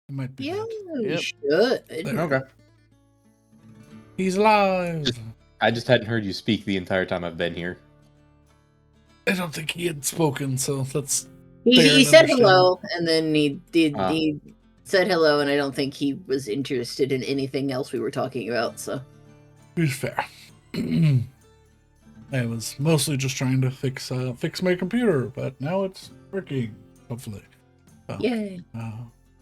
He might be Yeah, dead. we Yep. should. There. Okay. He's alive. I just hadn't heard you speak the entire time I've been here. I don't think he had spoken, so let's. He said hello, and then he said hello, and I don't think he was interested in anything else we were talking about, so. He's fair. I was mostly just trying to fix my computer, but now it's working, hopefully. So, Yay.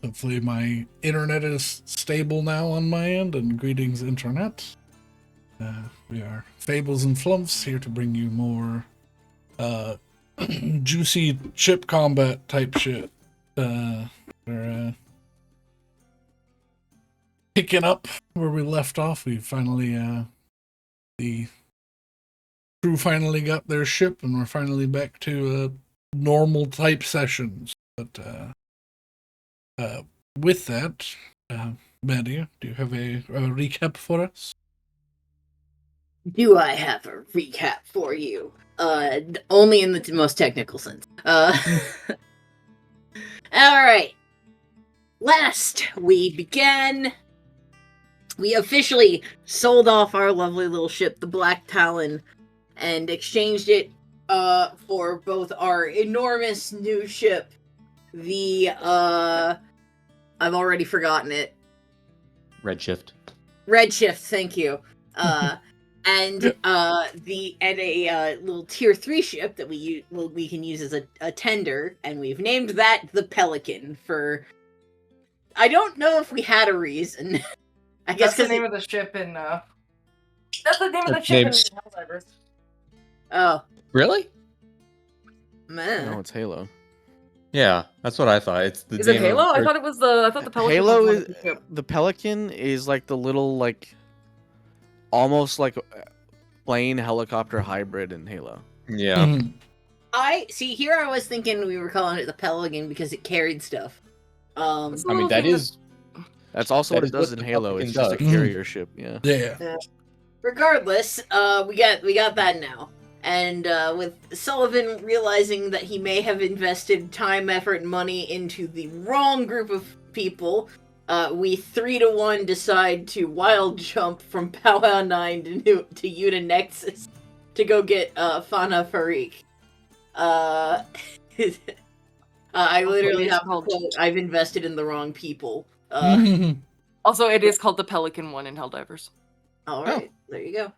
Hopefully my internet is stable now on my end, and greetings, internet. We are Fables and Flumps, here to bring you more juicy ship combat type shit. We're picking up where we left off. We finally, the crew finally got their ship, and we're finally back to normal type sessions. But with that, Maddie, do you have a recap for us? Do I have a recap for you? Only in the most technical sense. Alright. Last we began, we officially sold off our lovely little ship, the Black Talon, and exchanged it for both our enormous new ship, the I've already forgotten it. Redshift, Thank you. And a little tier 3 ship that we can use as a tender, and we've named that the Pelican for. I don't know if we had a reason. I guess that's the name of the ship in. That's the name of the ship in Helldivers. Oh, really? man. No, it's Halo. Yeah, that's what I thought. It's the Is it name Halo? of- I thought it was the. I thought the Pelican Halo was one is of the ship. the Pelican is like the little like almost like plane helicopter hybrid in Halo. Yeah. Mhm. I see. Here, I was thinking we were calling it the Pelican because it carried stuff. I mean, that is. That's also That what it is does what in the Halo. Pelican It's just a does. carrier ship. Yeah. Yeah. Regardless, we got that now. And with Sullivan realizing that he may have invested time, effort, and money into the wrong group of people, we 3-1 decide to wild jump from Powwow 9 to Yuta Nexus to go get Fana Farik. I literally have a quote, I've invested in the wrong people. Also, it is called the Pelican one in Helldivers. Alright, there you go.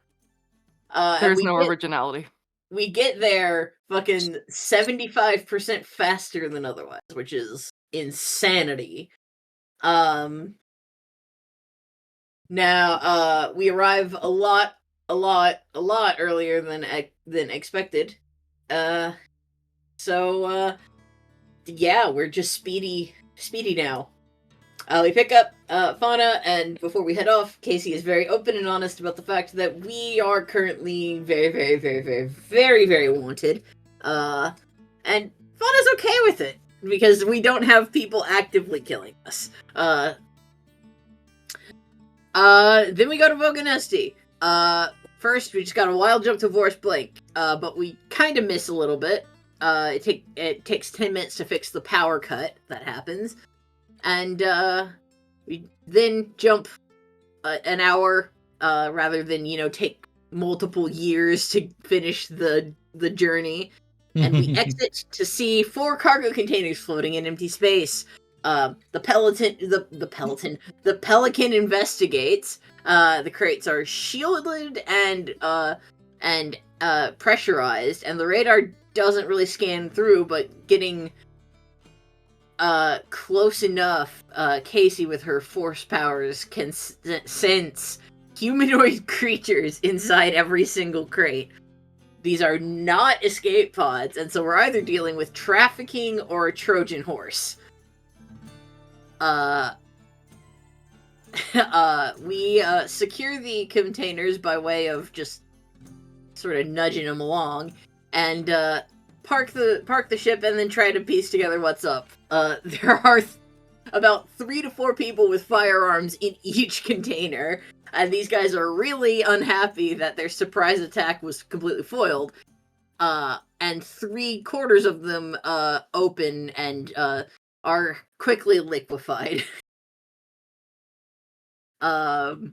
There's no originality. We get there fucking 75% faster than otherwise, which is insanity. Now, we arrive a lot earlier than expected. So, yeah, we're just speedy now. We pick up Fauna, and before we head off, Casey is very open and honest about the fact that we are currently very, very, very, very, very, very wanted. And Fauna's okay with it, because we don't have people actively killing us. Then we go to Voganesti. First, we just got a wild jump to Vorse Blink, but we kind of miss a little bit. It takes 10 minutes to fix the power cut that happens. And we then jump an hour, rather than, take multiple years to finish the journey. And we exit to see 4 cargo containers floating in empty space. The Pelican investigates. The crates are shielded and pressurized, and the radar doesn't really scan through, but getting close enough, Casey with her force powers can sense humanoid creatures inside every single crate. These are not escape pods, and so we're either dealing with trafficking or a Trojan horse. We secure the containers by way of just sort of nudging them along, and park the ship, and then try to piece together what's up. There are about 3 to 4 people with firearms in each container, and these guys are really unhappy that their surprise attack was completely foiled. And 3/4 of them open and are quickly liquefied. The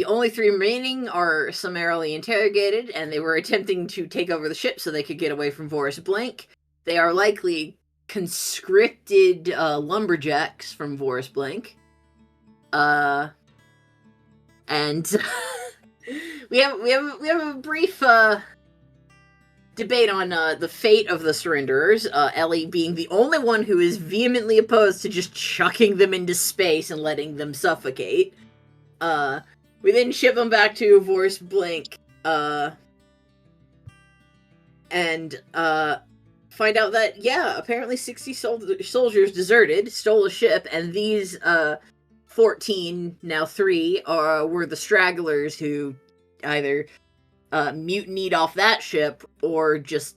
only 3 remaining are summarily interrogated, and they were attempting to take over the ship so they could get away from Vorus Blank. They are likely conscripted lumberjacks from Vorus Blank. And we have a brief debate on the fate of the surrenderers. Ellie being the only one who is vehemently opposed to just chucking them into space and letting them suffocate. We then ship them back to Vorus Blank, and find out that, yeah, apparently 60 soldiers deserted, stole a ship, and these 14, now 3, were the stragglers who either mutinied off that ship or just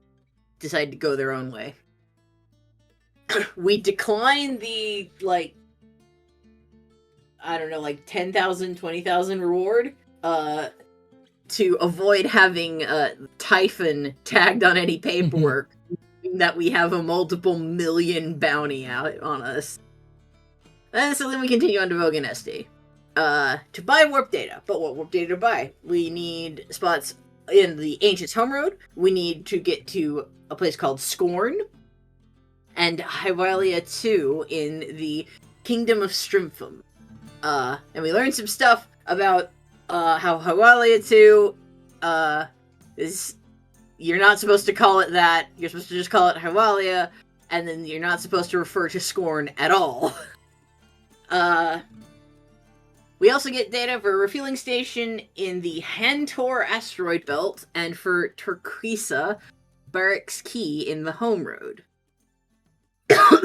decided to go their own way. We decline the, I don't know, 10,000, 20,000 reward, to avoid having Typhon tagged on any paperwork, that we have a multiple million bounty out on us. And so then we continue on to Voganesti. To buy warp data. But what warp data to buy? We need spots in the Ancients' Homeroad. We need to get to a place called Scorn. And Hyvalia 2 in the Kingdom of Strimpham. And we learned some stuff about how Hyvalia 2 is... You're not supposed to call it that. You're supposed to just call it Hyvalia, and then you're not supposed to refer to Scorn at all. We also get data for a refueling station in the Hantorr Asteroid Belt, and for Turquesa Barracks Key in the Homeroad.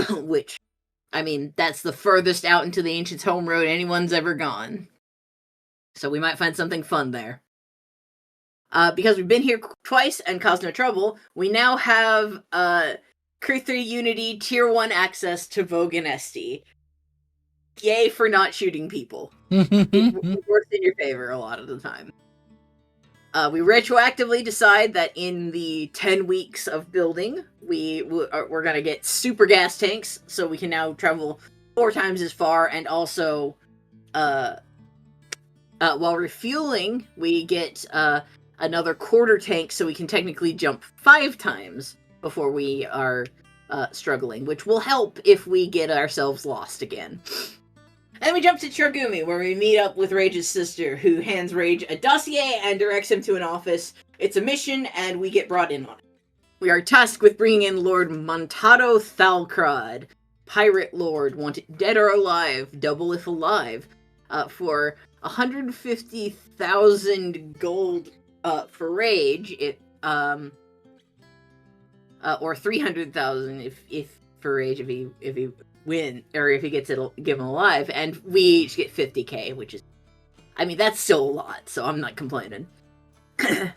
Which, I mean, that's the furthest out into the Ancients' Homeroad anyone's ever gone. So we might find something fun there. Because we've been here twice and caused no trouble, we now have Crew 3 Unity Tier 1 access to Voganesti. Yay for not shooting people. It works in your favor a lot of the time. We retroactively decide that in the 10 weeks of building, we're going to get super gas tanks, so we can now travel 4 times as far, and also, while refueling, we get another quarter tank, so we can technically jump 5 times before we are struggling, which will help if we get ourselves lost again. And we jump to Tragumi, where we meet up with Rage's sister, who hands Rage a dossier and directs him to an office. It's a mission, and we get brought in on it. We are tasked with bringing in Lord Montado Thalkrod, Pirate Lord, wanted dead or alive, double if alive, for 150,000 gold for Rage, or 300,000 if for Rage if he win, or if he gets it given alive, and we each get 50k, which is, I mean, that's still a lot, so I'm not complaining.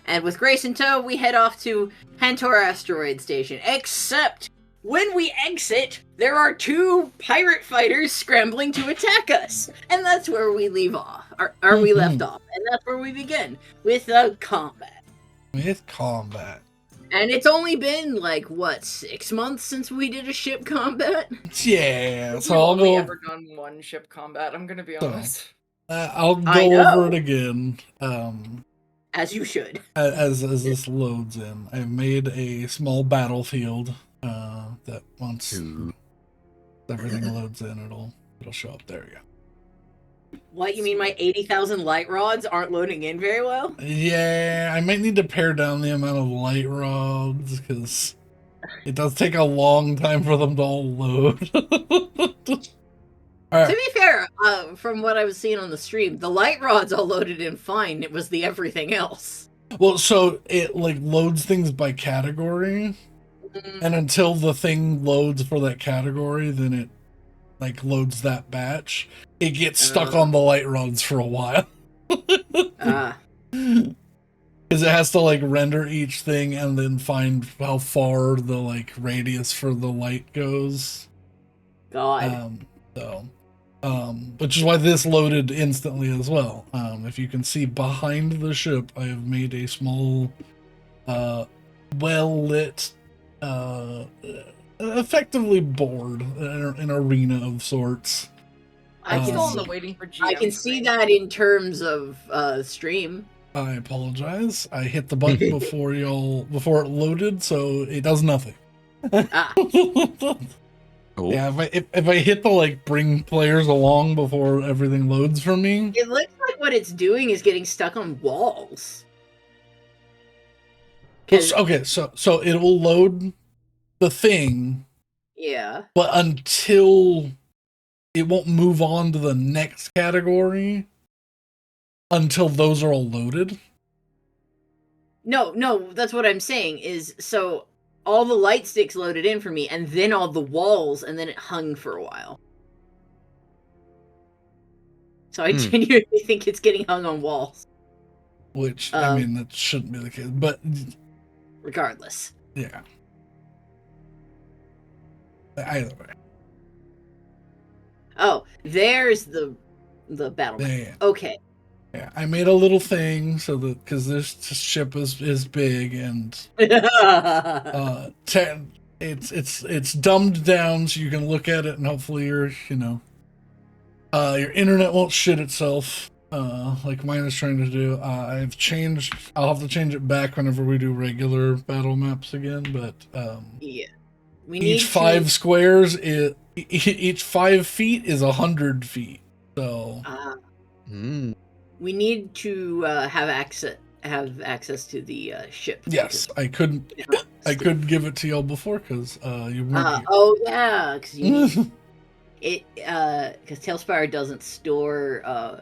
And with Grace in tow, we head off to Hantorr Asteroid Station, except when we exit, there are 2 pirate fighters scrambling to attack us, and that's where we leave off, or we left off, and that's where we begin, with combat. With combat. And it's only been, 6 months since we did a ship combat? Yeah, so We've I'll only go... ever done 1 ship combat, I'm gonna be honest. I'll go over it again. As you should. As this loads in. I've made a small battlefield that once everything loads in, it'll show up there, yeah. What, you mean my 80,000 light rods aren't loading in very well? Yeah, I might need to pare down the amount of light rods, because it does take a long time for them to all load. All right. To be fair, from what I was seeing on the stream, the light rods all loaded in fine. It was the everything else. Well, so it loads things by category, and until the thing loads for that category, then it loads that batch. It gets stuck on the light rods for a while. Because it has to render each thing and then find how far the radius for the light goes. God. Which is why this loaded instantly as well. If you can see behind the ship, I have made a small, well-lit, effectively board, an arena of sorts. I I'm can still see, in the waiting for GM. I can see screen. that in terms of stream. I apologize. I hit the button before it loaded, so it does nothing. Ah, Oh. Yeah, if I hit the like bring players along before everything loads for me, it looks like what it's doing is getting stuck on walls. okay, so it will load the thing, Yeah. but until it won't move on to the next category until those are all loaded. No, that's what I'm saying is so all the light sticks loaded in for me, and then all the walls, and then it hung for a while. So I genuinely think it's getting hung on walls. Which, I mean, that shouldn't be the case, but regardless. yeah. Either way. Oh, there's the battle. Yeah. Okay. Yeah, I made a little thing so that because this ship is big and it's dumbed down so you can look at it and hopefully your internet won't shit itself like mine is trying to do. I'll have to change it back whenever we do regular battle maps again, but yeah, each 5 squares each 5 feet is 100 feet, so we need to have access to the ship. yes, I couldn't give it to y'all before because you weren't here. Oh yeah, because you need it because Tailspire doesn't store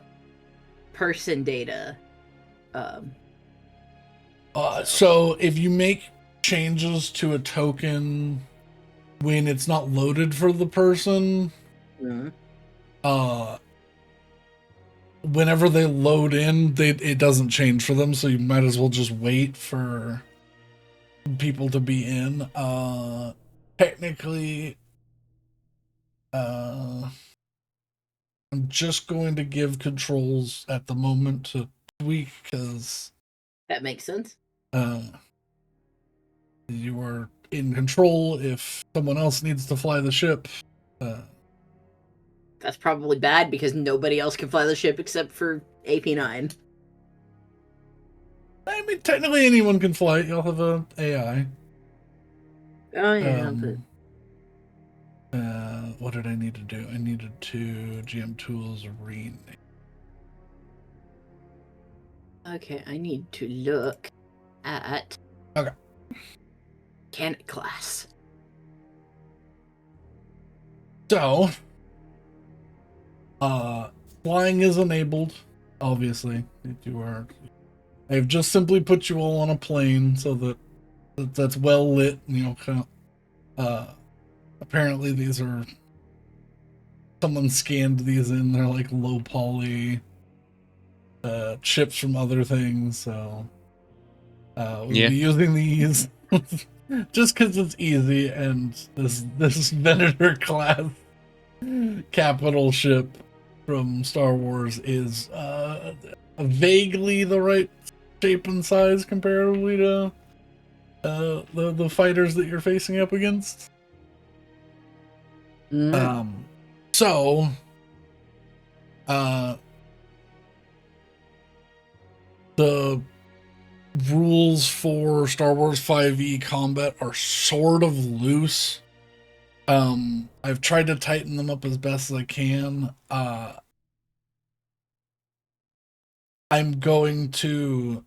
person data. So if you make changes to a token when it's not loaded for the person, whenever they load in, it doesn't change for them, so you might as well just wait for people to be in. Technically, I'm just going to give controls at the moment to tweak because that makes sense. You are in control if someone else needs to fly the ship. That's probably bad because nobody else can fly the ship except for AP9. I mean, technically anyone can fly it. You'll have a AI. Oh yeah, what did I need to do? I needed to GM tools rename. Okay, I need to look at mechanic class. So, flying is enabled, obviously. I've just simply put you all on a plane so that's well lit, apparently these are, someone scanned these in, they're like low poly, chips from other things, so, we'll be using these just because it's easy, and this Venator class capital ship from Star Wars is vaguely the right shape and size comparatively to the fighters that you're facing up against. So the rules for Star Wars 5e combat are sort of loose. I've tried to tighten them up as best as I can. I'm going to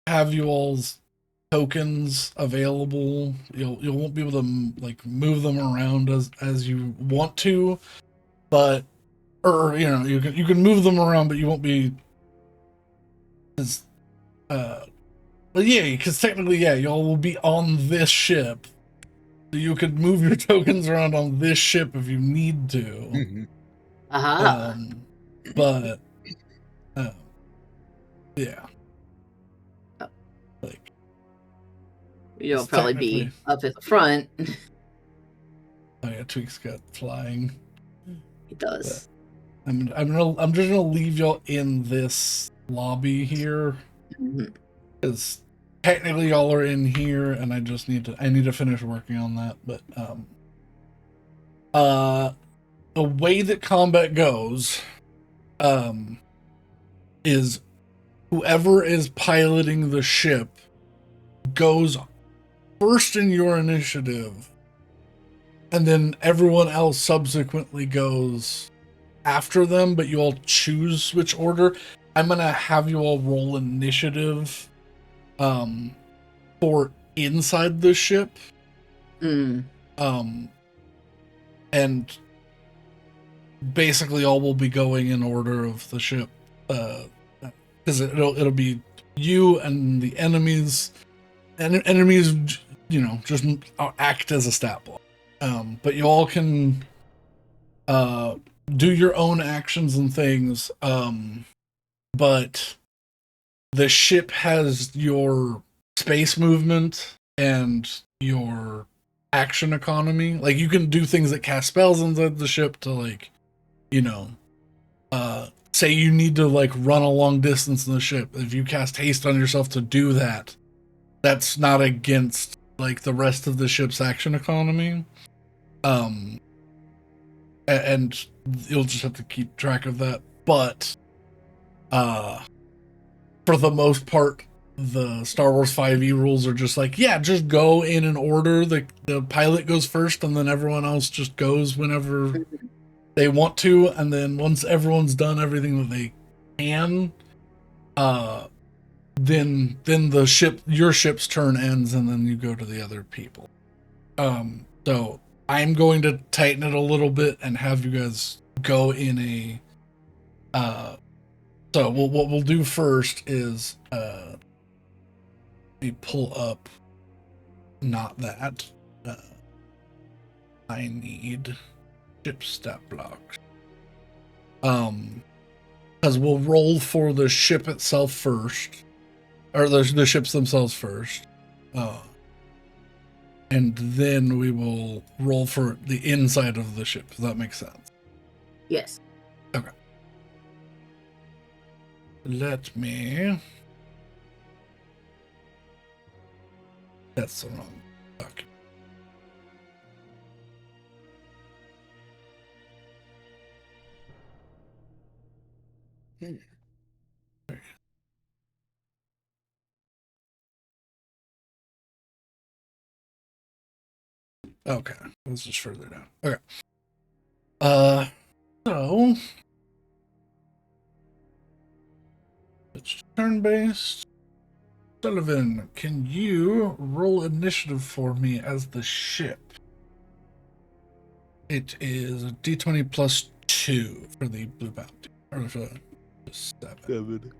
have you all's tokens available. You won't be able to like move them around as you want to, but you can move them around, but you won't be as but yeah, because technically y'all will be on this ship. So you could move your tokens around on this ship if you need to. But yeah. Like you'll probably be up at the front. Oh yeah, Tweak's got flying. He does. I'm just gonna leave y'all in this lobby here. Because technically y'all are in here and I need to finish working on that, but the way that combat goes, is whoever is piloting the ship goes first in your initiative, and then everyone else subsequently goes after them, but you all choose which order. I'm gonna have you all roll initiative for inside the ship. And basically all will be going in order of the ship, because it'll be you and the enemies, and enemies, just act as a stat block. But you all can do your own actions and things, but the ship has your space movement and your action economy. Like, you can do things that cast spells inside the ship to, like, say you need to, like, run a long distance in the ship. If you cast haste on yourself to do that, that's not against, like, the rest of the ship's action economy. And you'll just have to keep track of that. But for the most part, the Star Wars 5e rules are just like, yeah, just go in an order. The pilot goes first, and then everyone else just goes whenever they want to. And then once everyone's done everything that they can, then your ship's turn ends, and then you go to the other people. So I'm going to tighten it a little bit and have you guys go in a. So what we'll do first is we pull up. Not that. I need ship stat blocks. Because we'll roll for the ship itself first, or the ships themselves first. And then we will roll for the inside of the ship. Does that make sense? Yes. Okay. Let me... That's the wrong document. Okay, let's just further down. Okay. So it's turn-based. Sullivan, can you roll initiative for me as the ship? It is a D20 plus 2 for the blue bounty. Or for 7.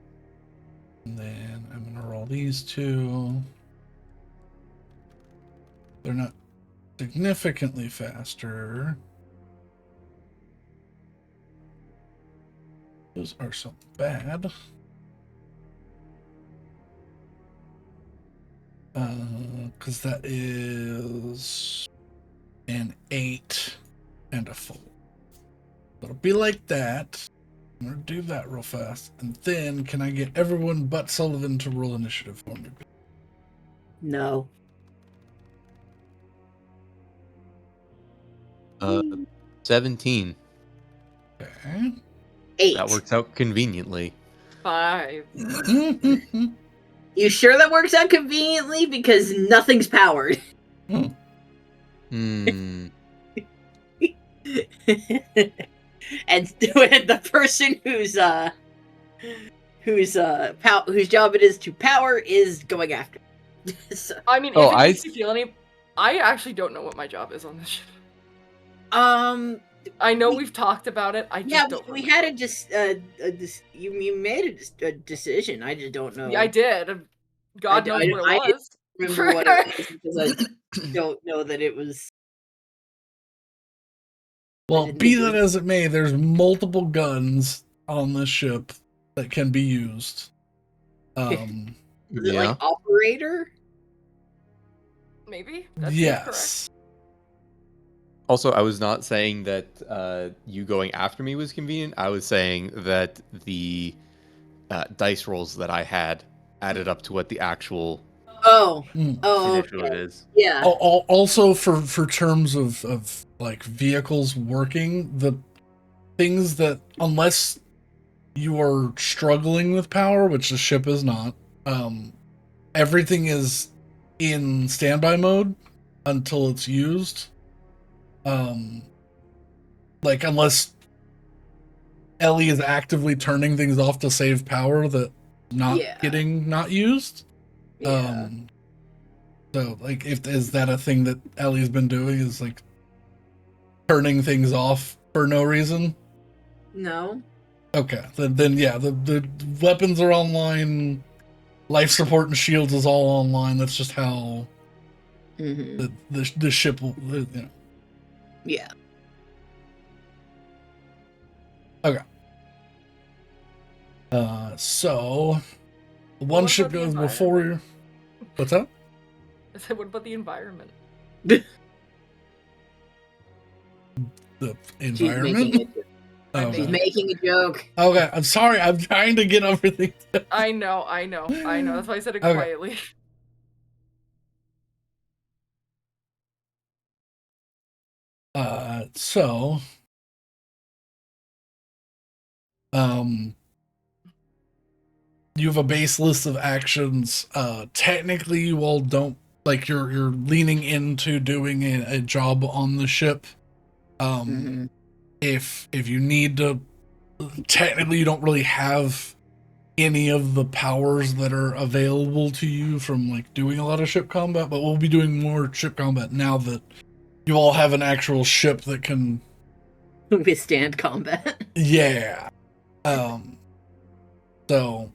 And then I'm gonna roll these two. They're not significantly faster. Those are so bad. Because that is an 8 and a 4. It'll be like that. I'm gonna do that real fast, and then can I get everyone but Sullivan to roll initiative for me? No. 17. Okay. 8. That works out conveniently. 5. You sure that works out conveniently? Because nothing's powered. Hmm. And the person whose job it is to power is going after. So, I mean, Oh, if it makes you feel any, I actually don't know what my job is on this ship. I know we've talked about it. I just don't. We had you made a decision. I just don't know. Yeah, I did. God knows what it was. Remember what it was, because I don't know that it was. Well, be that as it may, there's multiple guns on this ship that can be used. Is it like operator? Maybe. That's yes. correct. Also, I was not saying that you going after me was convenient. I was saying that the dice rolls that I had added up to what the actual initiative is. Yeah. Also, for terms of like vehicles working, the things that, unless you are struggling with power, which the ship is not, everything is in standby mode until it's used. Like, unless Ellie is actively turning things off to save power that not used. Yeah. So, like, is that a thing that Ellie's been doing? Is like turning things off for no reason? No. Okay, then yeah, the weapons are online, life support and shields is all online. That's just how the ship will, you know. Yeah. Okay. So one What ship about the goes before you. What's that? I said, what about the environment? The She's environment. making it. Oh, She's no. making a joke. Okay, I'm sorry. I'm trying to get everything. I know. That's why I said it Okay. quietly. So, you have a base list of actions. Technically, you all don't, like, you're leaning into doing a job on the ship. If you need to, technically, you don't really have any of the powers that are available to you from, like, doing a lot of ship combat, but we'll be doing more ship combat now that you all have an actual ship that can Withstand combat. Yeah. So,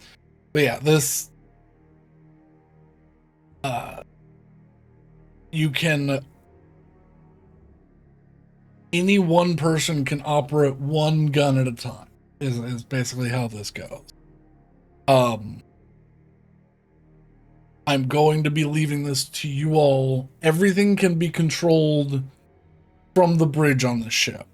but yeah, this, you can, any one person can operate one gun at a time, is basically how this goes. I'm going to be leaving this to you all. Everything can be controlled from the bridge on the ship.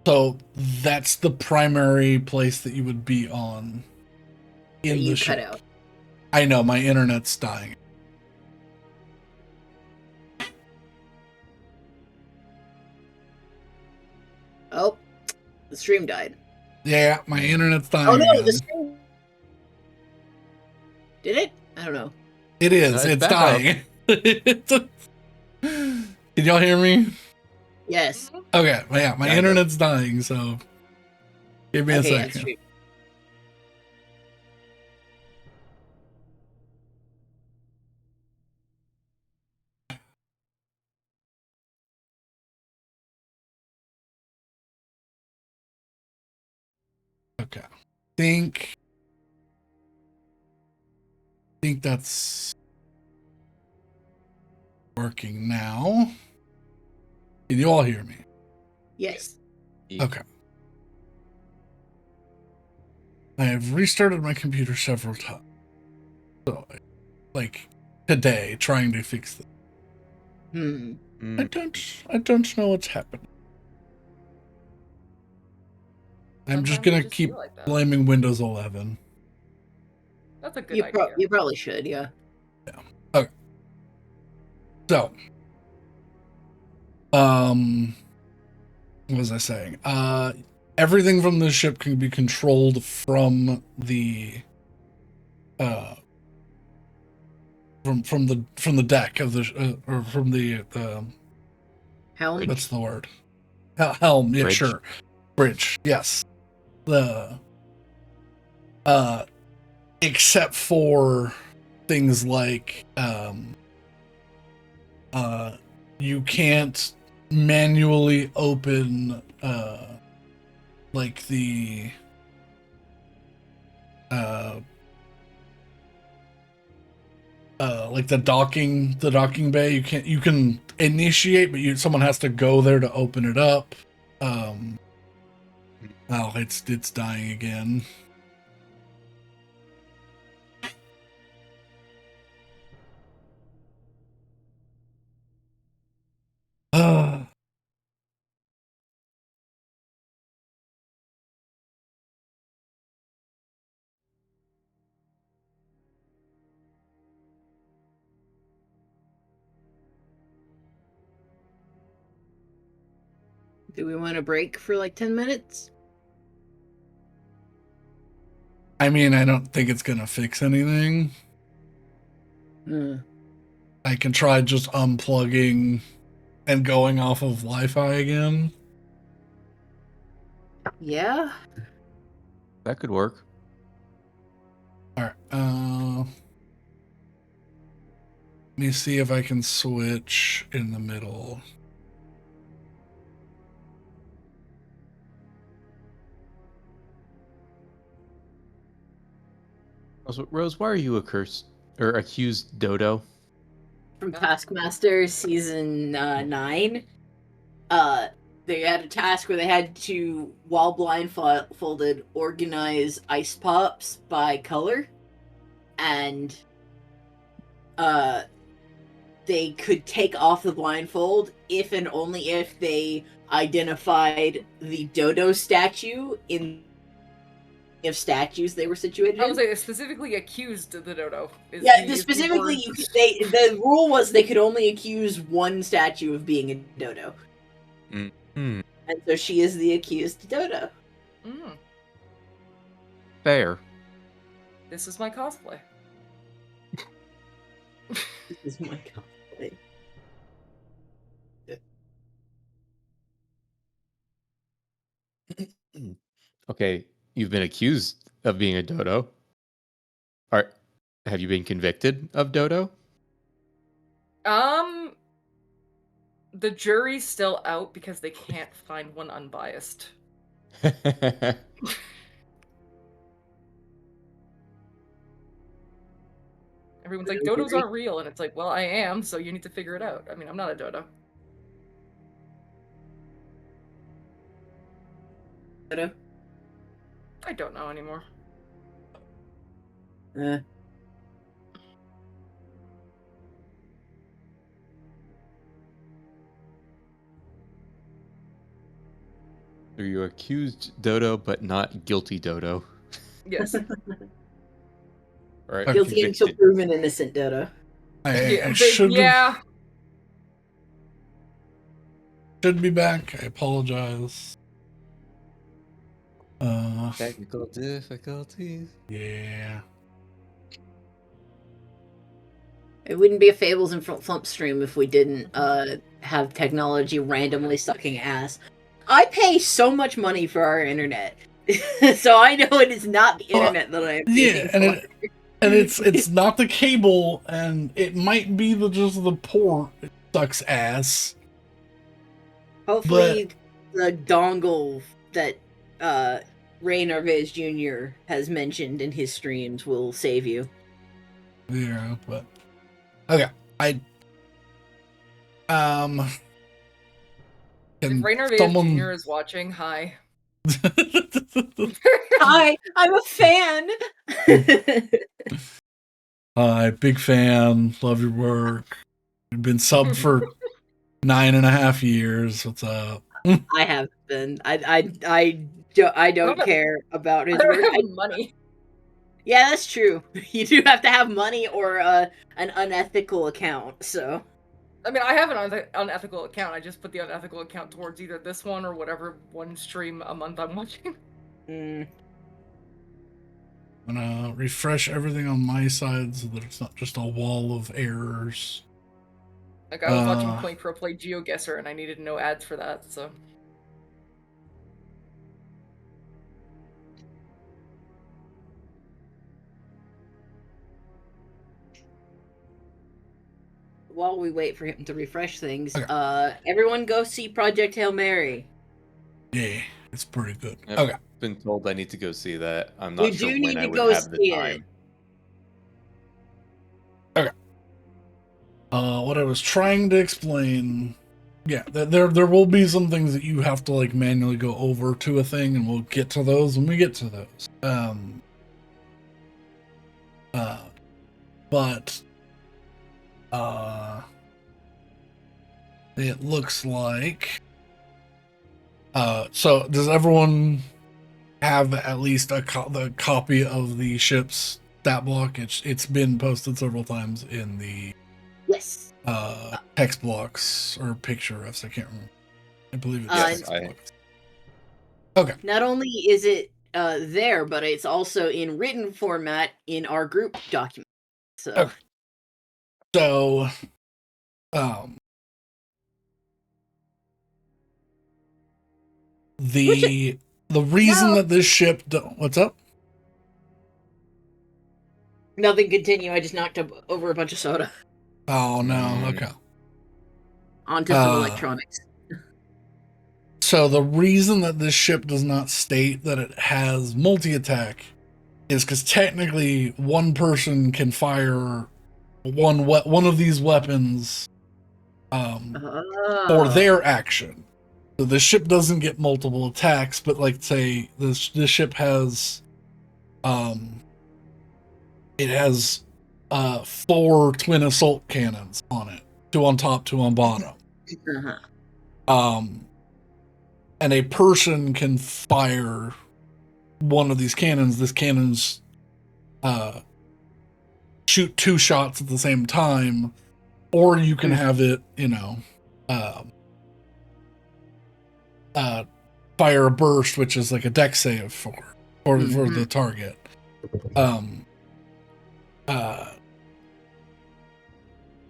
So that's the primary place that you would be on in the ship. Cut out. I know, my internet's dying. Oh, the stream died. Yeah, my internet's dying. Oh no, again. the stream. Did it? I don't know. It is. It's It's back dying. Can y'all hear me? Yes. Okay. Well, yeah, my Kind of. internet's dying, so give me a Okay, yeah, second. stream. Okay. Think that's working now. Can you all hear me? Yes. Okay. I have restarted my computer several times. So, like today, trying to fix this. I don't know what's happening. I'm just Sometimes gonna it just keep feel like that. blaming Windows 11. That's a good idea. You probably should, yeah. Okay. So, what was I saying? Everything from the ship can be controlled from the from the deck of the or from the Helm. what's the word? Helm. Yeah, Bridge. sure. Bridge. Yes. The except for things like you can't manually open like the like the docking bay. You can initiate, but someone has to go there to open it up. Oh, it's dying again. Do we want to break for like 10 minutes? I mean, I don't think it's gonna fix anything. I can try just unplugging and going off of Wi-Fi again. Yeah. That could work. Alright, let me see if I can switch in the middle. Also, Rose, why are you accused Dodo? From Taskmaster season 9. They had a task where they had to, while blindfolded, organize ice pops by color, and they could take off the blindfold if and only if they identified the dodo statue in of statues they were situated I in. was like, specifically accused the dodo. Specifically, the rule was they could only accuse one statue of being a dodo. Mm-hmm. And so she is the accused dodo. Fair. This is my cosplay. This is my cosplay. Okay, you've been accused of being a dodo. Have you been convicted of dodo? The jury's still out because they can't find one unbiased. Everyone's like, dodos aren't real, and it's like, well, I am, so you need to figure it out. I mean, I'm not a dodo. Dodo? I don't know anymore. Are you accused dodo, but not guilty dodo? Yes. Right. Guilty until proven innocent dodo. I should yeah. Should be back. I apologize. Technical difficulties. Yeah. It wouldn't be a Fables and Flump stream if we didn't have technology randomly sucking ass. I pay so much money for our internet. So I know it is not the internet that I am paying for. And it's not the cable, and it might be just the port. It sucks ass. Hopefully the dongle that Ray Narvaez Jr. has mentioned in his streams will save you. Yeah, but okay. If Ray Narvaez Jr. is watching, hi. Hi, I'm a fan. Hi, big fan. Love your work. You've been subbed for 9.5 years. What's up? I have been. I don't care about his work. I have money. Yeah, that's true. You do have to have money or an unethical account. So, I mean, I have an unethical account. I just put the unethical account towards either this one or whatever one stream a month I'm watching. I'm gonna refresh everything on my side so that it's not just a wall of errors. Like, I was watching Point Pro play GeoGuessr, and I needed no ads for that, so... while we wait for him to refresh things, everyone go see Project Hail Mary. Yeah, it's pretty good. I've been told I need to go see that. I'm not sure when I would have the time. Okay. What I was trying to explain, yeah, there will be some things that you have to like manually go over to a thing, and we'll get to those when we get to those. But it looks like. So does everyone have at least the copy of the ship's stat block? It's been posted several times in the yes text blocks or picture refs. I can't remember. I believe it's Yes, 6 I- books. Okay. Not only is it there, but it's also in written format in our group document. So, Okay. So, the reason No. that this ship what's up? nothing. Continue. I just knocked over a bunch of soda Oh no. Mm. Okay. onto some electronics. So the reason that this ship does not state that it has multi-attack is because technically one person can fire one of these weapons for their action. So the ship doesn't get multiple attacks, but like say this ship has it has 4 twin assault cannons on it, 2 on top, 2 on bottom. And a person can fire one of these cannons. This cannons shoot 2 shots at the same time, or you can have it, fire a burst, which is like a dex save for the target.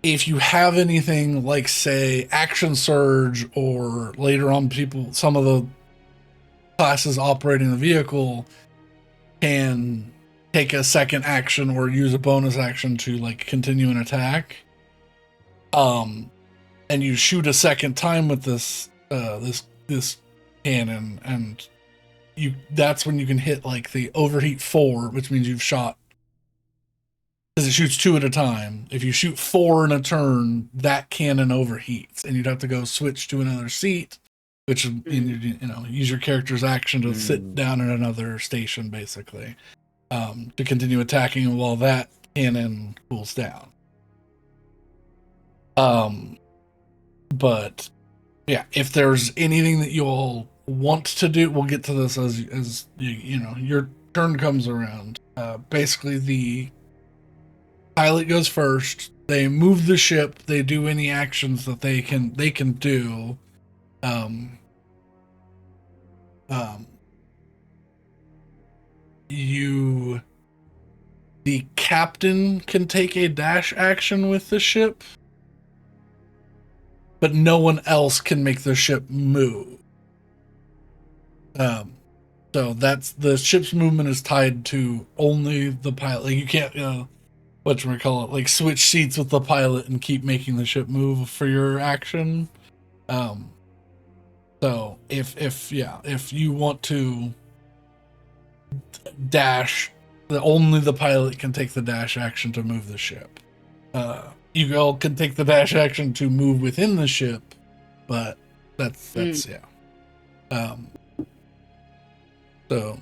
If you have anything like, say, action surge, or later on some of the classes operating the vehicle can take a second action or use a bonus action to like continue an attack. And you shoot a second time with this cannon, and that's when you can hit like the overheat 4, which means you've shot, because it shoots 2 at a time. If you shoot 4 in a turn, that cannon overheats, and you'd have to go switch to another seat, which is, use your character's action to sit down at another station, basically, to continue attacking while that cannon cools down. But yeah, if there's anything that you all want to do, we'll get to this as your turn comes around. Basically, the pilot goes first. They move the ship. They do any actions that they can do. The captain can take a dash action with the ship, but no one else can make the ship move. So that's the ship's movement is tied to only the pilot. Like you can't, like switch seats with the pilot and keep making the ship move for your action. So if you want to dash, only the pilot can take the dash action to move the ship. You all can take the dash action to move within the ship, but that's yeah. So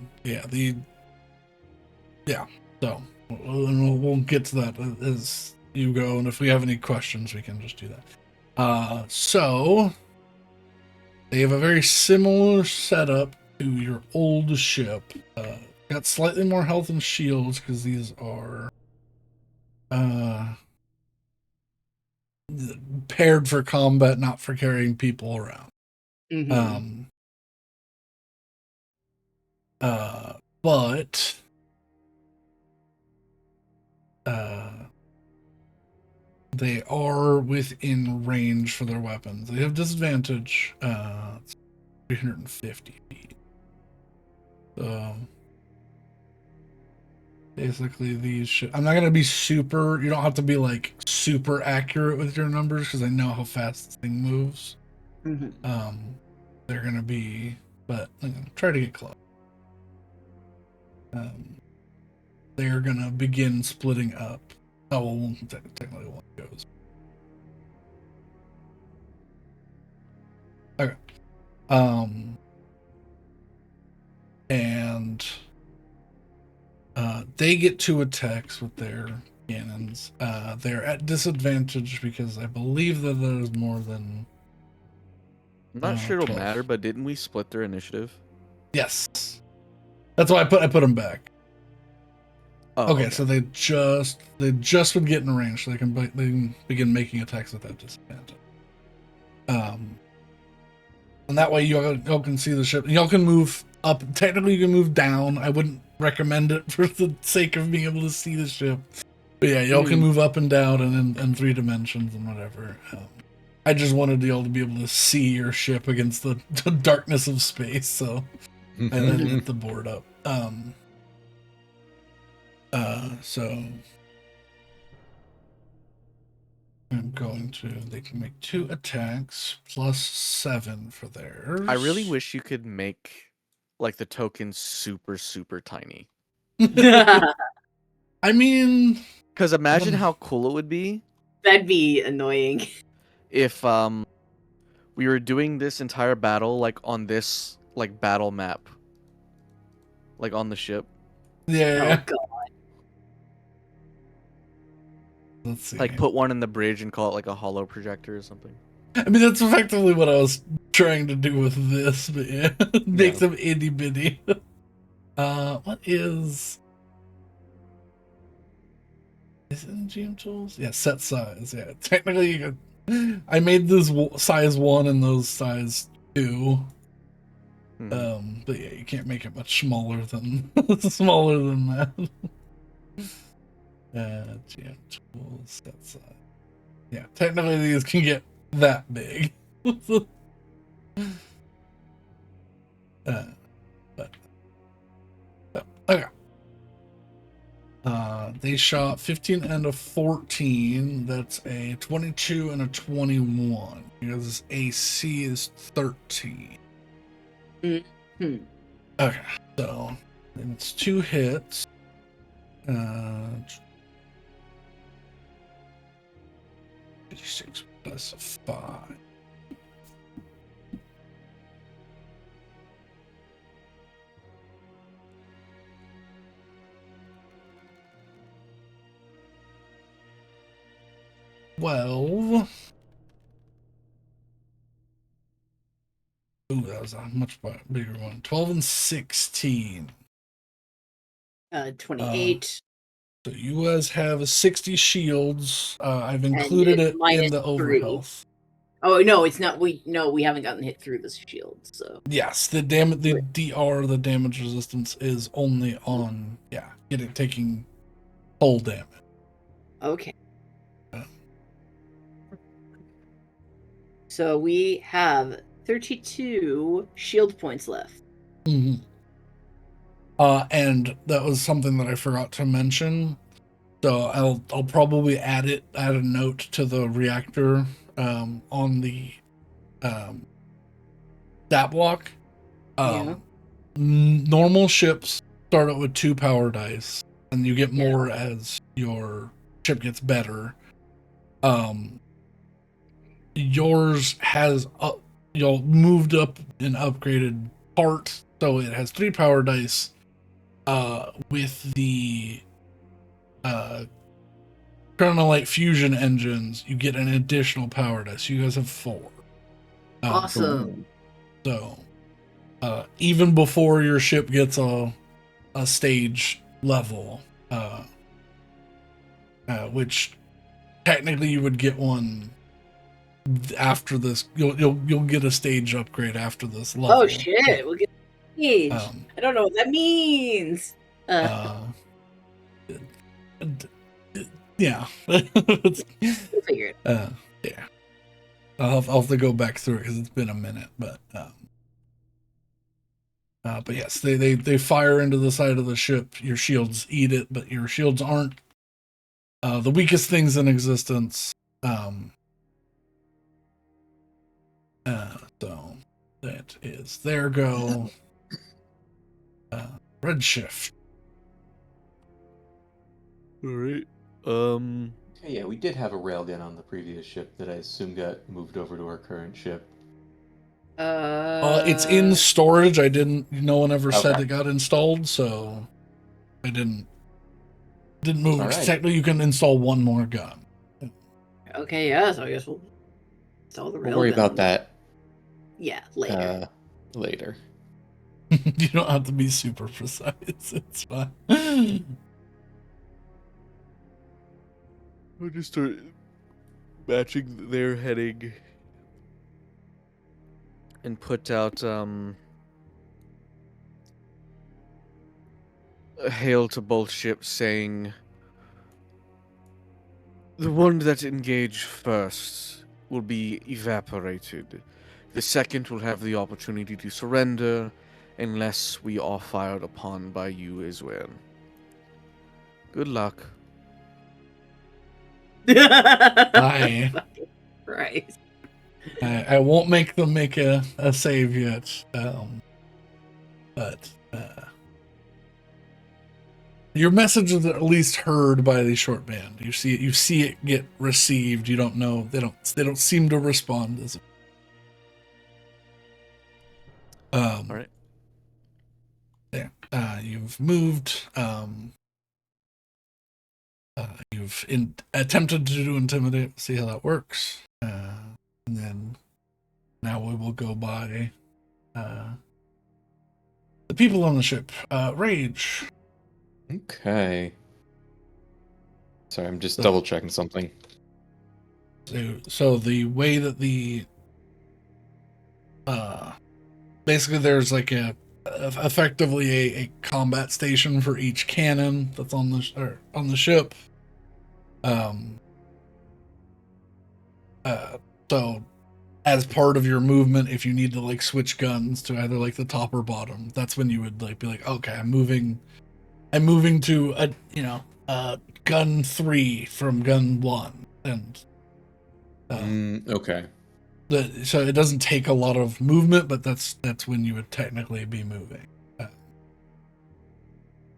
we'll get to that as you go, and if we have any questions, we can just do that. So they have a very similar setup to your old ship. Got slightly more health and shields because these are paired for combat, not for carrying people around. But they are within range for their weapons. They have disadvantage. 350 feet. So basically, I'm not gonna be super. You don't have to be like super accurate with your numbers because I know how fast this thing moves. They're gonna be, but I'm gonna try to get close. They're gonna begin splitting up. Oh, well, technically one goes. Okay. And they get 2 attacks with their cannons. They're at disadvantage because I believe that there's more than. I'm not sure it'll 12. matter, but didn't we split their initiative? Yes. That's why I put them back. Oh, okay, so they just would get in range, so they can begin making attacks at that disadvantage. And that way y'all can see the ship. Y'all can move up. Technically, you can move down. I wouldn't recommend it for the sake of being able to see the ship. But yeah, y'all can move up and down and in 3 dimensions and whatever. I just wanted y'all to be able to see your ship against the darkness of space, so I lit the board up. So I'm going to. They can make 2 attacks plus 7 for theirs. I really wish you could make like the tokens super super tiny. I mean, Because imagine how cool it would be That'd be annoying. if we were doing this entire battle like on this like battle map, like on the ship. yeah. Oh god. Let's see. Like put one in the bridge and call it like a hollow projector or something. I mean, that's effectively what I was trying to do with this, but yeah, make them itty bitty. What is it in GM tools? Yeah, set size. Yeah, technically, you could. I made this size 1 and those size 2. But yeah, you can't make it much smaller than that. GM tools set size. Yeah, technically these can get that big. Okay. They shot 15 and a 14. That's a 22 and a 21. Because AC is 13. Mm-hmm. Okay, so it's 2 hits. 56 plus 5. Ooh, that was a much bigger one. 12 and 16. 28. So you guys have 60 shields. I've included it in the overhealth. Oh no, it's not. We haven't gotten hit through the shield. So yes, the DR, the damage resistance is only on taking full damage. Okay. So we have 32 shield points left. Mm-hmm. And that was something that I forgot to mention. So I'll probably add a note to the reactor on the stat block. Normal ships start out with 2 power dice, and you get more as your ship gets better. Yours has y'all moved up an upgraded part, so it has 3 power dice. With the Chronolite fusion engines, you get an additional power dice. You guys have 4. Awesome. So, even before your ship gets a stage level, which technically you would get one after this. You'll get a stage upgrade after this level. Oh shit! We'll get a stage. I don't know what that means. Yeah. We'll figure it. Yeah. I'll have to go back through it because it's been a minute, but yes, they fire into the side of the ship. Your shields eat it, but your shields aren't the weakest things in existence. So that is their go. Redshift. All right. Yeah, we did have a railgun on the previous ship that I assume got moved over to our current ship. It's in storage. No one ever said Okay. it got installed, so I didn't move. All right. Technically, you can install one more gun. Okay, yeah. So I guess we'll install the railgun. We'll worry about that. Yeah, later. Later. You don't have to be super precise. It's fine. We'll just start matching their heading and put out a hail to both ships saying, the one that engage first will be evaporated. The second will have the opportunity to surrender unless we are fired upon by you as well. Good luck. I Right. I won't make them make a save yet. But your message is at least heard by the short band. You see it get received. You don't know. They don't seem to respond as. All right. Yeah. You've moved. You've attempted to do intimidate. See how that works. And then now we will go by the people on the ship. Rage. Okay. Sorry, I'm just So- double checking something. So the way that basically there's like effectively a combat station for each cannon that's on the ship. So as part of your movement, if you need to like switch guns to either like the top or bottom, that's when you would like be like, okay, I'm moving to gun 3 from gun 1, and Okay. so it doesn't take a lot of movement, but that's when you would technically be moving.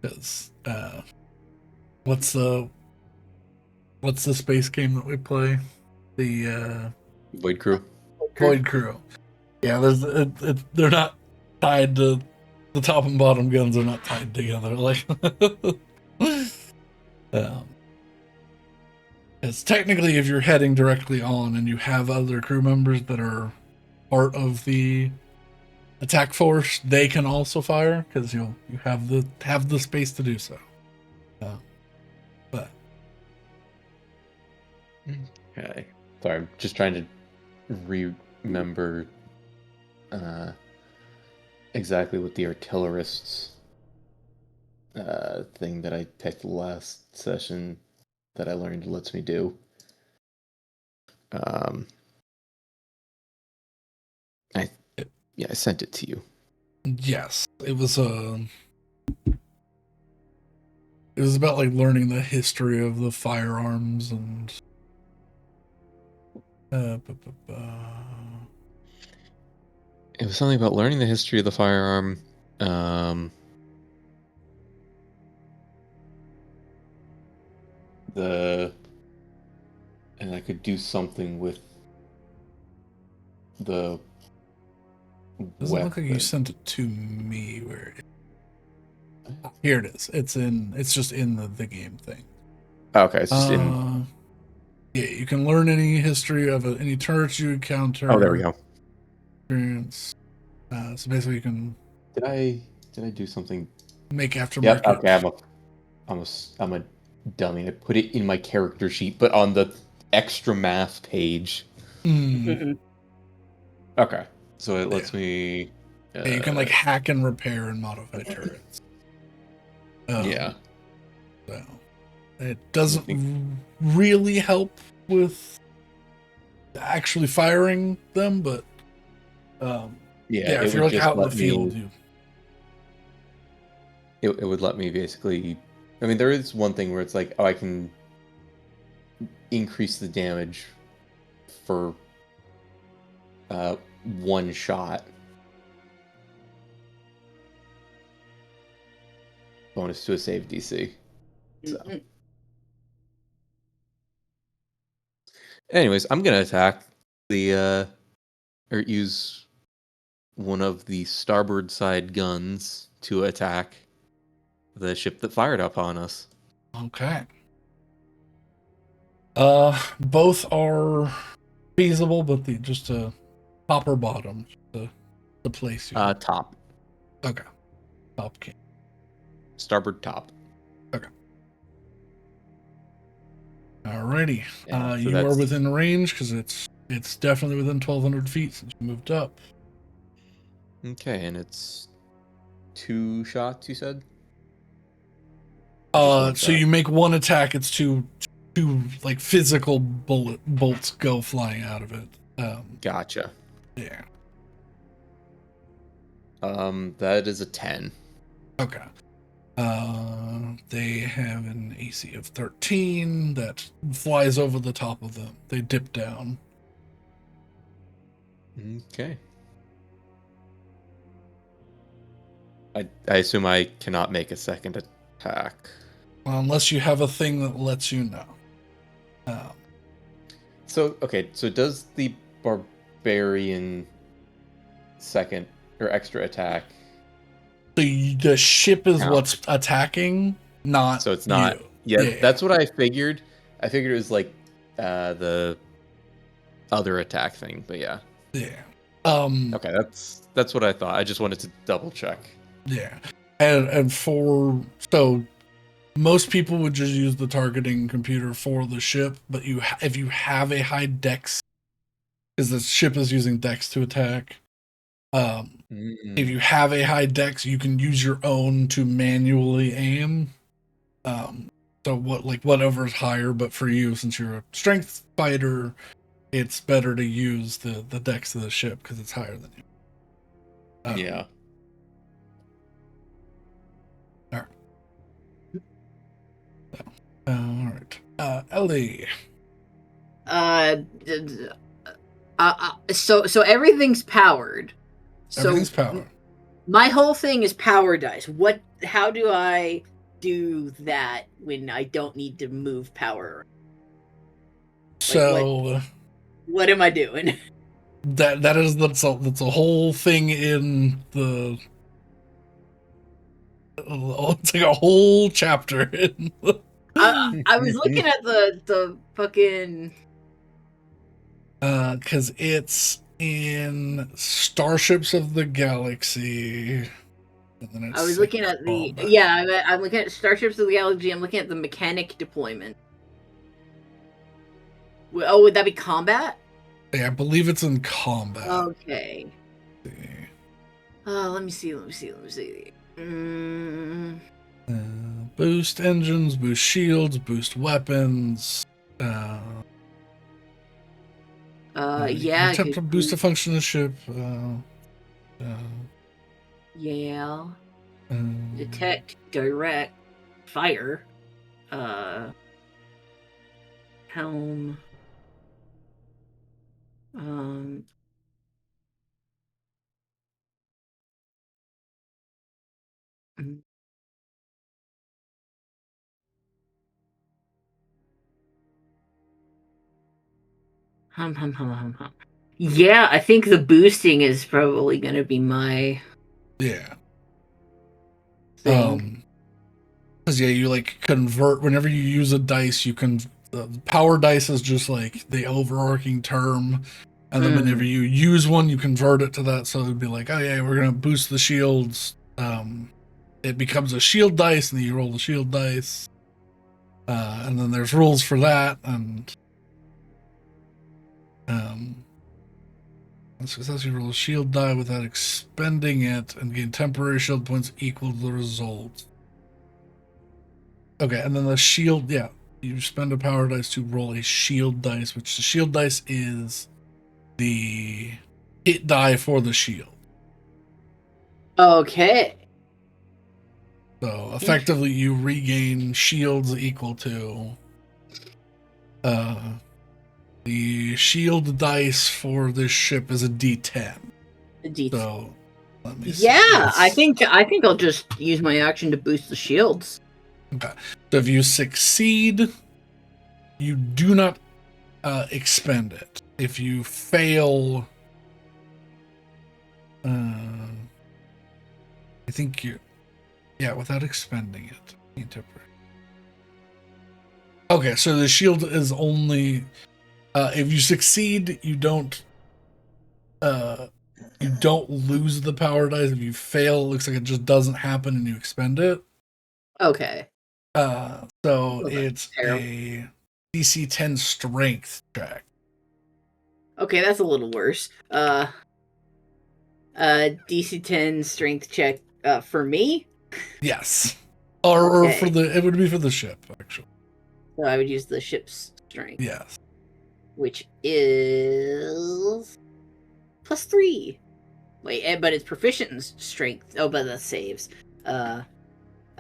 Because what's the space game that we play? The Void Crew. Void Crew. Yeah, they're not tied to the top and bottom guns. Are not tied together. Like, it's technically if you're heading directly on and you have other crew members that are part of the attack force, they can also fire because you have the space to do so. But Okay. Sorry, I'm just trying to remember exactly what the artillerists thing that I picked last session that I learned lets me do. I sent it to you. yes, it was about like learning the history of the firearms and It was something about learning the history of the firearm. And I could do something with the doesn't look like you weapon. sent it to me. Here it is. It's just in the game thing. Okay, it's just in. Yeah, you can learn any history of any turrets you encounter. Oh, there we go. Experience. So basically, you can Did I do something? make aftermarket. Yep. Okay, I'm a dummy. I put it in my character sheet, but on the extra math page. Okay, so it lets me. Yeah, you can like hack and repair and modify turrets. Yeah. So it doesn't really help with actually firing them, but if you're like out in the field, it would let me basically. I mean, there is one thing where it's like, oh, I can increase the damage for one shot. Bonus to a save DC. So. Anyways, I'm gonna attack or use one of the starboard side guns to attack the ship that fired up on us. Okay. Both are feasible, but just a top or bottom, the place you. Top. Okay. Top can. Starboard top. Okay. Alrighty. Yeah, so you are within range because it's definitely within 1,200 feet since you moved up. Okay, and it's 2 shots, you said? So shot. you make one attack, it's two like physical bolts go flying out of it. Gotcha. Yeah. That is a 10. Okay. They have an AC of 13 that flies over the top of them. They dip down. Okay. I assume I cannot make a second attack. Unless you have a thing that lets you know. So does the barbarian second or extra attack? The ship is Count. what's attacking, not So it's not. you. Yeah, that's what I figured. I figured it was like the other attack thing, but yeah. Yeah. Okay, that's what I thought. I just wanted to double check. Yeah. And for so most people would just use the targeting computer for the ship, but if you have a high dex, because the ship is using dex to attack. If you have a high dex, you can use your own to manually aim. So whatever's higher, but for you, since you're a strength fighter, it's better to use the dex of the ship because it's higher than you. Yeah. All right. Ellie. So everything's powered. Everything's powered. My whole thing is power dice. How do I do that when I don't need to move power? So what am I doing? that's a whole thing in the. It's like a whole chapter in. I was looking at the fucking. Because it's in Starships of the Galaxy. And then I was looking at I'm looking at Starships of the Galaxy. I'm looking at the mechanic deployment. Oh, would that be combat? Yeah, I believe it's in combat. Okay. Let me see. Boost engines, boost shields, boost weapons. Yeah. Attempt to boost a function of the ship. Yeah. Detect, direct, fire. Helm. Hum. Yeah, I think the boosting is probably going to be my Yeah. thing. Because you like convert whenever you use a dice, you can. The power dice is just like the overarching term, and then whenever you use one, you convert it to that. So it'd be like, oh yeah, we're gonna boost the shields. It becomes a shield dice, and then you roll the shield dice. And then there's rules for that, and successfully roll a shield die without expending it, and gain temporary shield points equal to the result. Okay, and then the shield, yeah, you spend a power dice to roll a shield dice, which the shield dice is the hit die for the shield. Okay. So effectively, you regain shields equal to the shield dice for this ship is a D10. So let me see. Yeah, I think I'll just use my action to boost the shields. Okay. So if you succeed, you do not expend it. If you fail, I think without expending it. Okay, so the shield is only if you succeed, you don't lose the power dice. If you fail, it looks like it just doesn't happen and you expend it. Okay. So it's a DC 10 strength check. Okay, that's a little worse. DC 10 strength check for me. Yes. Or Okay. for the, it would be for the ship, actually. So I would use the ship's strength, Yes. which is +3. Wait, but it's proficient in strength. Oh, but that saves.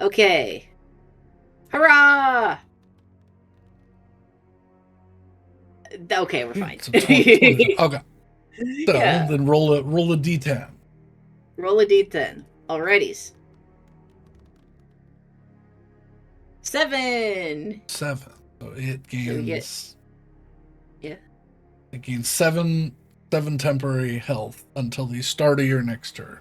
Okay. Hurrah! Okay, we're fine. So 20. Okay. So Yeah. then roll a d10. Roll a d10. Alrighties. 7! 7. So it gains. So we get- yeah. It gains 7 temporary health until the start of your next turn.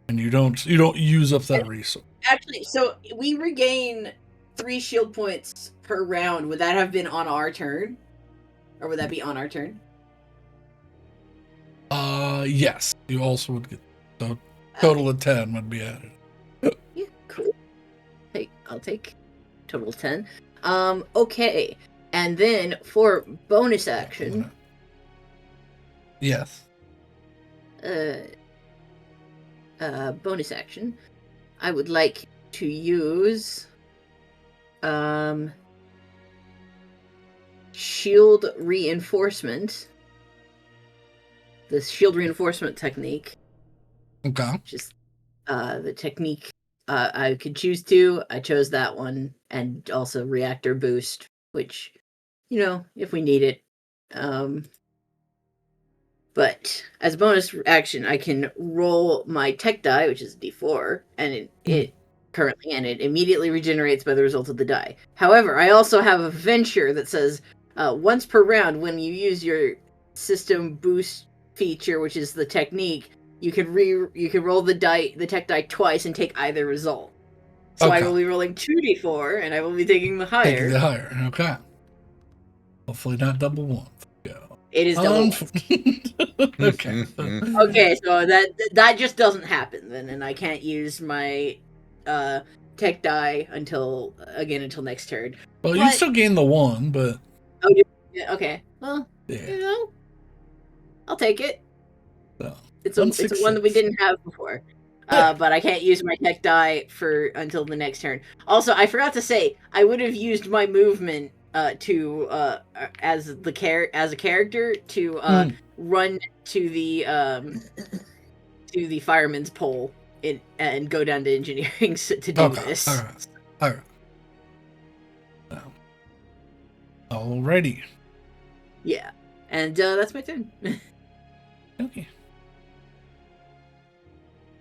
And you don't use up that resource. Actually, so we regain 3 shield points per round. Would that have been on our turn? Or would that be on our turn? Yes. You also would get, so total of 10 would be added. Yeah, cool. Hey, I'll take total 10. Okay. And then for bonus action, Yes. bonus action, I would like to use shield reinforcement. The shield reinforcement technique. Okay. Just the technique I could choose to. I chose that one, and also reactor boost, which, if we need it. But as a bonus action, I can roll my tech die, which is a d4, and it immediately regenerates by the result of the die. However, I also have a venture that says once per round, when you use your system boost feature, which is the technique, you can roll the tech die twice and take either result. So I Okay. will be rolling 2d4, and I will be taking the higher. Taking the higher. Okay. Hopefully not double one. Go. It is double one. Okay. Okay, so that just doesn't happen then, and I can't use my tech die until next turn. Well, you still gain the 1, but Yeah, okay. Well, yeah. I'll take it. So, It's a one that we didn't have before. But I can't use my tech die until the next turn. Also, I forgot to say I would have used my movement to as a character to run to the fireman's pole and go down to engineering to do this. All right. Alrighty. Yeah, and that's my turn. Okay.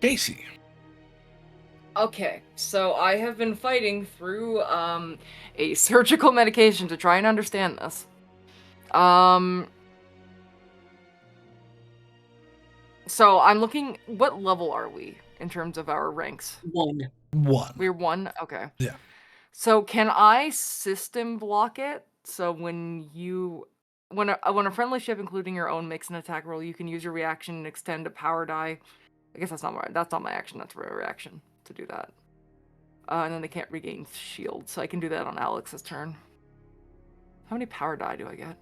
Casey. Okay, so I have been fighting through a surgical medication to try and understand this. So I'm looking. What level are we in terms of our ranks? 1. We're 1. Okay. Yeah. So can I system block it? So when a friendly ship, including your own, makes an attack roll, you can use your reaction and extend a power die. I guess that's not my action. That's a reaction to do that. And then they can't regain shield, so I can do that on Alex's turn. How many power die do I get?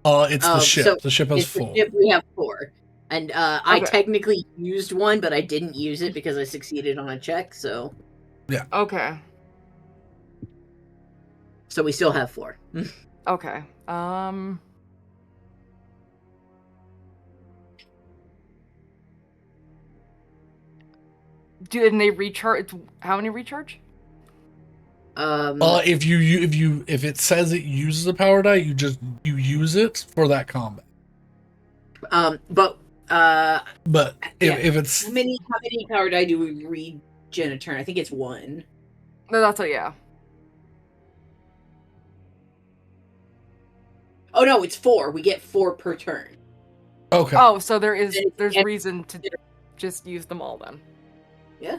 It's the ship. So the ship has it's 4. The ship we have 4. And I Okay. technically used one, but I didn't use it because I succeeded on a check, so... Yeah. Okay. So we still have 4. Okay. Didn't they recharge? How many recharge? If it says it uses a power die, you use it for that combat. But if it's how many power die do we regen a turn? I think it's 1. No, that's yeah. Oh no, it's 4. We get 4 per turn. okay. Oh, so there's reason to just use them all then. Yeah.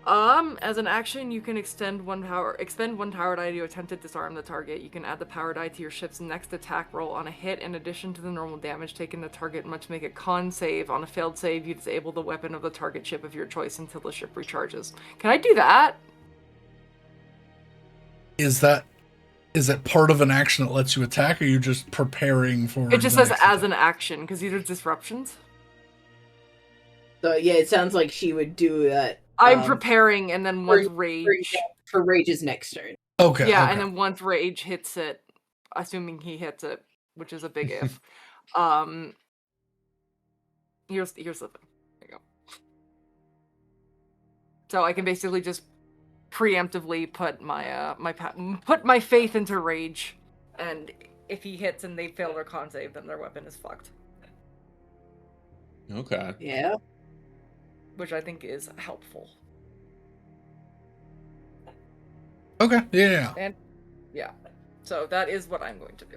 As an action, you can expend one power die to attempt to disarm the target. You can add the power die to your ship's next attack roll. On a hit, in addition to the normal damage taken, the target must make a con save. On a failed save, you disable the weapon of the target ship of your choice until the ship recharges. Can I do that? Is that Is it part of an action that lets you attack, or are you just preparing for It just the says next as attack? an action, because these are disruptions. So yeah, it sounds like she would do that. I'm preparing, and then once for- rage. for Rage's next turn. Okay. Yeah, okay. and then once rage hits it, assuming he hits it, which is a big if. Here's the thing. There you go. So I can basically just preemptively put my put my faith into rage, and if he hits and they fail their con save, then their weapon is fucked. Okay. Yeah. Which I think is helpful. Okay. Yeah. And yeah, so that is what I'm going to do.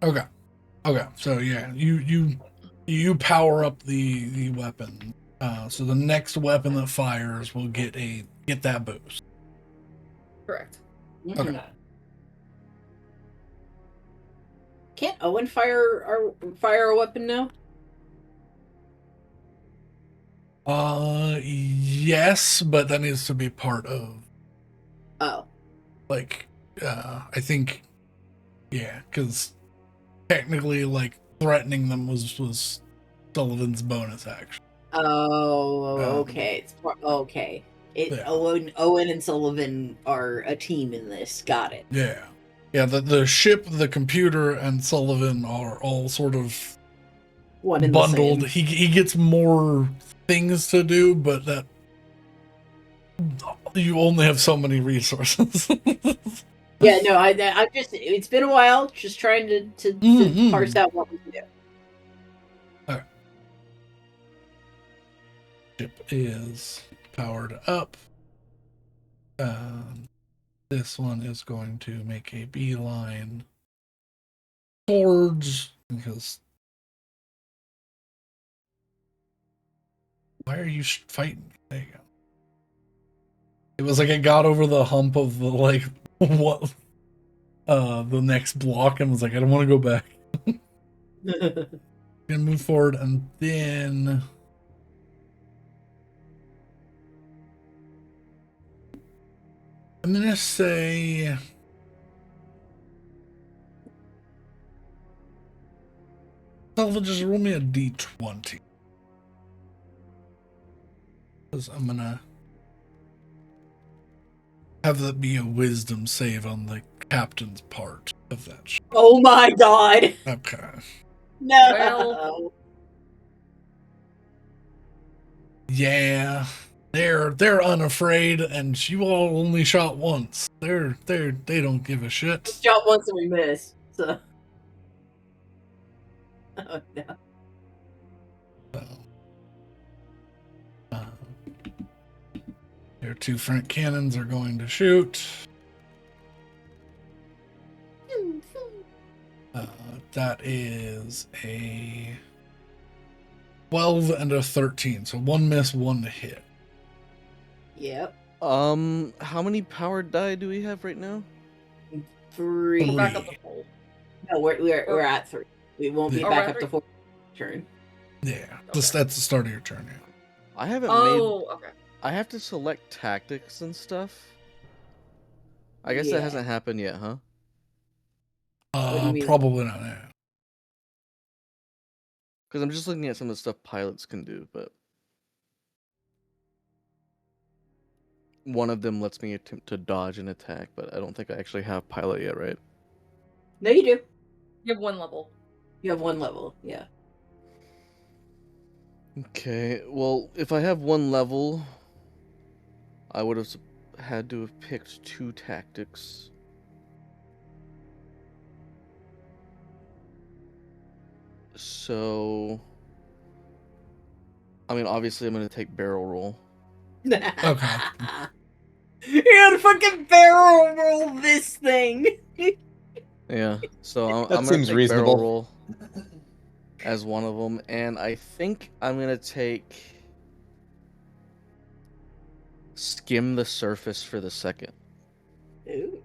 Okay. Okay. So yeah, you power up the weapon. So the next weapon that fires will get that boost. Correct. Okay. Can't Owen fire a weapon now? Yes, but that needs to be part of, Oh. like, I think, yeah, because technically, like, threatening them was Sullivan's bonus action. Oh, okay. Okay. Yeah. Owen and Sullivan are a team in this. Got it. Yeah. Yeah, the ship, the computer, and Sullivan are all sort of One in bundled. the same. He gets more things to do, but that you only have so many resources. Yeah, no, I'm just. It's been a while. Just trying to parse out what we can do. Okay. Ship is powered up. This one is going to make a beeline towards, because why are you fighting? There you go. It was like it got over the hump of the, like, what, the next block, and was like, I don't want to go back. Gonna move forward, and then I'm gonna say Sullivan, just roll me a d20. Because I'm gonna have that be a wisdom save on the captain's part of that shit. Oh my god! Okay. No. Well- Yeah. They're unafraid, and you all only shot once. They don't give a shit. Shot once and we missed. So. Oh no. So, their two front cannons are going to shoot. That is a 12 and a 13. So one miss, one hit. Yep. How many powered die do we have right now? 3. Go back up the pole. No, we're at 3. We won't be Yeah. back Oh, up to 4 turn. Yeah. That's the start of your turn. Yeah. I haven't made. Oh, okay. I have to select tactics and stuff. I guess Yeah. that hasn't happened yet, huh? What do you mean? Probably not. Yeah. Because I'm just looking at some of the stuff pilots can do, but one of them lets me attempt to dodge an attack, but I don't think I actually have pilot yet, right? No, you do. You have 1 level. You have 1 level. Yeah. Okay, well, if I have 1 level, I would have had to have picked 2 tactics. So, I mean, obviously, I'm going to take barrel roll. Okay. You're gonna fucking barrel roll this thing. Yeah, so I'm That going to seems take reasonable. barrel roll as one of them, and I think I'm going to take skim the surface for the second. Ooh.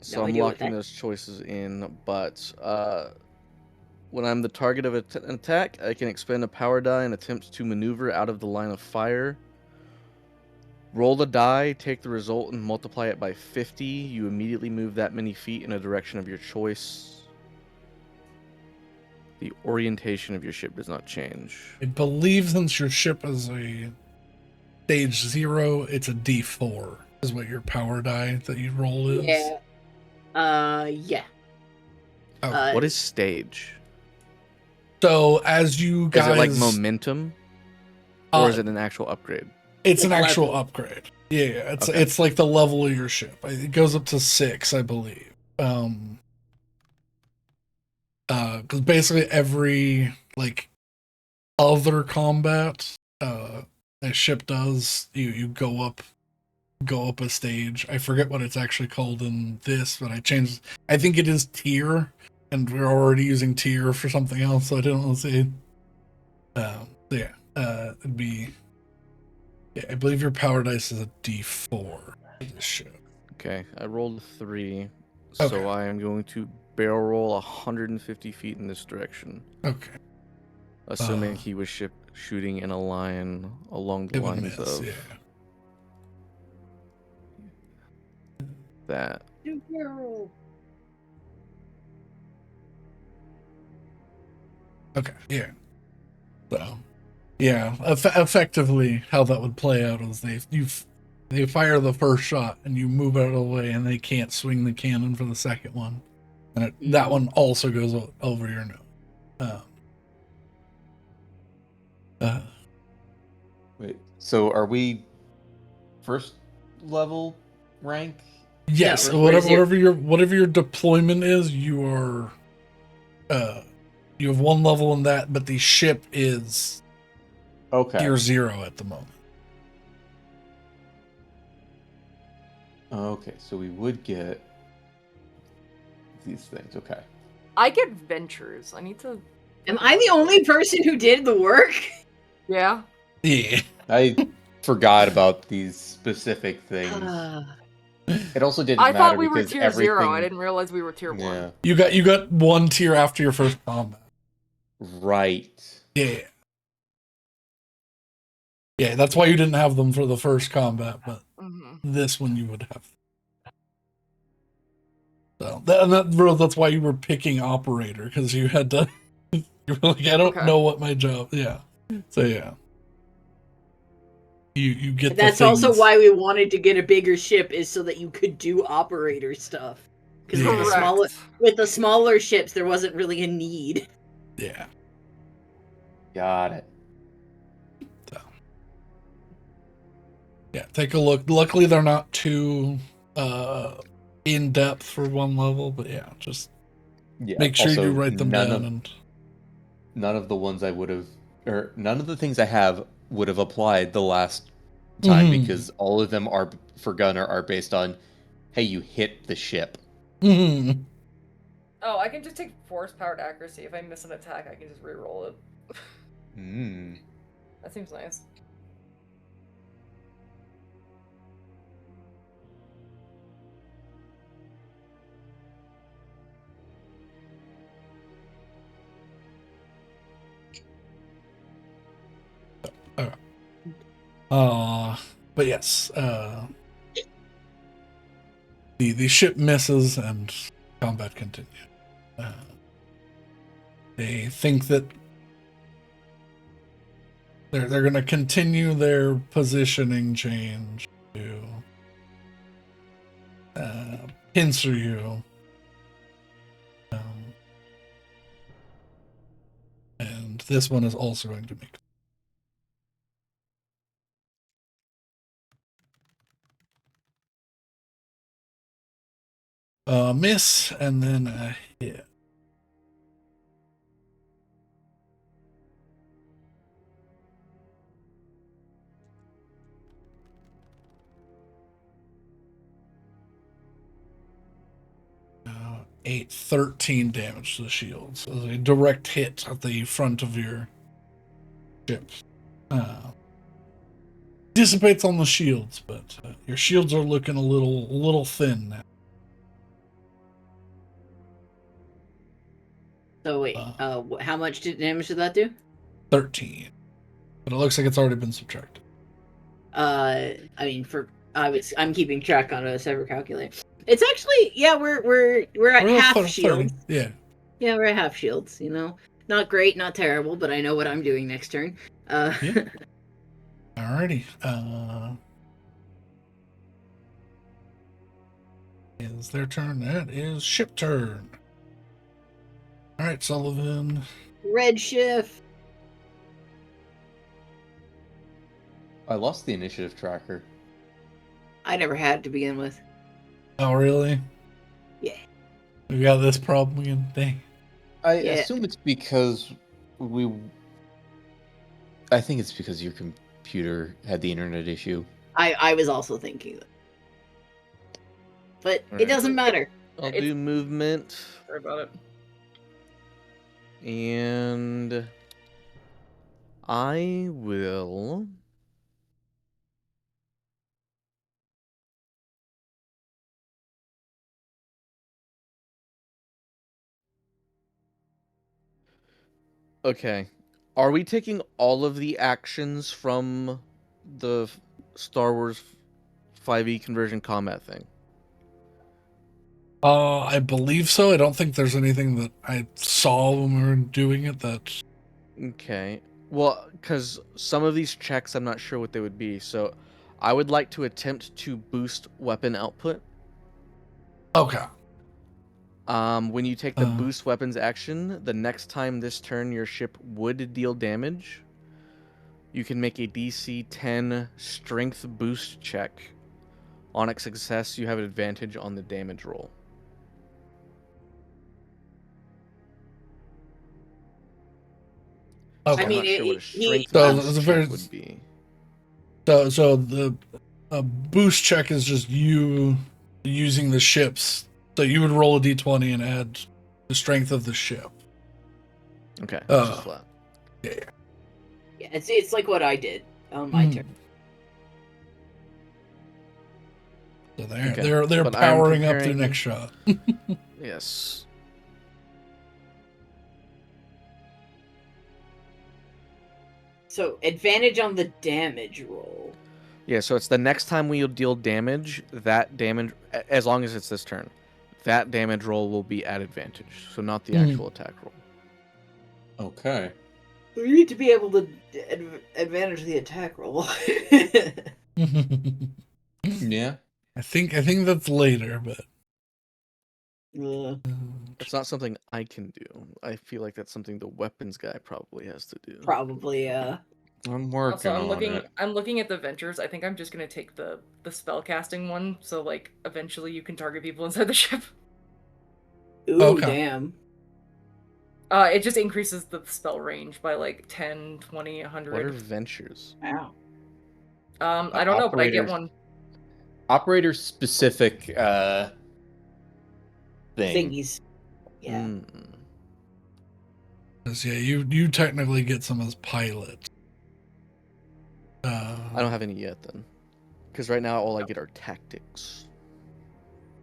So No I'm idea what locking that- those choices in, but when I'm the target of an attack, I can expend a power die and attempt to maneuver out of the line of fire, Roll the die, take the result, and multiply it by 50. You immediately move that many feet in a direction of your choice. The orientation of your ship does not change. I believe since your ship is a stage 0, it's a D4 is what your power die that you roll is. Yeah. Yeah. Oh, What is stage? So as you guys, Is it like momentum, or is it an actual upgrade? It's an Like actual level. upgrade. Yeah, Okay. it's like the level of your ship. It goes up to 6, I believe. Because basically every like other combat, a ship does, you go up a stage. I forget what it's actually called in this, but I changed. I think it is tier, and we're already using tier for something else, so I didn't want to say. It'd be. Yeah, I believe your power dice is a D4 for this ship. Okay, I rolled a 3, Okay. so I am going to barrel roll 150 feet in this direction. Okay. Assuming he was shooting in a line along the It would lines miss, of yeah. that. Okay, yeah. So, yeah, effectively, how that would play out is they fire the first shot and you move out of the way, and they can't swing the cannon for the second one, and that one also goes over your nose. Wait, so are we first level rank? Yes, No, we're whatever your deployment is, you are. You have one level in that, but the ship is Okay. tier 0 at the moment. Okay, so we would get these things. Okay. I get ventures. I need to. Am I the only person who did the work? Yeah. Yeah. I forgot about these specific things. It also didn't I matter thought we were because tier everything... 0. I didn't realize we were tier 1. Yeah. You got one tier after your first combat. Right. Yeah. Yeah, that's why you didn't have them for the first combat, but this one you would have. So that's why you were picking operator, because you had to. You were like, I don't know what my job. Yeah. So yeah. You get. That's the also things. why we wanted to get a bigger ship, is so that you could do operator stuff. Because with the smaller ships, there wasn't really a need. Yeah. Got it. So. Yeah, take a look. Luckily, they're not too in depth for one level, but yeah, just make sure also, you write them down. None of the ones I would have, or none of the things I have would have applied the last time, because all of them are for Gunner are based on, hey, you hit the ship. Oh, I can just take force powered accuracy. If I miss an attack, I can just re-roll it. That seems nice. But yes, the ship misses and combat continues. They think that they're going to continue their positioning change to pincer you. And this one is also going to make a miss and then a hit. Uh, 13 damage to the shield. So a direct hit at the front of your ship. Dissipates on the shields, but your shields are looking a little thin now. So wait, how much damage did that do? 13. But it looks like it's already been subtracted. I'm keeping track on a separate calculator. It's actually, yeah, we're at Well, half 30, shields. yeah. Yeah, we're at half shields. Not great, not terrible, but I know what I'm doing next turn. Yeah. Alrighty. Is their turn? That is ship turn. Alright, Sullivan. Red shift. I lost the initiative tracker. I never had it to begin with. Oh, really? Yeah. We got this problem again. Dang. I Yeah. assume it's because I think it's because your computer had the internet issue. I was also thinking that. But it Alright. doesn't matter. I'll It's- do movement, Sorry about it. and I will. Okay. Are we taking all of the actions from the Star Wars 5e conversion combat thing? I believe so. I don't think there's anything that I saw when we were doing it that. Okay. Well, because some of these checks, I'm not sure what they would be. So I would like to attempt to boost weapon output. Okay. When you take the Uh. boost weapons action, the next time this turn your ship would deal damage, you can make a DC 10 strength boost check. On a success, you have an advantage on the damage roll. Okay. I'm not sure what a strength So boost the check very- would be. So the boost check is just you using the ships. So you would roll a d20 and add the strength of the ship. Okay, it's just flat. Yeah, it's like what I did on my turn. So they're Okay, they're but I'm powering up their comparing- next shot. Yes. So advantage on the damage roll. Yeah, so it's the next time we deal damage, that damage, as long as it's this turn, that damage roll will be at advantage. So not the actual attack roll. Okay. You need to be able to advantage the attack roll. Yeah. I think that's later, but It's not something I can do. I feel like that's something the weapons guy probably has to do. Probably, I'm working Also, on it. I'm looking at the ventures. I think I'm just gonna take the spell casting one, so like eventually you can target people inside the ship. Ooh, Okay. damn. It just increases the spell range by like 10, 20, 100. What are ventures? Wow. I don't know, but I get Operators. one. Operator specific thing. Thingies. Yeah. Mm. 'cause, yeah, you technically get some as pilot. I don't have any yet then, because right now all I get are tactics.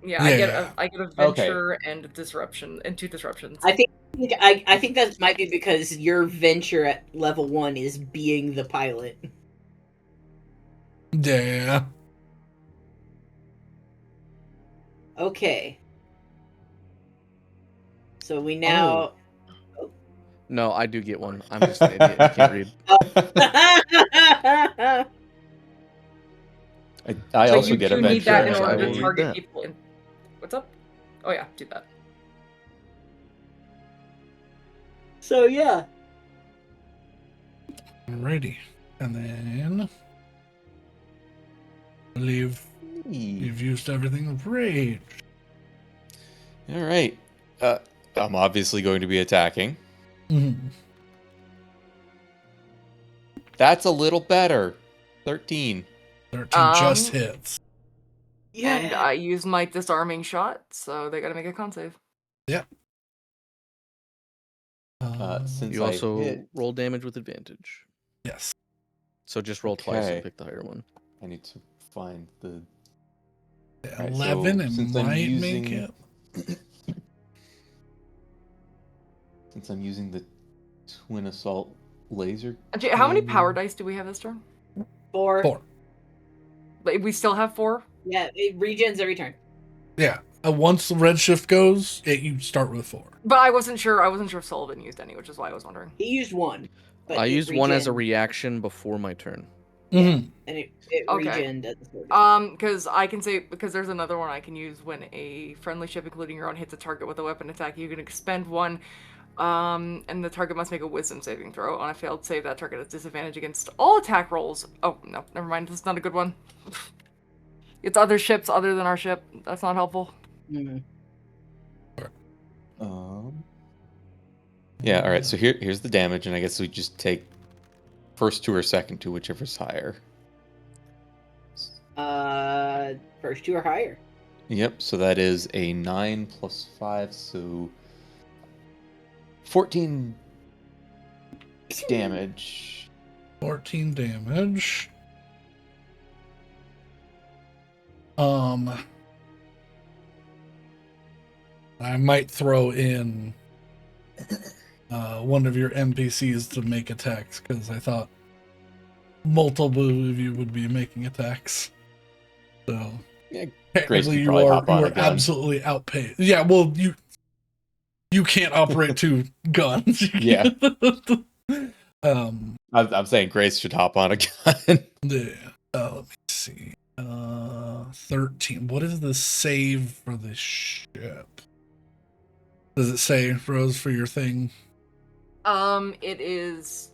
Yeah, Yeah. I get a Okay. venture and disruption and 2 disruptions. I think that might be because your venture at level 1 is being the pilot. Yeah. Okay. So we now. No, I do get one. I'm just an idiot. I can't read. I But also you get a do venture. need that in I order will to read target that. people. What's up? Oh yeah, do that. So yeah. Alrighty. And then I believe you've used everything with rage. All right. I'm obviously going to be attacking. Mm-hmm. That's a little better. 13. 13 just hits. Yeah. And I use my disarming shot, so they gotta make a con save. Yep. Since You I also hit, roll damage with advantage. Yes. So just roll twice and Okay. pick the higher one. I need to find the. 11, so it since I'm might using- make it. Since I'm using the twin assault laser. Actually, how many cannon- power dice do we have this turn? 4. 4. But we still have 4? Yeah, it regens every turn. Yeah. Once the red shift goes, you start with 4. But I wasn't sure if Sullivan used any, which is why I was wondering. He used 1. But I it used one as a regens. reaction before my turn. Yeah, Mm-hmm. and it Okay. regened at the start. Because I can say, because there's another one I can use when a friendly ship, including your own, hits a target with a weapon attack. You can expend 1, and the target must make a wisdom saving throw. On a failed save, that target has disadvantage against all attack rolls. Oh, no, never mind. This is not a good one. It's other ships other than our ship. That's not helpful. Mm-hmm. Yeah, all right. So here's the damage, and I guess we just take first 2 or second 2, whichever's higher. First 2 or higher. Yep. So that is a 9 plus 5, so 14 damage. 14 damage. I might throw in one of your NPCs to make attacks, because I thought multiple of you would be making attacks. So Yeah, technically Grace could you probably are hop on a gun. absolutely outpaced. Yeah, well you can't operate 2 guns. Yeah. Um I'm saying Grace should hop on a gun. Yeah. Let me see. 13. What is the save for the ship? Does it say, Rose, for your thing? It is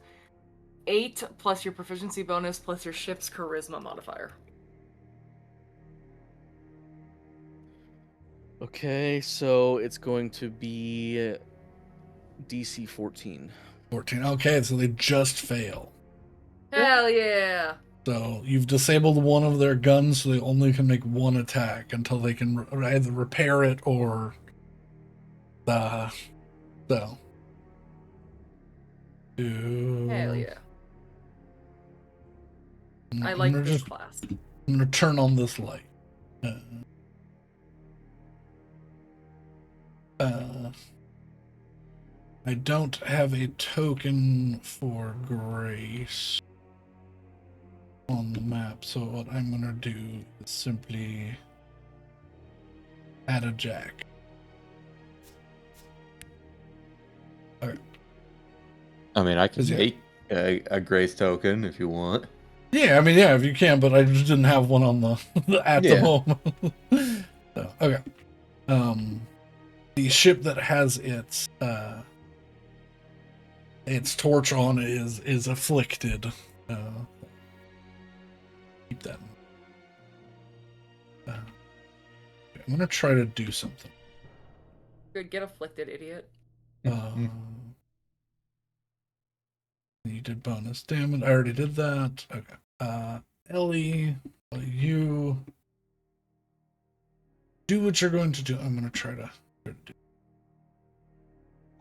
8 plus your proficiency bonus plus your ship's charisma modifier. Okay, so it's going to be DC 14. 14. Okay, so they just fail. Hell yeah! So you've disabled one of their guns, so they only can make 1 attack until they can either repair it or... so... Hell yeah. I I'm like gonna this class. I'm going to turn on this light. I don't have a token for Grace on the map, so what I'm going to do is simply add a jack. Okay. I mean, I can Is it- make a Grace token if you want. Yeah, I mean, yeah, if you can, but I just didn't have one on the at the Yeah. moment. So, okay. The ship that has its torch on is afflicted. Keep that. I'm gonna try to do something. Good, get afflicted, idiot. You did bonus damage. I already did that. Okay. Ellie, you do what you're going to do. I'm gonna try to do.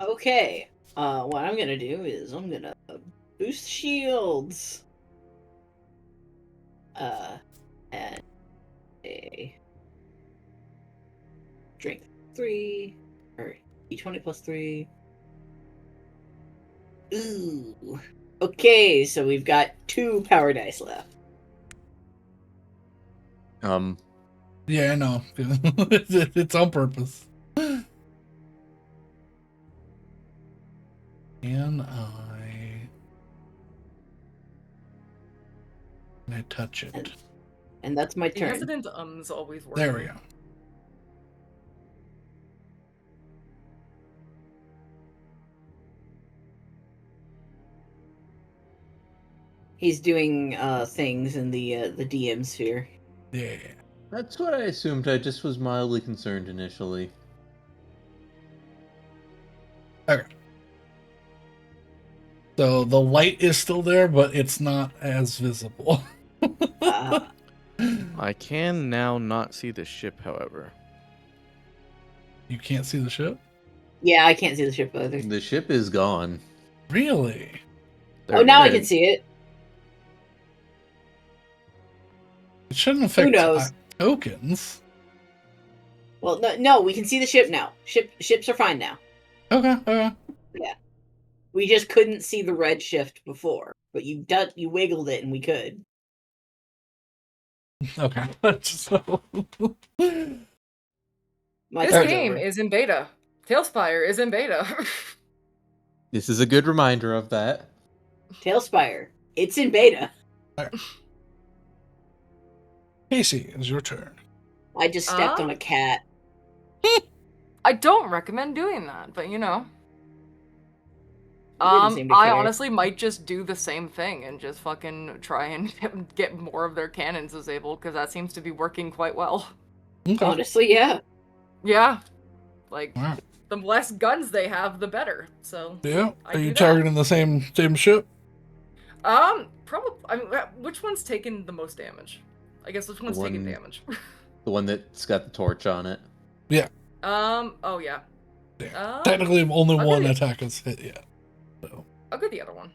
Okay. What I'm gonna do is I'm gonna boost shields. And a strength 3 or d20 plus 3. Ooh. Okay, so we've got 2 power dice left. Yeah, I know. It's on purpose. Can I touch it? And that's my The turn. hesitant ums always work. There we go. He's doing things in the DM sphere. Yeah. That's what I assumed. I just was mildly concerned initially. Okay. So the light is still there, but it's not as visible. I can now not see the ship, however. You can't see the ship? Yeah, I can't see the ship either. The ship is gone. Really? There Oh, we now go. I can see it. It shouldn't affect knows? tokens. Well, no, we can see the ship now. Ships are fine now. Okay. We just couldn't see the red shift before, but you wiggled it and we could. Okay. So, My This turn's game over. is in beta. Tailspire is in beta. This is a good reminder of that. Tailspire. It's in beta. Casey, it's your turn. I just stepped on a cat. I don't recommend doing that, but you know. He didn't seem to I care. honestly might just do the same thing and just fucking try and get more of their cannons disabled, because that seems to be working quite well. Okay. Honestly, yeah. Yeah. Like, Wow. the less guns they have, the better. So, Yeah. I Are you do that. targeting the same ship? Probably. I mean, which one's taking the most damage? I guess which one's taking one- damage? The one that's got the torch on it. Yeah. Oh yeah. Technically, only I'll one get it. attack is hit yet. So. I'll get the other one.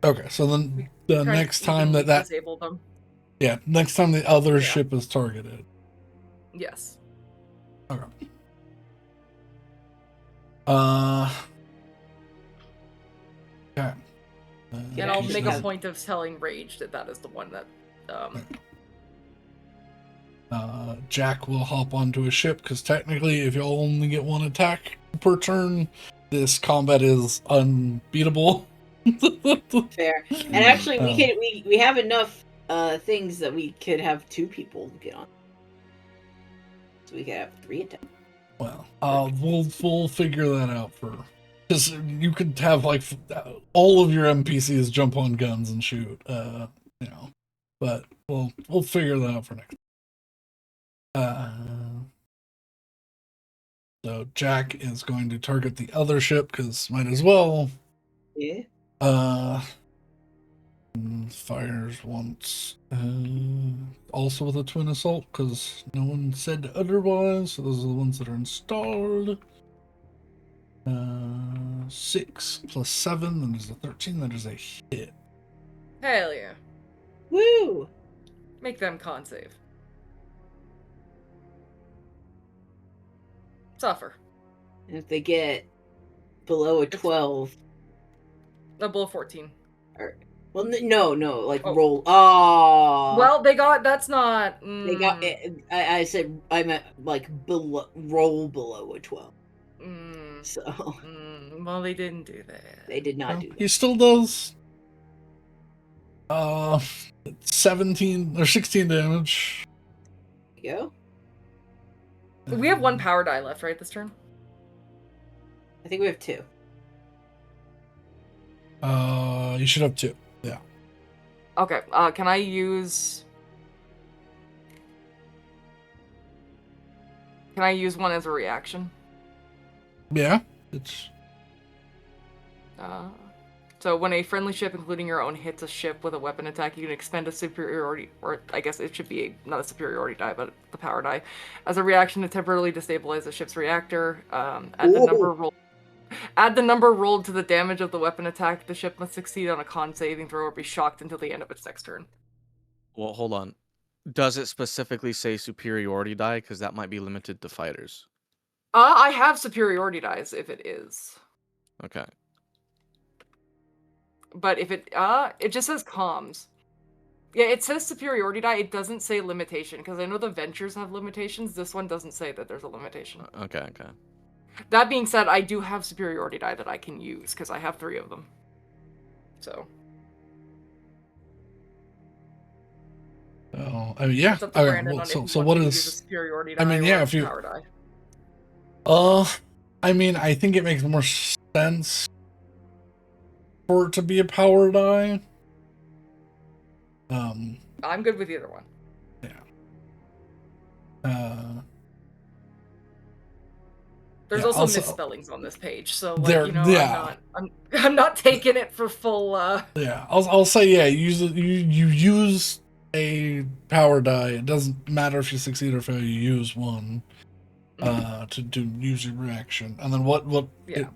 Okay, so then the Try next to time evenly that disable them. yeah, next time the other Yeah. ship is targeted. Yes. Okay. Okay. Yeah, And I'll actually make a have- point of telling Rage that is the one that Jack will hop onto a ship because technically, if you only get one attack per turn, this combat is unbeatable. Fair. And actually, Oh. we have enough things that we could have 2 people get on. So we could have 3 attacks. Well, we'll figure that out for because you could have like all of your NPCs jump on guns and shoot, you know. But we'll figure that out for next. So Jack is going to target the other ship because might as well. Yeah. Fires once. Also with a twin assault because no one said otherwise. So those are the ones that are installed. 6 plus 7, that is a 13. That is a hit. hell yeah. Woo! Make them con save. Suffer. And if they get below a 12, Below 14. well, no, like Oh. roll. Oh. Well, they got. That's not. they got. I said I meant like roll below a 12. So Well, they didn't do that. they did not do that. He still does 17 or 16 damage. There you go. We have 1 power die left, right, this turn? I think we have 2. You should have 2. Yeah. Okay, can I use... Can I use one as a reaction? Yeah. It's So when a friendly ship, including your own, hits a ship with a weapon attack, you can expend a superiority, or I guess it should be not a superiority die, but the power die, as a reaction to temporarily destabilize the ship's reactor. Add the number rolled to the damage of the weapon attack. The ship must succeed on a con saving throw or be shocked until the end of its next turn. Well, hold on. Does it specifically say superiority die? Because that might be limited to fighters. I have superiority dies if it is. Okay. But if it just says comms. Yeah, it says superiority die. It doesn't say limitation, because I know the ventures have limitations. This one doesn't say that there's a limitation. Okay. That being said, I do have superiority die that I can use, because I have 3 of them. So. Oh, I mean, yeah. It's up to Okay. Brandon Well, on if he so wants what me to use a is? superiority I mean, die yeah. or If you, power die. I mean, I think it makes more sense for it to be a power die. I'm good with either one. Yeah. There's Yeah, also also- misspellings on this page, so like There- you know, yeah. I'm not taking it for full. Yeah, I'll say yeah. You use a power die. It doesn't matter if you succeed or fail. You use one to use your reaction, and then what? Yeah.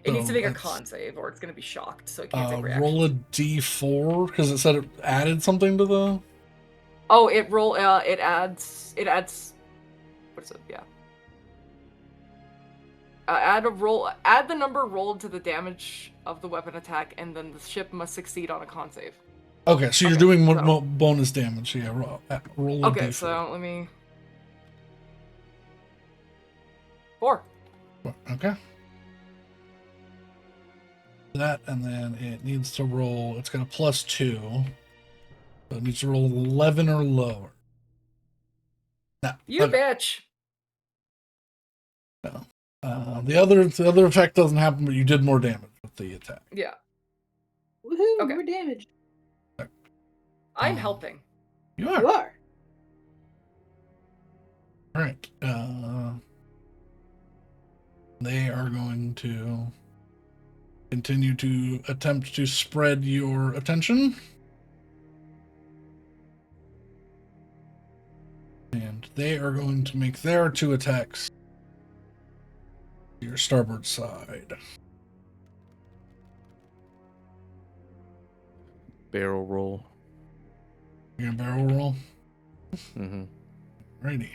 It needs to make a that's- con save, or it's gonna be shocked, so it can't take reaction. roll a d4 because it said it added something to the. Oh, it adds. What is it? Yeah. Add the number rolled to the damage of the weapon attack, and then the ship must succeed on a con save. Okay, so you're Okay, doing so- bonus damage. So yeah, roll a Okay, d4. so let me. 4. Okay. That, and then it needs to roll. It's got a +2. So it needs to roll 11 or lower. No. You bitch. No. The other effect doesn't happen, but you did more damage with the attack. Yeah. Woohoo! Okay. More damage. I'm helping. You are. You are. All right. They are going to continue to attempt to spread your attention. And they are going to make their 2 attacks. Your starboard side. Barrel roll. You're gonna barrel roll. Mm-hmm. Righty.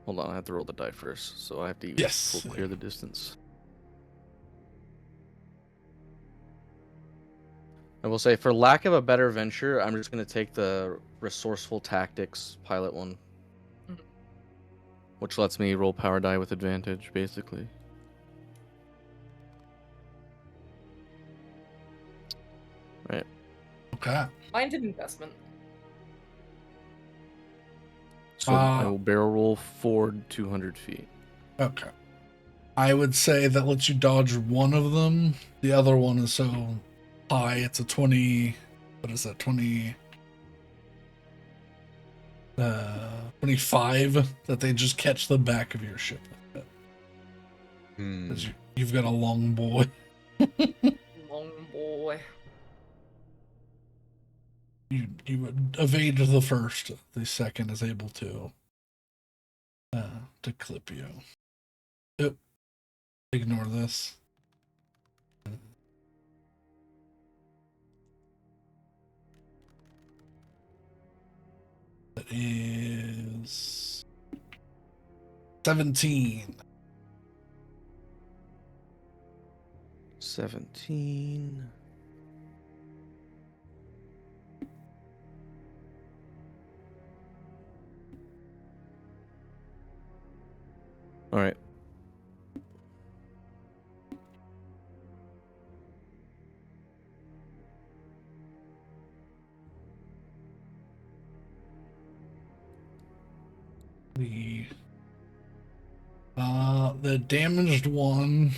Hold on, I have to roll the die first, so I have to use Yes. full clear the distance. I will say, for lack of a better venture, I'm just going to take the resourceful tactics pilot one, Mhm. which lets me roll power die with advantage, basically. Right. Okay. Mine's an investment. So I will barrel roll forward 200 feet. Okay. I would say that lets you dodge one of them. The other one is so high. It's a 20. What is that? 25 that they just catch the back of your ship. Hmm. 'Cause you've got a long boy. Long boy. You would evade the first. The second is able to clip you. Yep. Ignore this. That is 17. 17. All right. The damaged one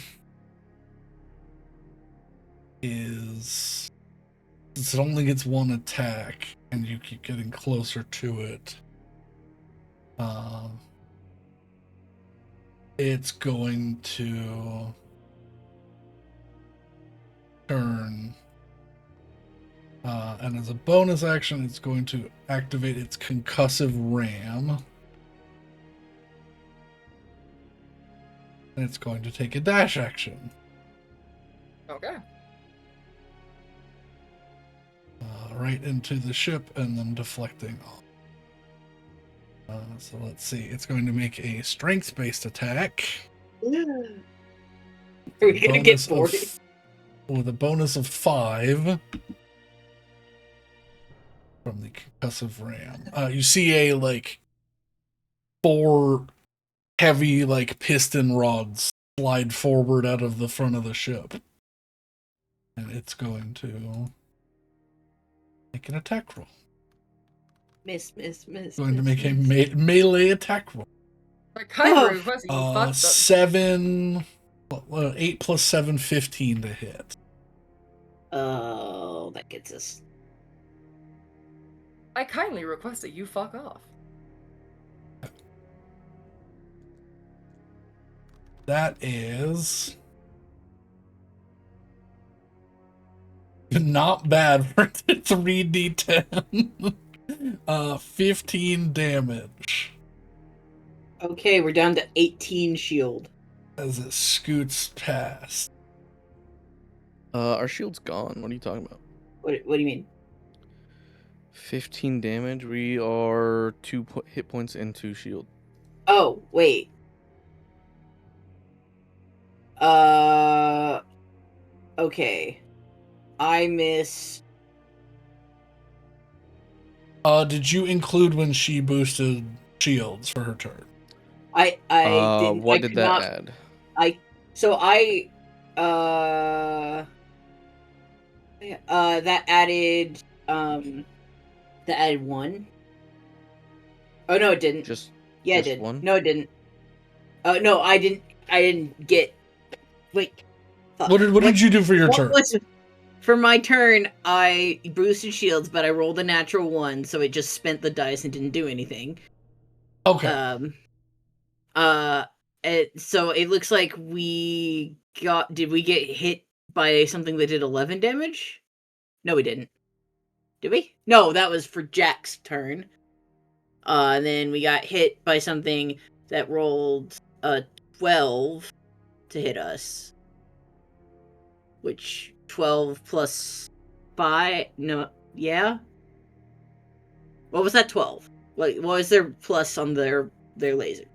is, since it only gets one attack and you keep getting closer to it, it's going to turn, and as a bonus action, it's going to activate its concussive ram. And it's going to take a dash action. Okay. Right into the ship and then deflecting off. So let's see. It's going to make a strength-based attack. Are we gonna get 40? With a bonus of 5 from the concussive ram. You see a 4 heavy piston rods slide forward out of the front of the ship. And it's going to make an attack roll. Miss. Going to make a melee attack roll. I kind of request you fucked up. 7, 8 plus 7, 15 to hit. Oh, that gets us. I kindly request that you fuck off. That is not bad for 3d10. 15 damage Okay, we're down to 18 shield. as it scoots past. Our shield's gone. What are you talking about? What do you mean? 15 damage. We are 2 hit points into shield. Oh, wait. Okay. I missed. Did you include when she boosted shields for her turn? I didn't. What I did could that not. add? That added that added 1. Oh no, it didn't. Just Yeah, it just did. one? No, it didn't. No, I didn't get. Wait. Fuck. What did you do for your What turn? was for my turn? I boosted shields, but I rolled a natural 1, so it just spent the dice and didn't do anything. Okay. So it looks like we got. Did we get hit by something that did 11 damage? No, we didn't. Did we? No, that was for Jack's turn. And then we got hit by something that rolled 12 to hit us. Which 12 plus 5? No, yeah. What was that 12? What was their plus on their laser?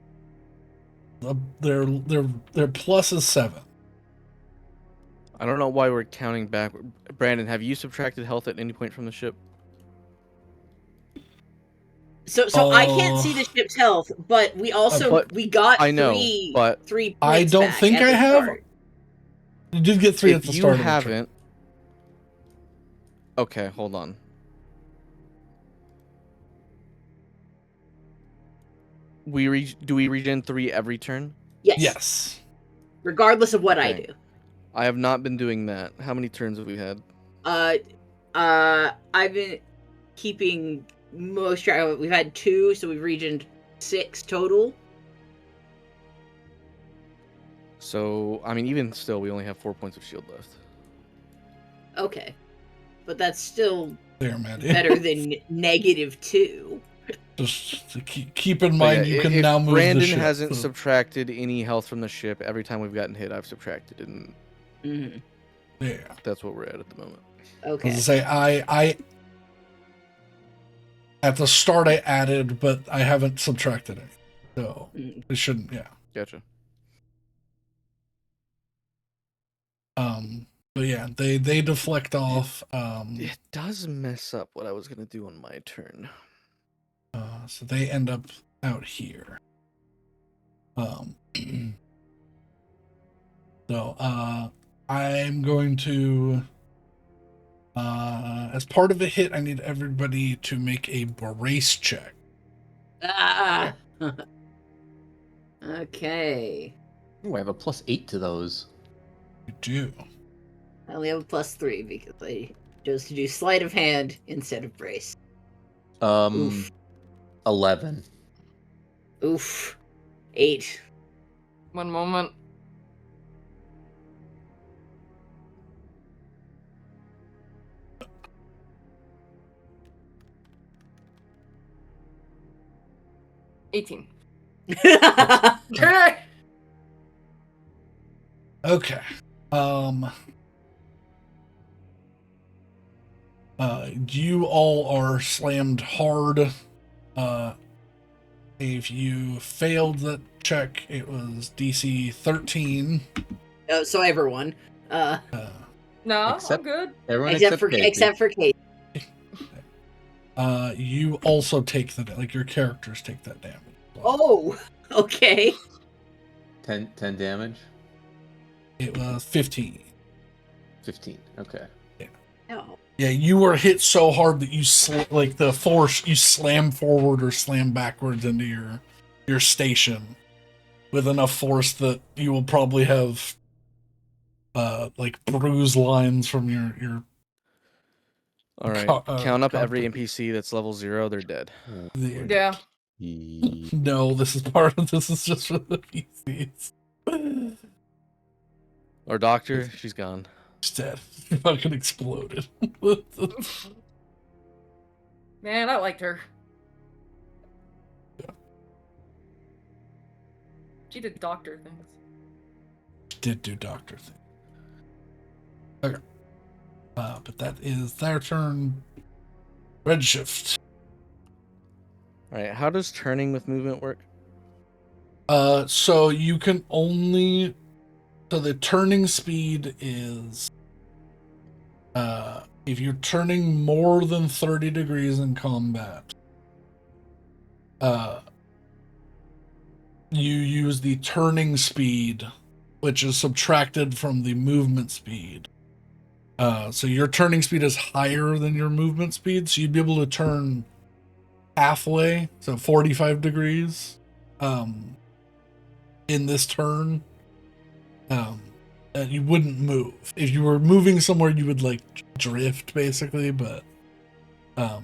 Their plus is 7. I don't know why we're counting back. Brandon, have you subtracted health at any point from the ship? So I can't see the ship's health, but we also But we got I know, three but points I don't back think at I the have. start. You did get 3 at If the you start of the turn. haven't, okay, hold on. Do we regen 3 every turn? Yes. Regardless of what I Okay. do. I have not been doing that. How many turns have we had? I've been keeping most track of it. We've had 2, so we've regened 6 total. So, I mean, even still, we only have 4 points of shield left. Okay. But that's still There, man. better than -2. Just to keep in But mind, yeah, you can if now move Brandon the ship. hasn't so- subtracted any health from the ship, every time we've gotten hit, I've subtracted, and Yeah. that's what we're at the moment. Okay. As I say, I at the start I added, but I haven't subtracted any, so it shouldn't. Yeah. Gotcha. But yeah, they deflect off. It does mess up what I was gonna do on my turn. So they end up out here. So I'm going to as part of a hit, I need everybody to make a brace check. Ah. Okay. Ooh, I have a +8 to those. You do. I only have a +3 because I chose to do sleight of hand instead of brace. Oof. 11. Oof. 8. One moment. $18. Okay. You all are slammed hard. If you failed that check, it was DC 13. So everyone. No, Except- I'm good. Everyone Except for Kate. You also take your characters take that damage. Oh, okay. 10 damage. It was 15. 15. Okay. No. Yeah, you were hit so hard that you the force you slam forward or slam backwards into your station with enough force that you will probably have bruise lines from your All right. Count up every NPC that's level 0. They're dead. Yeah. No, this is just for the PCs. Our doctor, she's gone. She's dead. She fucking exploded. Man, I liked her. Yeah. She did doctor things. Did do doctor thing. Okay. But that is their turn. Redshift. Alright, how does turning with movement work? So you can only So the turning speed is, if you're turning more than 30 degrees in combat, you use the turning speed, which is subtracted from the movement speed. So your turning speed is higher than your movement speed, so you'd be able to turn halfway, so 45 degrees, in this turn. And you wouldn't move. If you were moving somewhere, you would like drift, basically. But, yeah,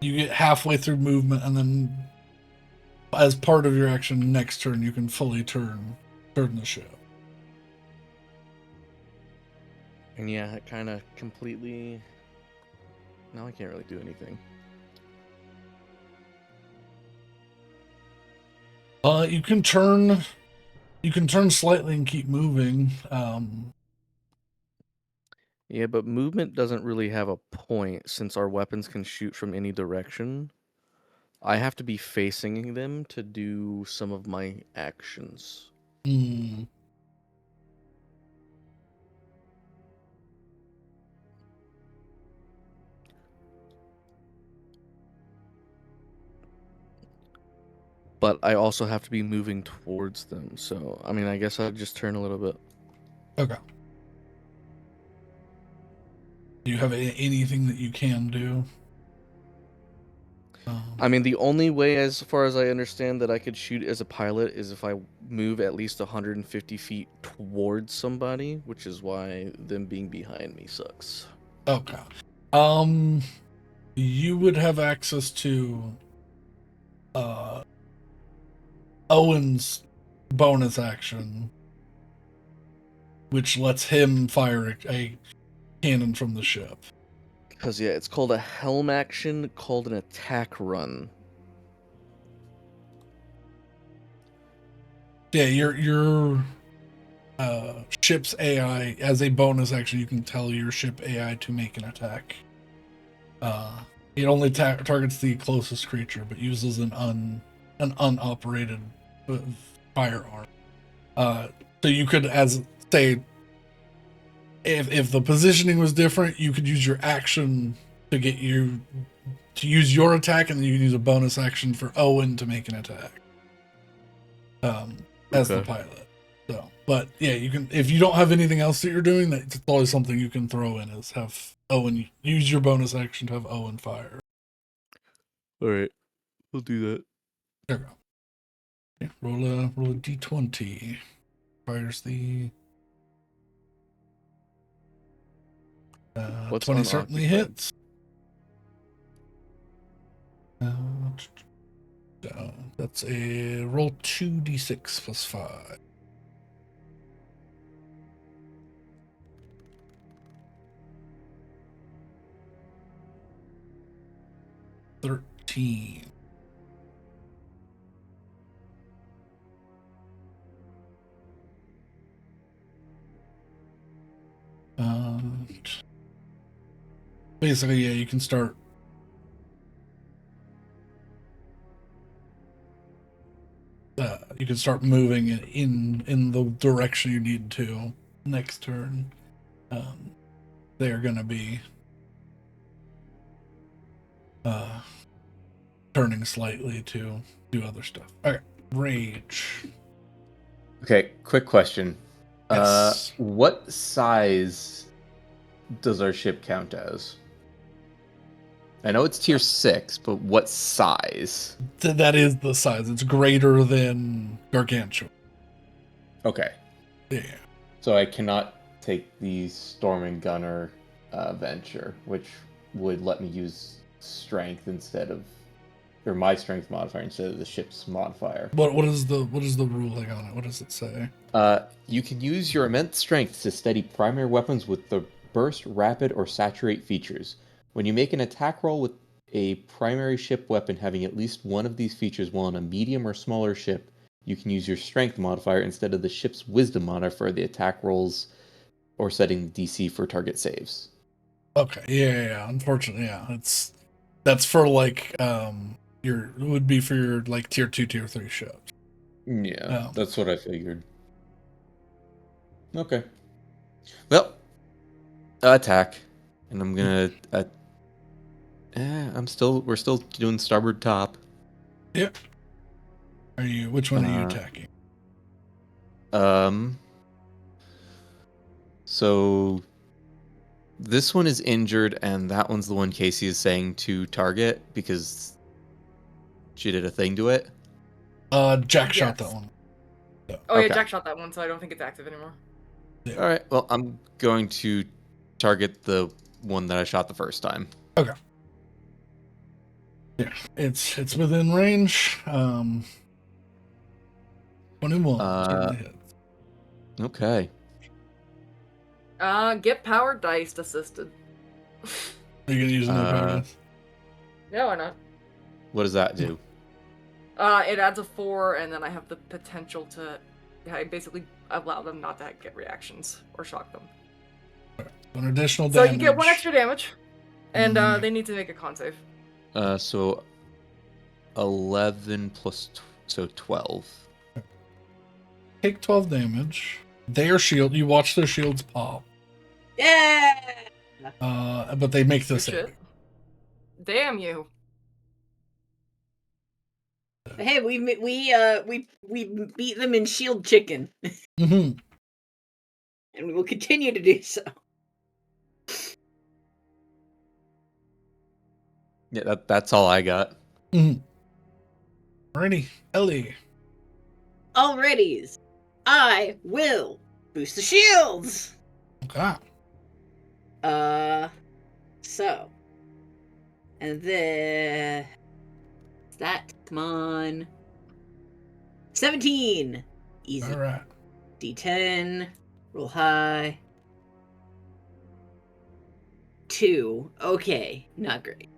you get halfway through movement, and then as part of your action next turn, you can fully turn the ship. And yeah, it kind of completely. Now I can't really do anything. You can turn slightly and keep moving. Yeah, but movement doesn't really have a point since our weapons can shoot from any direction. I have to be facing them to do some of my actions. Hmm. But I also have to be moving towards them. So, I mean, I guess I'd just turn a little bit. Okay. Do you have anything that you can do? I mean, the only way, as far as I understand, that I could shoot as a pilot is if I move at least 150 feet towards somebody, which is why them being behind me sucks. Okay. You would have access to Owen's bonus action, which lets him fire a cannon from the ship. Because, yeah, it's called a helm action called an attack run. Yeah, your ship's AI, as a bonus action, you can tell your ship AI to make an attack. It only targets the closest creature, but uses an unoperated firearm. So you could, as say, if the positioning was different, you could use your action to get you to use your attack, and then you can use a bonus action for Owen to make an attack. As the pilot. So, but yeah, you can, if you don't have anything else that you're doing, that's always something you can throw in, is have Owen use your bonus action to have Owen fire. All right, we'll do that. There we go. Yeah, roll a d20. Fires the 20 certainly hits. That's a roll 2d6 plus 5. $13. Basically, yeah, you can start. You can start moving in the direction you need to next turn. They are going to be turning slightly to do other stuff. Okay, rage. Okay, quick question. Yes. What size does our ship count as? I know it's tier 6, but what size? That is the size. It's greater than Gargantuan. Okay. Yeah. So I cannot take the Storming Gunner venture, which would let me use strength instead of, or my strength modifier instead of the ship's modifier. What is the ruling on it? What does it say? You can use your immense strength to steady primary weapons with the burst, rapid, or saturate features. When you make an attack roll with a primary ship weapon having at least one of these features while on a medium or smaller ship, you can use your strength modifier instead of the ship's wisdom modifier for the attack rolls or setting the DC for target saves. Okay, yeah. Unfortunately, yeah, that's for like it would be for your like tier 2, tier 3 ships. Yeah, that's what I figured. Okay. Well, attack, and I'm gonna. We're still doing starboard top. Yep. Which one are you attacking? So this one is injured, and that one's the one Casey is saying to target because she did a thing to it. Jack shot Yes. that one. Oh yeah, Okay. Jack shot that one, so I don't think it's active anymore. Yeah. All right. Well, I'm going to target the one that I shot the first time. Okay. Yeah, it's within range. 21. Certainly hits. Okay. Get power dice assisted. Are you gonna use another power dice? Yeah, why not? What does that do? It adds a 4, and then I have the potential to, I basically allow them not to get reactions or shock them. An additional So damage. you get 1 extra damage, and they need to make a con save. So 11 plus so 12. Take 12 damage. Their shield, you watch their shields pop. Yeah. But they make the Good save. shit. Damn you. Hey, we beat them in Shield Chicken, Mm-hmm. and we will continue to do so. Yeah, that's all I got. Mm-hmm. Alrighty, Ellie. Alrighties, I will boost the shields. Okay. So, and then that, come on, 17, easy. All right. D10, roll high. 2, okay, not great.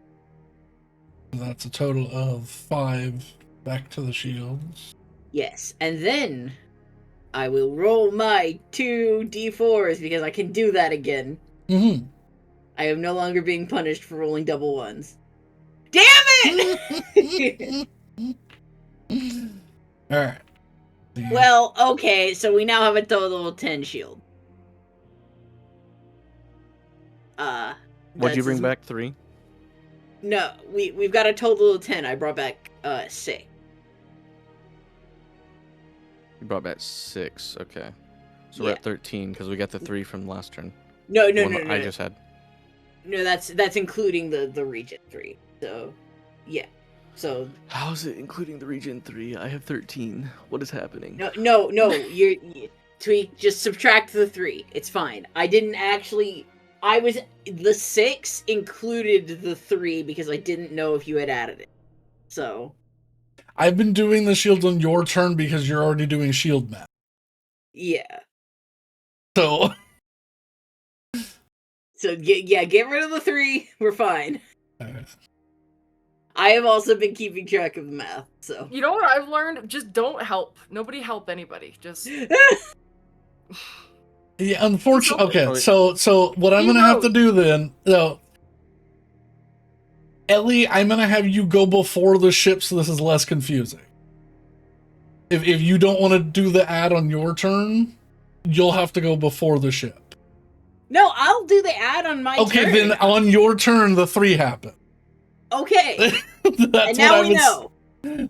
That's a total of 5 back to the shields. Yes, and then I will roll my 2 D4s because I can do that again. Mm-hmm. I am no longer being punished for rolling double ones. Damn it! Alright. Well, okay, so we now have a total of 10 shield. What'd you that's bring as- back? 3? No, we've got a total of 10. I brought back 6. You brought back 6. Okay. So Yeah. we're at 13 because we got the 3 from last turn. No, One I just had. No, that's including the region 3. So, yeah. So How is it including the region 3? I have 13. What is happening? no, you Tweak, just subtract the 3. It's fine. I didn't actually. The 6 included the 3 because I didn't know if you had added it. So I've been doing the shields on your turn because you're already doing shield math. yeah. So Get rid of the 3. We're fine. alright. I have also been keeping track of the math. So You know what I've learned? Just don't help. Nobody help anybody. Just Yeah, unfortunately. Okay, Okay. so what I'm gonna have to do then, so Ellie, I'm gonna have you go before the ship so this is less confusing. If you don't want to do the ad on your turn, you'll have to go before the ship. no, I'll do the ad on my Okay, turn. then on your turn the 3 happen. Okay, That's and now we know.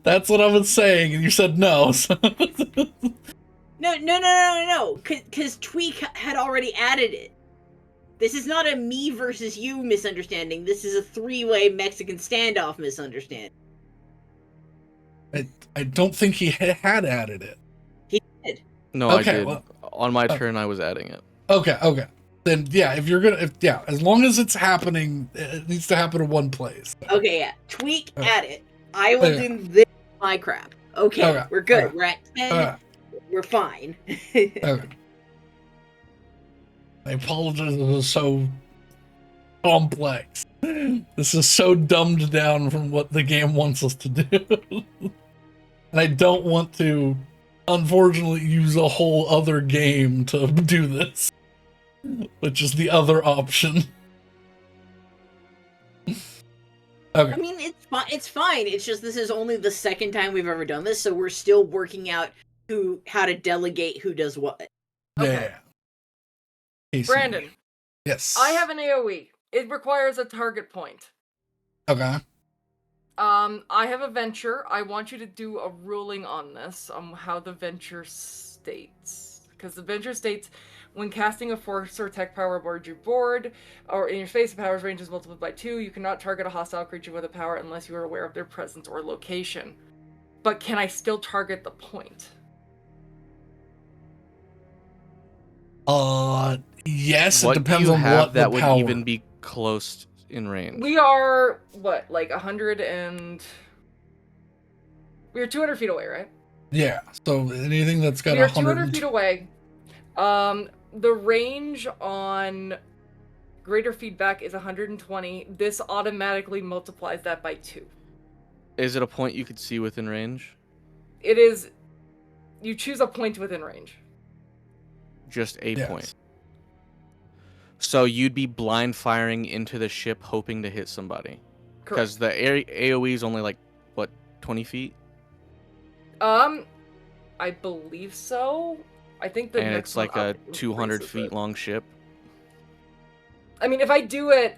That's what I was saying, and you said no. So. No. Because Tweak had already added it. This is not a me versus you misunderstanding. This is a 3-way Mexican standoff misunderstanding. I don't think he had added it. He did. No, Okay, I did. well- On my turn, I was adding it. Okay. Then yeah, as long as it's happening, it needs to happen in one place. Okay, yeah. Tweak Okay. at it. I will Okay. do this my crap. Okay, Okay, we're good. okay. We're at 10. We're fine. Okay. I apologize. This is so complex. This is so dumbed down from what the game wants us to do. And I don't want to, unfortunately, use a whole other game to do this, which is the other option. Okay. I mean, it's fine. It's just this is only the second time we've ever done this, so we're still working out how to delegate who does what. Okay. Yeah. Casey. Brandon, Yes. I have an AoE. It requires a target point. Okay. I have a venture. I want you to do a ruling on this, on how the venture states. Because the venture states, when casting a force or tech power aboard your board, or in your space, the power's range is multiplied by 2. You cannot target a hostile creature with a power unless you are aware of their presence or location. But can I still target the point? Yes, What it depends do you on have what that the would power. even be close in range? We are, what, like 100 and... We are 200 feet away, right? Yeah, so anything that's got We are 100 200 feet away. The range on greater feedback is 120. This automatically multiplies that by 2. Is it a point you could see within range? It is... You choose a point within range. Just a Yes. point. So you'd be blind firing into the ship hoping to hit somebody. Because Correct. the AoE is only like, what, 20 feet? I believe so. I think the And next it's like one a up 200 increases feet it. long ship. I mean, if I do it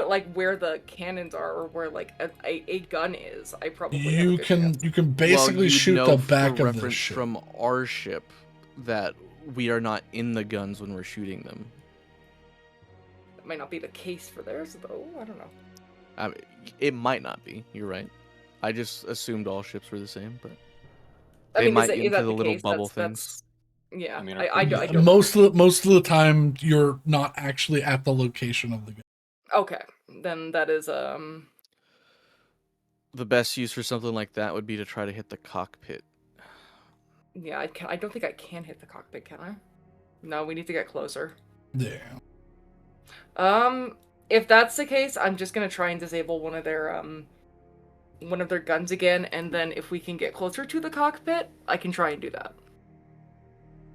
like where the cannons are, or where like a gun is, I probably have a you good can chance. you can basically you'd shoot know the back for of the reference ship. from our ship that we are not in the guns when we're shooting them. That might not be the case for theirs, though. I don't know. I mean, it might not be. You're right. I just assumed all ships were the same, but I they mean, might is into that the the little case? bubble That's things. yeah. I mean, I Yeah, don't. most of the time you're not actually at the location of the gun. Okay, then that is The best use for something like that would be to try to hit the cockpit. yeah. I don't think I can hit the cockpit, can I? No, we need to get closer. Yeah. If that's the case, I'm just gonna try and disable one of their guns again, and then if we can get closer to the cockpit, I can try and do that.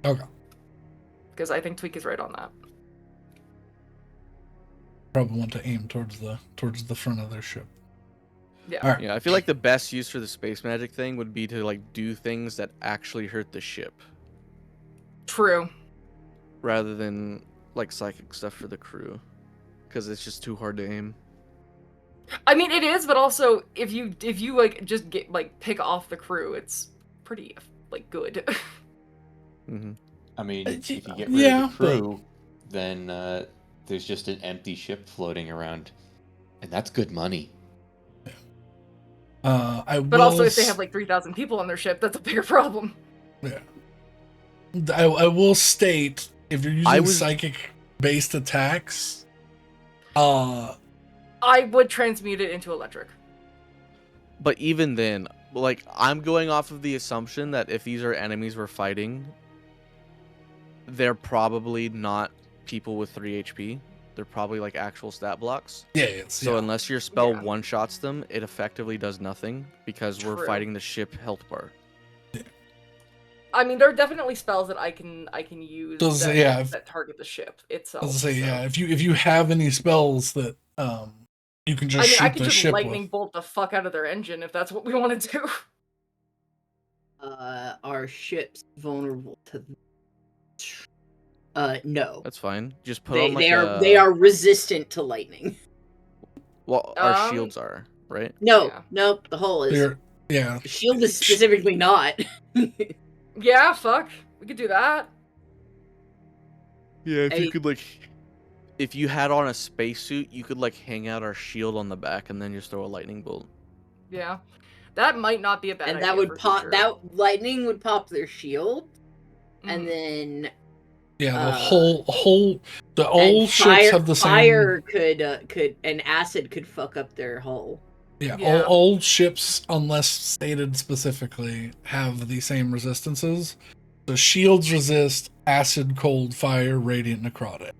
Okay. Because I think Tweak is right on that. Probably want to aim towards the front of their ship. Yeah. All right. Yeah, I feel like the best use for the space magic thing would be to like do things that actually hurt the ship, True. rather than like psychic stuff for the crew, because it's just too hard to aim. I mean, it is, but also if you like just get like pick off the crew, it's pretty like good. Mm-hmm. I mean, if you get rid yeah, of the crew, then there's just an empty ship floating around, and that's good money. But also, if they have like 3,000 people on their ship, that's a bigger problem. Yeah. I will state, if you're using was- psychic-based attacks, I would transmute it into electric. But even then, like, I'm going off of the assumption that if these are enemies we're fighting, they're probably not people with 3 HP. They're probably like actual stat blocks. yeah, it's So yeah. unless your spell Yeah. one-shots them, it effectively does nothing because we're True. fighting the ship health bar. I mean, there are definitely spells that I can use Does- that, yeah, if- that target the ship I itself. was gonna say, so. yeah, if you have any spells that you can just I mean, shoot I could the just ship lightning with. bolt the fuck out of their engine if that's what we want to do. Are ships vulnerable to? No. That's fine. Just put They on like they are resistant to lightning. Well, our Um, shields are, right? No, Yeah. nope. The hull is. They're yeah. The shield is specifically not. Yeah, fuck. We could do that. Yeah, if Hey. you could like, if you had on a spacesuit, you could like hang out our shield on the back and then just throw a lightning bolt. Yeah. That might not be a bad And idea. that would for pop. future. That lightning would pop their shield, and Mhm. then Yeah, the Uh, whole the and old ships have the fire same. could and acid could fuck up their hull. Yeah, Yeah. all old ships, unless stated specifically, have the same resistances. The shields resist acid, cold, fire, radiant, necrotic.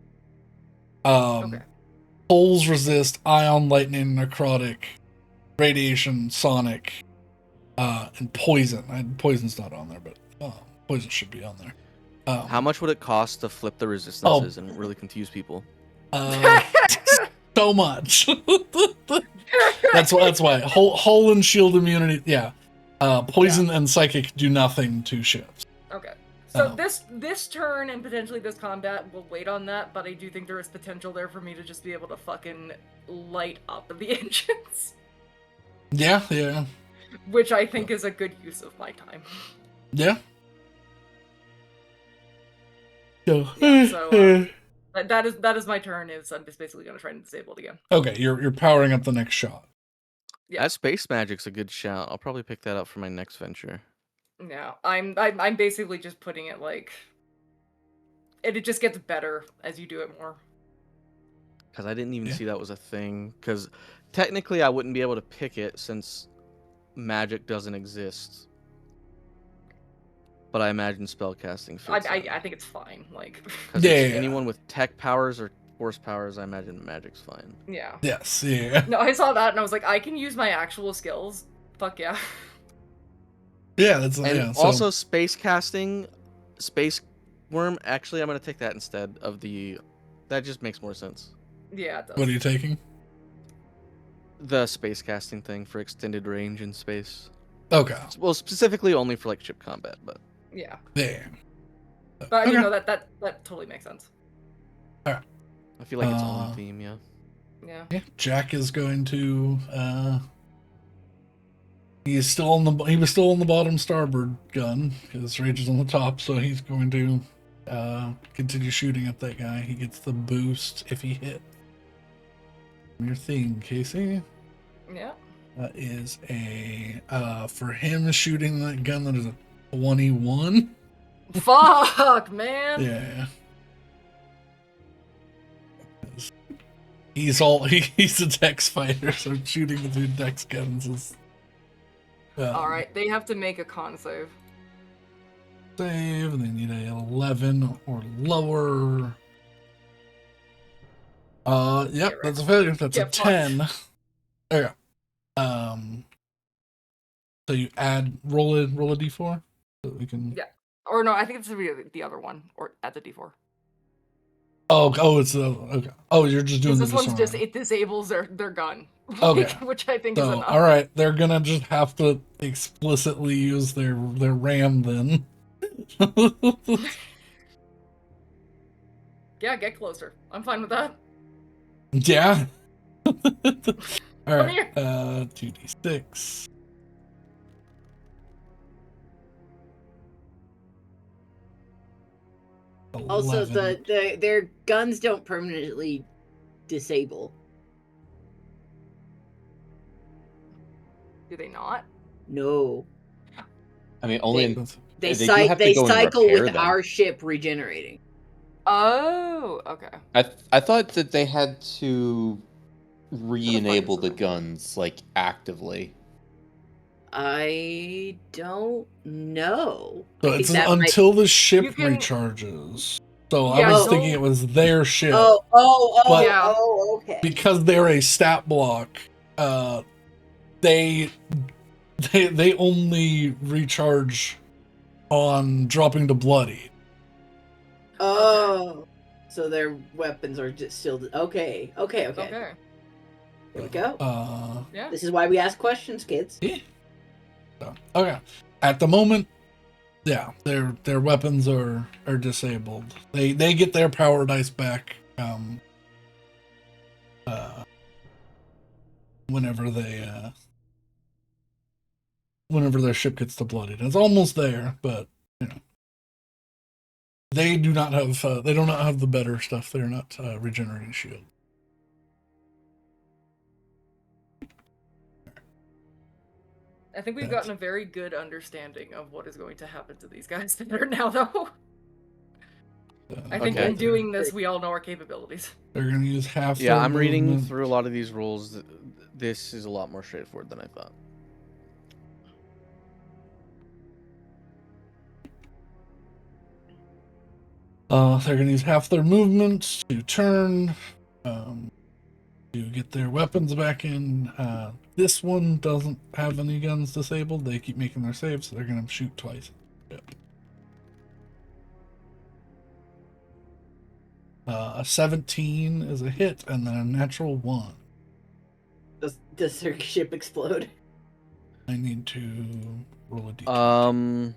Okay. Hulls resist ion, lightning, necrotic, radiation, sonic, and poison. Poison's not on there, but poison should be on there. How much would it cost to flip the resistances and really confuse people? So so much. That's why hull and shield immunity. Yeah, poison and psychic do nothing to ships. Okay. So Oh. this turn and potentially this combat will wait on that, but I do think there is potential there for me to just be able to fucking light up the engines, Yeah. which I think is a good use of my time. Yeah. So, Yeah, so that is my turn. Is I'm just basically gonna try and disable it again. okay, you're powering up the next shot. Yeah. That space magic's a good shout. I'll probably pick that up for my next venture. Yeah, I'm basically just putting it like it just gets better as you do it more. Because I didn't even Yeah. see that was a thing. Because technically I wouldn't be able to pick it since magic doesn't exist. But I imagine spellcasting fits I think it's fine. Like, Because Yeah. anyone with tech powers or force powers, I imagine magic's fine. yeah. Yes. Yeah. No, I saw that and I was like, I can use my actual skills. Fuck yeah. Yeah. That's And yeah. So, also space casting, space worm. Actually, I'm gonna take that instead of the. That just makes more sense. Yeah, it does. what are you taking? The space casting thing for extended range in space. Okay. Well, specifically only for like ship combat, but Yeah, Yeah. but I mean, Okay. no, that totally makes sense. I feel like it's Uh, on theme. Yeah. Yeah. Yeah. Jack is going to. He was still on the bottom starboard gun because Rage is on the top, so he's going to continue shooting at that guy. He gets the boost if he hit. Your thing, Casey. Yeah. That is a for him shooting that gun. That is a 21. Fuck, man. Yeah. He's a dex fighter, so shooting with two dex guns is. All right, they have to make a con save. Save. They need a 11 or lower. Yep, Get that's a failure. That's Get a 10. Okay. So you roll a d4 so that we can. Yeah. Or no, I think it's the other one, or at the d4. Oh, it's okay. Oh, you're just doing This the one's just disarm. it disables their gun. Okay. Which I think is So enough. all right, they're gonna just have to explicitly use their ram then. Yeah, get closer. I'm fine with that. Yeah. All right. here. 2d6. Also, 11. their guns don't permanently disable. Do they not? No, I mean, only in, That's- they They do have to they go and cycle repair with them. our ship regenerating. Oh, okay. I thought that they had to re-enable the so. guns like actively. I don't know. So I think it's that might- until the ship You can- recharges. So Yeah, I was so- thinking it was their ship. Oh, Yeah. okay. Because they're a stat block, they only recharge on dropping to bloody. Oh, so their weapons are just still okay. Okay. Here we go. Yeah. This is why we ask questions, kids. So, okay. At the moment, yeah, their weapons are disabled. They get their power dice back whenever their ship gets to bloodied. It's almost there, but you know. They do not have the better stuff. They're not regenerating shield. I think we've gotten a very good understanding of what is going to happen to these guys there now, though. I think Okay. in doing this, we all know our capabilities. They're going to use half. Yeah, their I'm reading movement. through a lot of these rules. This is a lot more straightforward than I thought. They're going to use half their movement to turn, to get their weapons back in. This one doesn't have any guns disabled. They keep making their saves, so they're going to shoot twice. Yep. A 17 is a hit, and then a natural 1. Does their ship explode? I need to roll a d20.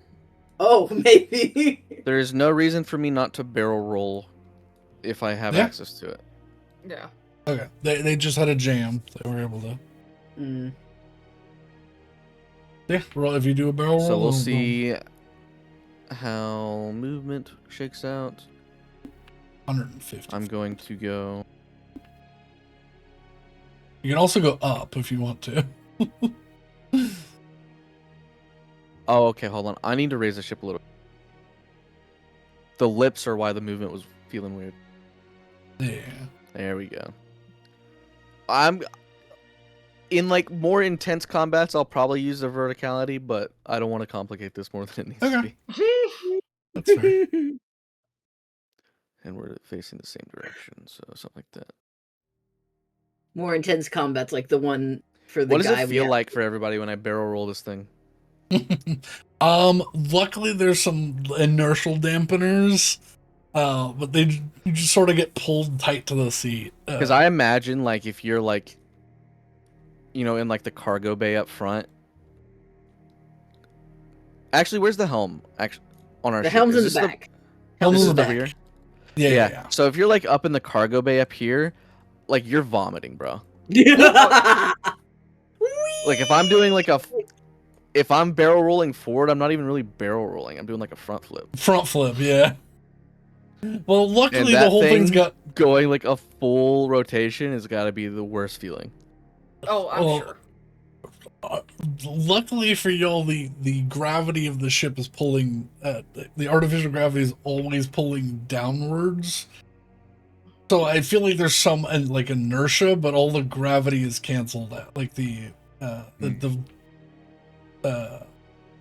Oh, maybe. There's no reason for me not to barrel roll if I have Yeah. access to it. Yeah. Okay, they just had a jam. They were able to. Mm. Yeah, roll if you do a barrel roll. So we'll it'll- see how movement shakes out. 150. I'm going to go. You can also go up if you want to. Oh, okay, hold on. I need to raise the ship a little. The lips are why the movement was feeling weird. Yeah. There we go. I'm in like more intense combats. I'll probably use the verticality, but I don't want to complicate this more than it needs to Okay. be. That's fair. And we're facing the same direction, so something like that. More intense combats like the one for the What does guy. it we feel have- like for everybody when I barrel roll this thing? Luckily there's some inertial dampeners, but you just sort of get pulled tight to the seat. Because I imagine like if you're like, you know, in like the cargo bay up front. Actually, where's the helm? Actually, on our The ship. helm's Is in the this back. Helm's This in is the the back. rear. Yeah. So if you're like up in the cargo bay up here, like you're vomiting, bro. Like if I'm doing like if I'm barrel rolling forward, I'm not even really barrel rolling. I'm doing like a front flip. Front flip, yeah. Well, And luckily that the whole thing's thing got. going like a full rotation has got to be the worst feeling. Oh, I'm Well, sure. Luckily for y'all, the gravity of the ship is pulling. The artificial gravity is always pulling downwards. So I feel like there's some like inertia, but all the gravity is canceled out. Like the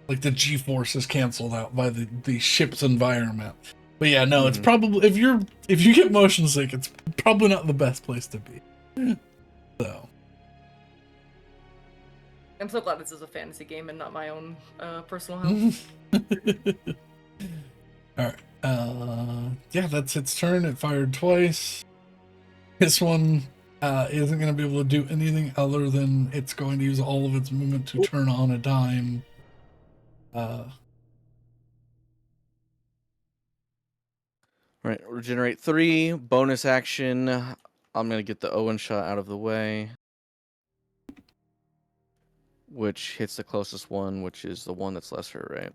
like the G-force is canceled out by the ship's environment. But yeah, no, it's probably if you get motion sick, it's probably not the best place to be. So I'm so glad this is a fantasy game and not my own personal health. all right, yeah, that's its turn. It fired twice. This one isn't going to be able to do anything other than it's going to use all of its movement to turn on a dime. Right, regenerate 3, bonus action. I'm gonna get the Owen shot out of the way, which hits the closest one, which is the one that's lesser, right?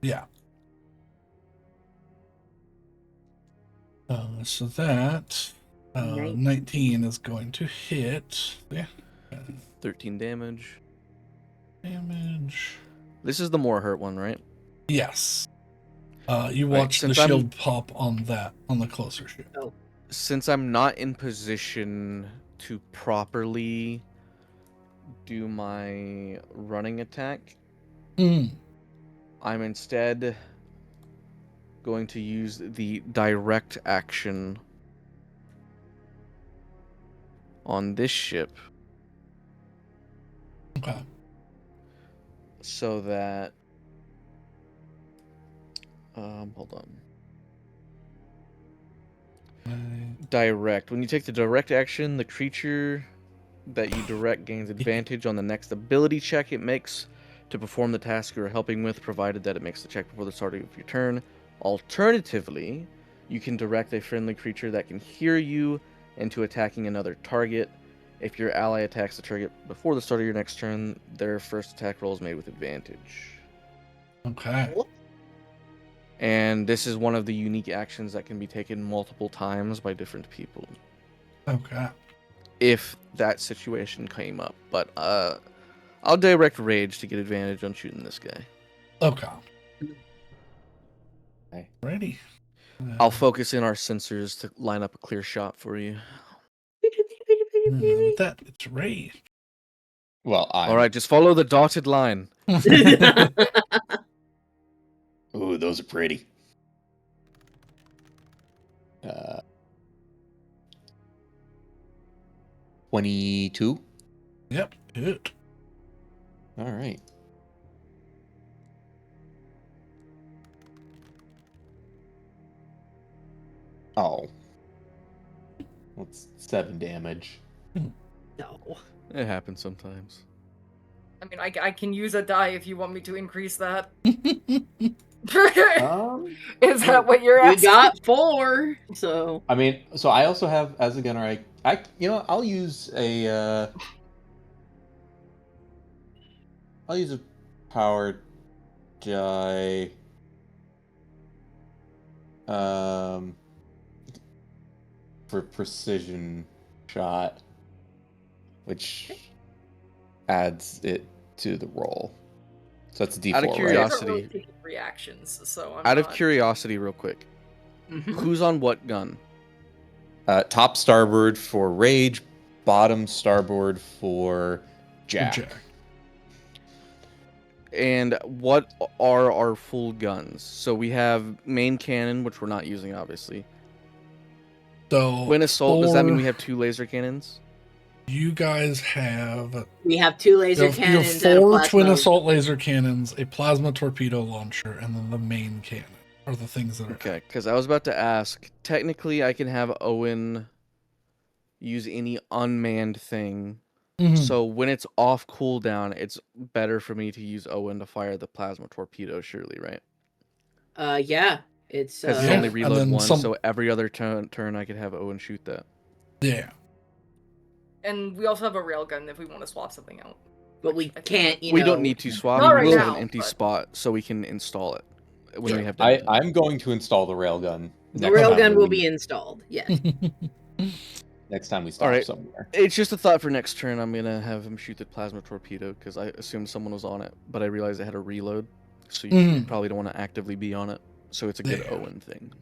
Yeah. So that 19 is going to hit. Yeah. 13 damage. Damage. This is the more hurt one, right? Yes. You Right, watch the since I'm- shield pop on the closer ship. Since I'm not in position to properly do my running attack, I'm instead going to use the direct action on this ship Okay. so that hold on. Direct. When you take the direct action, the creature that you direct gains advantage on the next ability check it makes to perform the task you're helping with, provided that it makes the check before the start of your turn. Alternatively, you can direct a friendly creature that can hear you into attacking another target. If your ally attacks the target before the start of your next turn, their first attack roll is made with advantage. Okay. And this is one of the unique actions that can be taken multiple times by different people. Okay. If that situation came up. But I'll direct rage to get advantage on shooting this guy. Okay. Okay. Ready. I'll focus in our sensors to line up a clear shot for you. With that, it's Ray. Well, All right, just follow the dotted line. Ooh, those are pretty. 22. Yep. Hit. All right. Oh. That's 7 damage. No. It happens sometimes. I mean, I can use a die if you want me to increase that. Is that what you're We asking? got 4, so I mean, so I also have as a gunner. I'll use a power die. For precision shot, which adds it to the roll. So that's a D4, Out of I curiosity- haven't really taken reactions, so I'm Out of not- curiosity, real quick, Mhm. who's on what gun? Top starboard for rage, bottom starboard for jack. Jack. And what are our full guns? So we have main cannon, which we're not using, obviously. So Twin assault, does that mean for- we have 2 laser cannons? You guys have we have 2 laser you have cannons and a 4 plasma. twin assault laser cannons, a plasma torpedo launcher, and then the main cannon are the things that are Okay, because I was about to ask. Technically, I can have Owen use any unmanned thing. Mhm. So when it's off cooldown, it's better for me to use Owen to fire the plasma torpedo, surely, right? Yeah. It's Because it's Yeah, only and reload then 1, some- so every other turn I could have Owen shoot that. Yeah. And we also have a railgun if we want to swap something out. but we I think- can't, you We know. don't need to swap. Not We right just have now, an empty but- spot, so we can install it when Sure. we have downtime. I'm going to install the railgun. The next time railgun will we- be installed. Yes. next time we stop Alright. somewhere. It's just a thought for next turn. I'm gonna have him shoot the plasma torpedo because I assumed someone was on it, but I realized it had a reload, so you Mhm. probably don't want to actively be on it. So it's a good Yeah. Owen thing.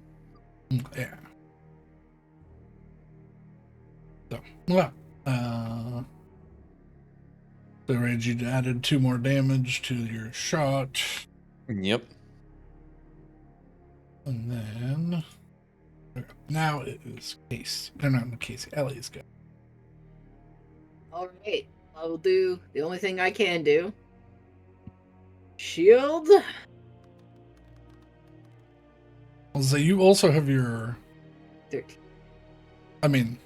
Yeah. So, well, the rage, you added 2 more damage to your shot, Yep. and then now it is Casey. No, not Casey. Ellie's go. All right. I'll do the only thing I can do. Shield. So you also have your. 13. I mean,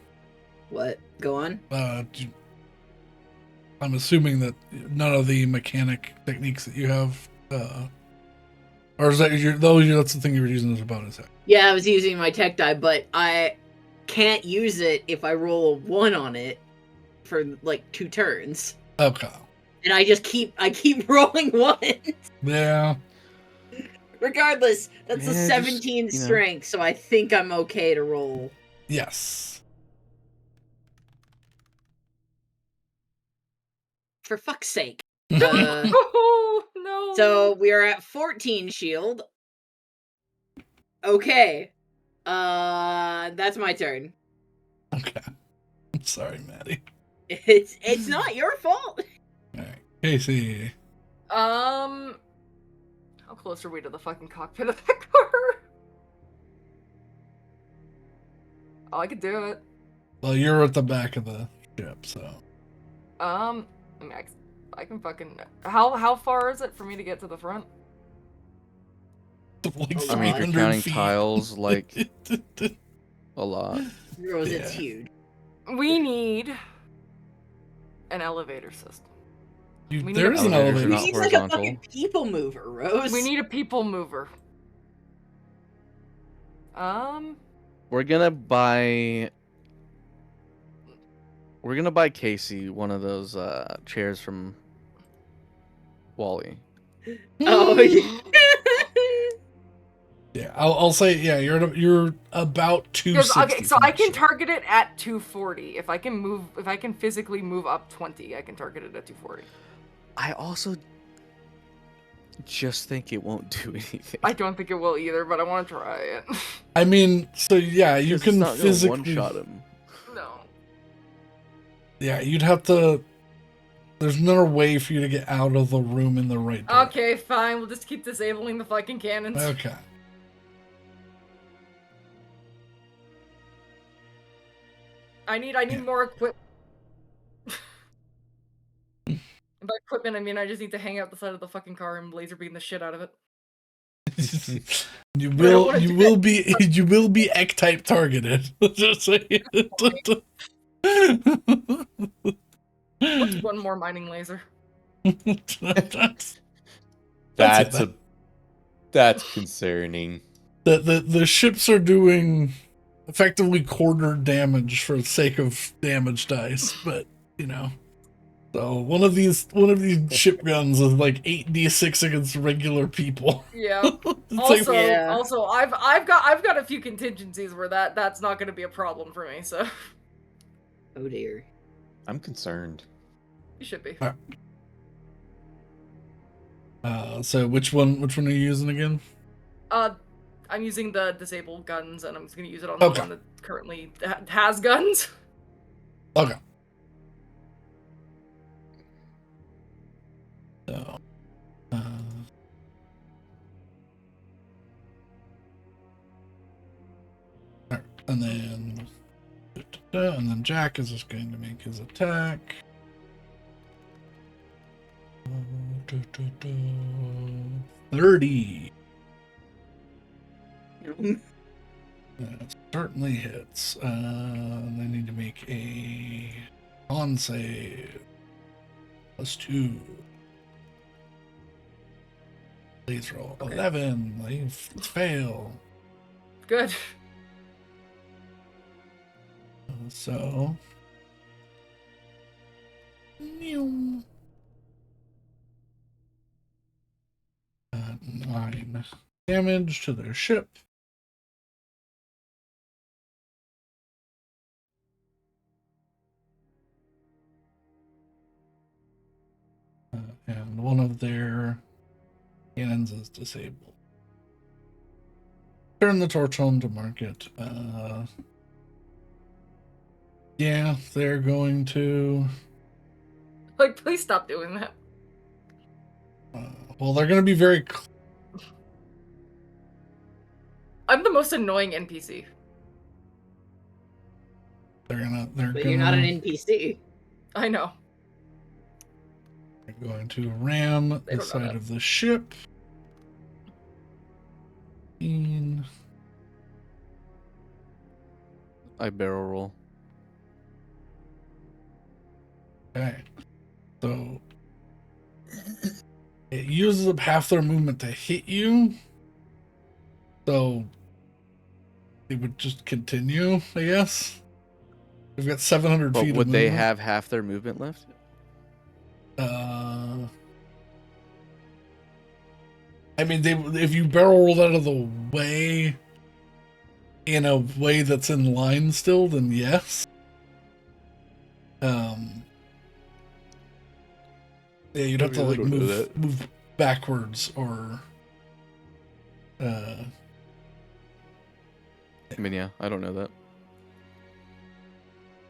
What? Go on. I'm assuming that none of the mechanic techniques that you have, or is that that's the thing you were using as a bonus action? Yeah, I was using my tech die, but I can't use it if I roll a 1 on it for like 2 turns. Okay. And I keep rolling 1. Yeah. Regardless, that's Yeah, a just, 17 you know. strength, so I think I'm okay to roll. Yes. For fuck's sake. Oh no. So we are at 14 shield. Okay. That's my turn. Okay. I'm sorry, Maddie. It's not your fault. All right. Casey. How close are we to the fucking cockpit of that car? Oh, I could do it. Well, you're at the back of the ship, so. I mean, I can fucking. How far is it for me to get to the front? Like I mean, if you're 300 counting feet. tiles, like- A lot. Rose, it's Yeah. huge. We need an elevator system. we need There a- is an Elevators are elevator. We not need like a horizontal. fucking people mover, Rose. We need a people mover. We're gonna buy Casey one of those chairs from Wally. Oh yeah. Yeah, I'll say, yeah, you're about 260. Okay, so from I the can ship. target it at 240. If I can physically move up 20, I can target it at 240. I also just think it won't do anything. I don't think it will either, but I want to try it. I mean, so yeah, you 'Cause can it's not gonna physically. one-shot him. No. Yeah, you'd have to. There's another way for you to get out of the room in the right direction. Okay, fine. We'll just keep disabling the fucking cannons. Okay. I need more equipment. And by equipment, I mean I just need to hang out the side of the fucking car and laser beam the shit out of it. You don't will wanna you do will be you will be egg type targeted. Just saying. What's one more mining laser? That's That's it. that's concerning. The ships are doing effectively quarter damage for the sake of damage dice, but you know. So one of these ship guns is like 8d6 against regular people. Yeah. It's Also, like, Yeah. also, I've got a few contingencies where that's not going to be a problem for me. So Oh dear. I'm concerned. you should be. so which one are you using again? I'm using the disabled guns, and I'm just going to use it on Okay. the one that currently has guns. Okay. So, alright, and then Jack is just going to make his attack. 30. That certainly hits. They need to make a con save. +2. Please roll. Okay. 11. They fail. Good. So. 9 damage to their ship. And one of their cannons is disabled. Turn the torch on to market. Yeah, they're going to. Like, please stop doing that. Well, they're going to be very. I'm the most annoying NPC. They're But you're not an NPC. I know. They're going to ram They the don't know side that. of the ship. I barrel roll. Okay. So it uses up half their movement to hit you. So they would just continue, I guess. They've got 700 But feet would of they movement. have half their movement left? I mean, if you barrel roll out of the way in a way that's in line still, then yes. Yeah, you'd have to like move backwards or. I mean, yeah, I don't know that.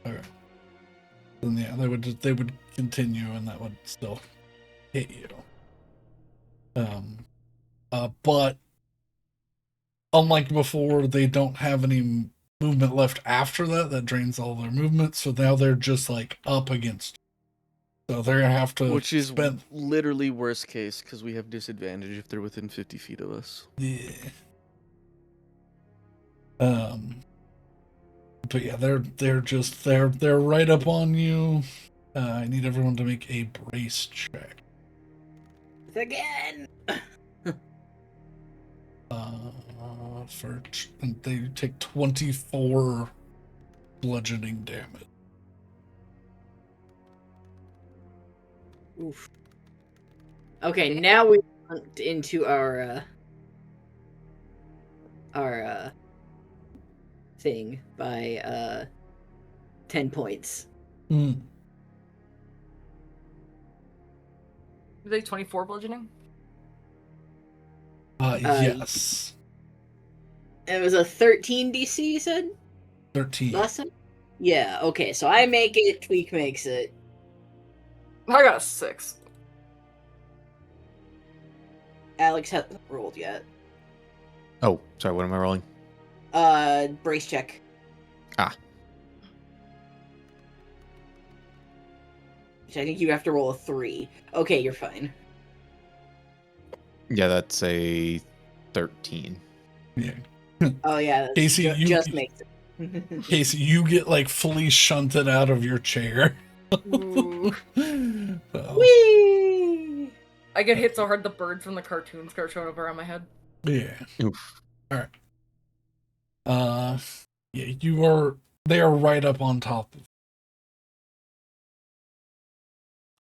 Okay. Then yeah, they would continue, and that would still hit you. But unlike before, they don't have any movement left after that. That drains all their movement, so now they're just like up against. So they're gonna have to. Which is literally worst case because we have disadvantage if they're within 50 feet of us. Yeah. But yeah, they're right up on you. I need everyone to make a brace check. Again. And they take 24 bludgeoning damage. Oof. Okay, now we went into our thing by 10 points. Hmm. Are they 24 bludgeoning? Yes. It was a 13 DC, you said? 13. Last time? Yeah, okay, so I make it, Tweak makes it. I got a 6. Alex hasn't rolled yet. Oh, sorry, what am I rolling? Brace check. Which I think you have to roll a 3. Okay, you're fine. Yeah, that's a 13. Yeah. Oh yeah, that's Casey, just makes it. Casey, you get like fully shunted out of your chair. Ooh. So, Whee! I get hit so hard the birds from the cartoons start showing up around my head. yeah. Oof. All right. Yeah, they are right up on top of.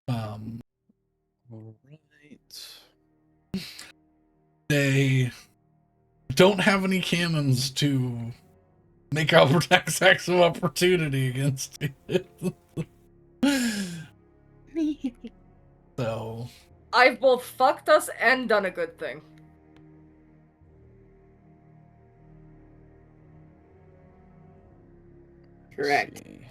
All right. They don't have any cannons to make attacks of opportunity against it. So, I've both fucked us and done a good thing. Correct. See.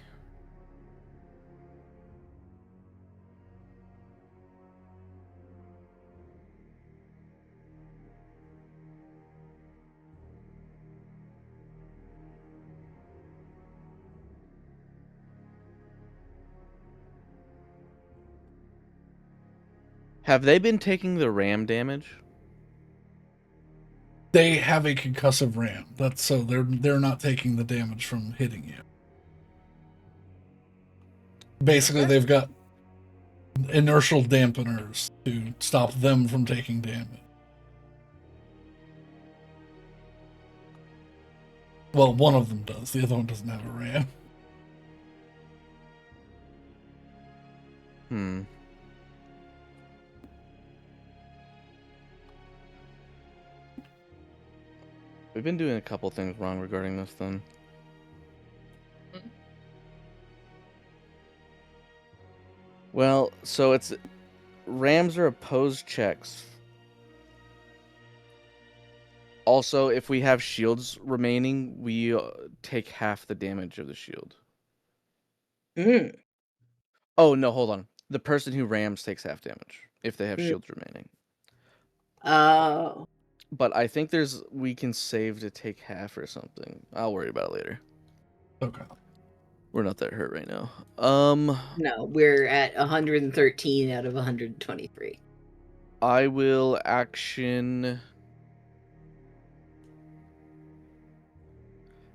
Have they been taking the ram damage? they have a concussive ram. That's so they're not taking the damage from hitting you. Basically, Okay. they've got inertial dampeners to stop them from taking damage. Well, one of them does. The other one doesn't have a ram. Hmm. We've been doing a couple things wrong regarding this then. Well, so it's rams are opposed checks. Also, if we have shields remaining, we take half the damage of the shield. Mm. Oh, no, hold on. The person who rams takes half damage if they have Mm. shields remaining. Oh. But I think we can save to take half or something. I'll worry about it later. Okay. We're not that hurt right now. No, we're at 113 out of 123. I will action.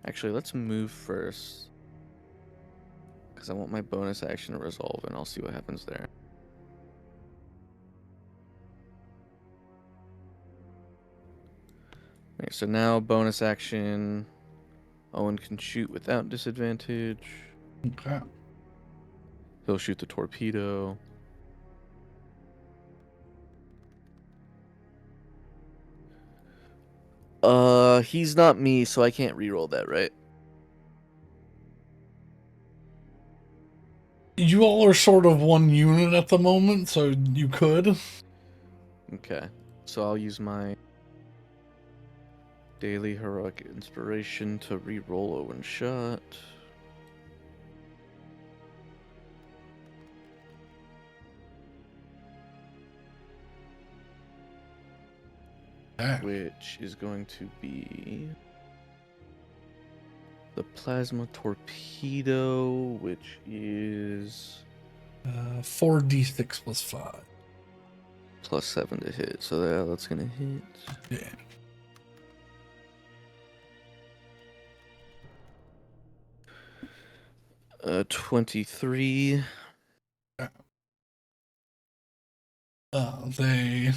Actually, let's move first. Because I want my bonus action to resolve, and I'll see what happens there. Okay, so now bonus action. Owen can shoot without disadvantage. Okay. He'll shoot the torpedo. He's not me, so I can't reroll that, right? You all are sort of one unit at the moment, so you could. Okay. So I'll use my daily heroic inspiration to reroll Owen's shot. Okay. Which is going to be the plasma torpedo, which is 4d6 plus 5. +7 to hit. So that's gonna hit. Yeah. 23. They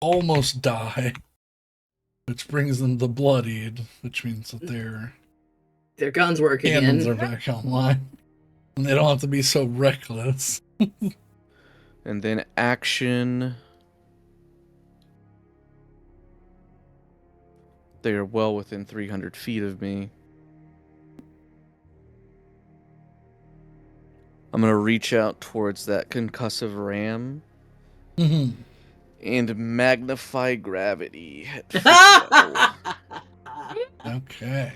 almost die, which brings them to bloodied, which means that their Their guns work cannons again. are back online. And they don't have to be so reckless. And then action. They are well within 300 feet of me. I'm going to reach out towards that concussive ram Mm-hmm. and magnify gravity at 5th level. Okay.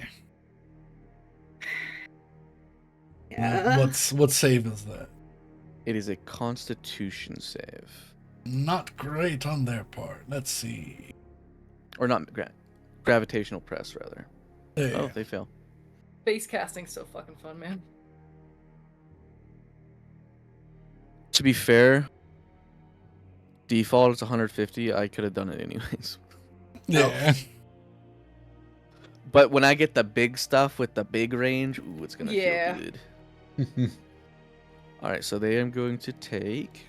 Yeah. What save is that? It is a constitution save. Not great on their part. Let's see. Or not, gravitational press, rather. There. Oh, they fail. Base casting's so fucking fun, man. To be fair, default is 150. I could have done it anyways. Yeah. But when I get the big stuff with the big range, ooh, it's gonna Yeah. feel good. All right, so they am going to take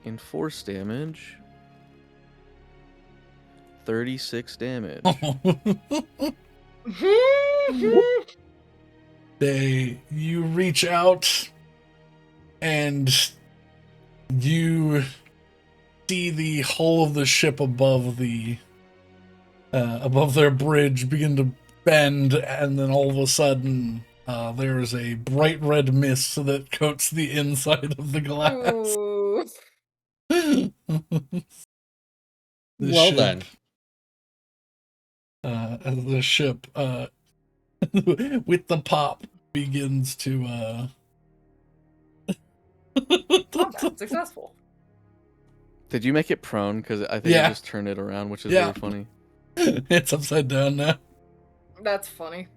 enforce damage, 36 damage. You reach out and you see the hull of the ship above their bridge begin to bend, and then all of a sudden there is a bright red mist that coats the inside of the glass. Ooh. Well then. The ship with the pop begins to Combat successful. Did you make it prone? Because I think Yeah. I just turned it around, which is Yeah. really funny. it's upside down now. That's funny.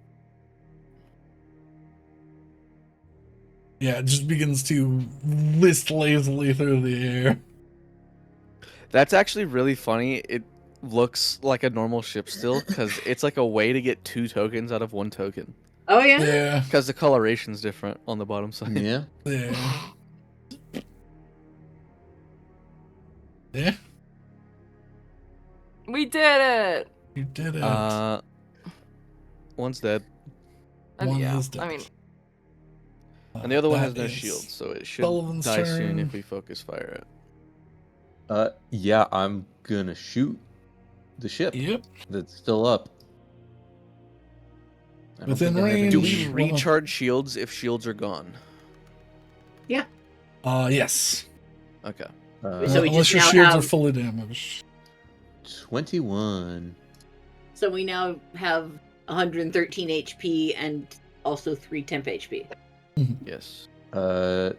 Yeah, it just begins to list lazily through the air. That's actually really funny. It looks like a normal ship still, because it's like a way to get 2 tokens out of 1 token. Oh yeah. Yeah, Because the coloration's different on the bottom side. Yeah. yeah. Yeah, We did it. you did it. One's dead, One Yeah. is dead. I mean, and the other one has That no is shield, so it should Sullivan's die soon turn. if we focus fire it. Yeah, I'm gonna shoot the ship Yep. that's still up. I don't Within think I have any- Do range. we Well- recharge shields if shields are gone? Yes. Okay. So we Unless just your now shields are have- fully damaged. 21. So we now have 113 HP and also 3 temp HP. Yes. How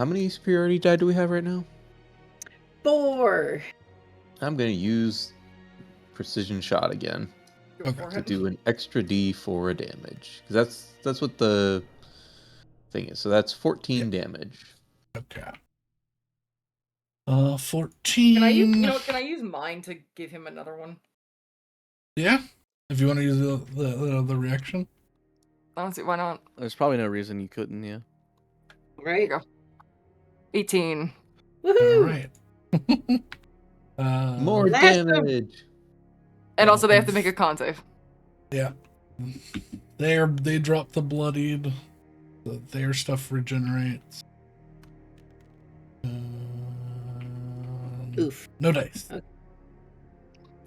many superiority die do we have right now? 4. I'm gonna use precision shot again go Okay. for to it. do an extra D4 damage, because that's what the thing is. So that's 14 damage. Okay. 14. Can I use? Can I use mine to give him another one? Yeah. If you want to use the reaction. I don't see why not. There's probably no reason you couldn't, yeah. Right? Go. 18. All Woohoo! right. More Blast 'em! damage. And also, they have to make a con save. Yeah. They drop the bloodied. Their stuff regenerates. Oof. No dice.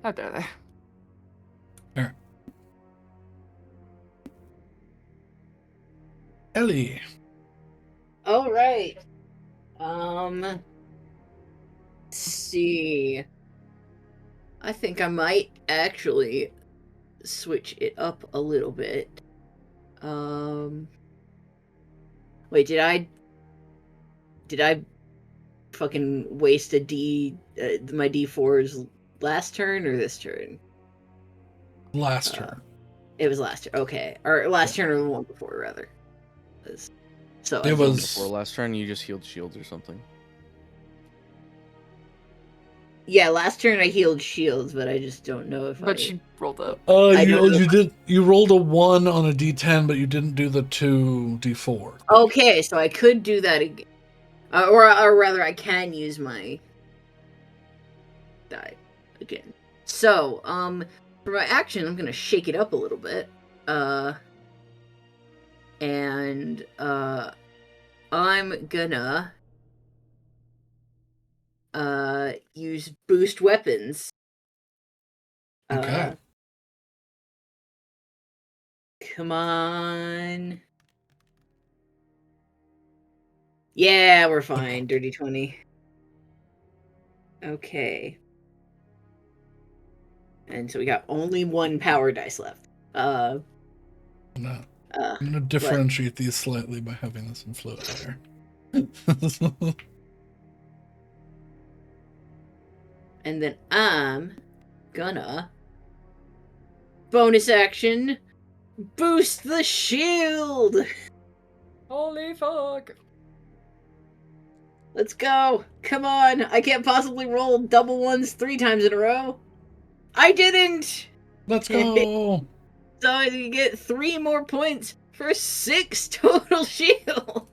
How dare they? Ellie. All right. Let's see. I think I might actually switch it up a little bit. Wait, did I fucking waste a my D4's last turn or this turn? Last turn. It was last turn. Okay, or last turn or the one before, rather. So It was- Before last turn, you just healed shields or something. yeah, last turn I healed shields, but I just don't know if But she rolled up. I don't know. You rolled a 1 on a D10, but you didn't do the 2 D4. Okay, so I could do that again. Or rather, I can use my die again. So, for my action, I'm gonna shake it up a little bit. And I'm gonna use boost weapons. Okay. Come on. Yeah, we're fine. Dirty 20. Okay. And so we got only 1 power dice left. No. I'm going to differentiate these slightly by having this in float there. And then I'm gonna bonus action boost the shield. Holy fuck! Let's go. Come on. I can't possibly roll double ones 3 times in a row. I didn't. Let's go. So I get 3 more points for 6 total shield.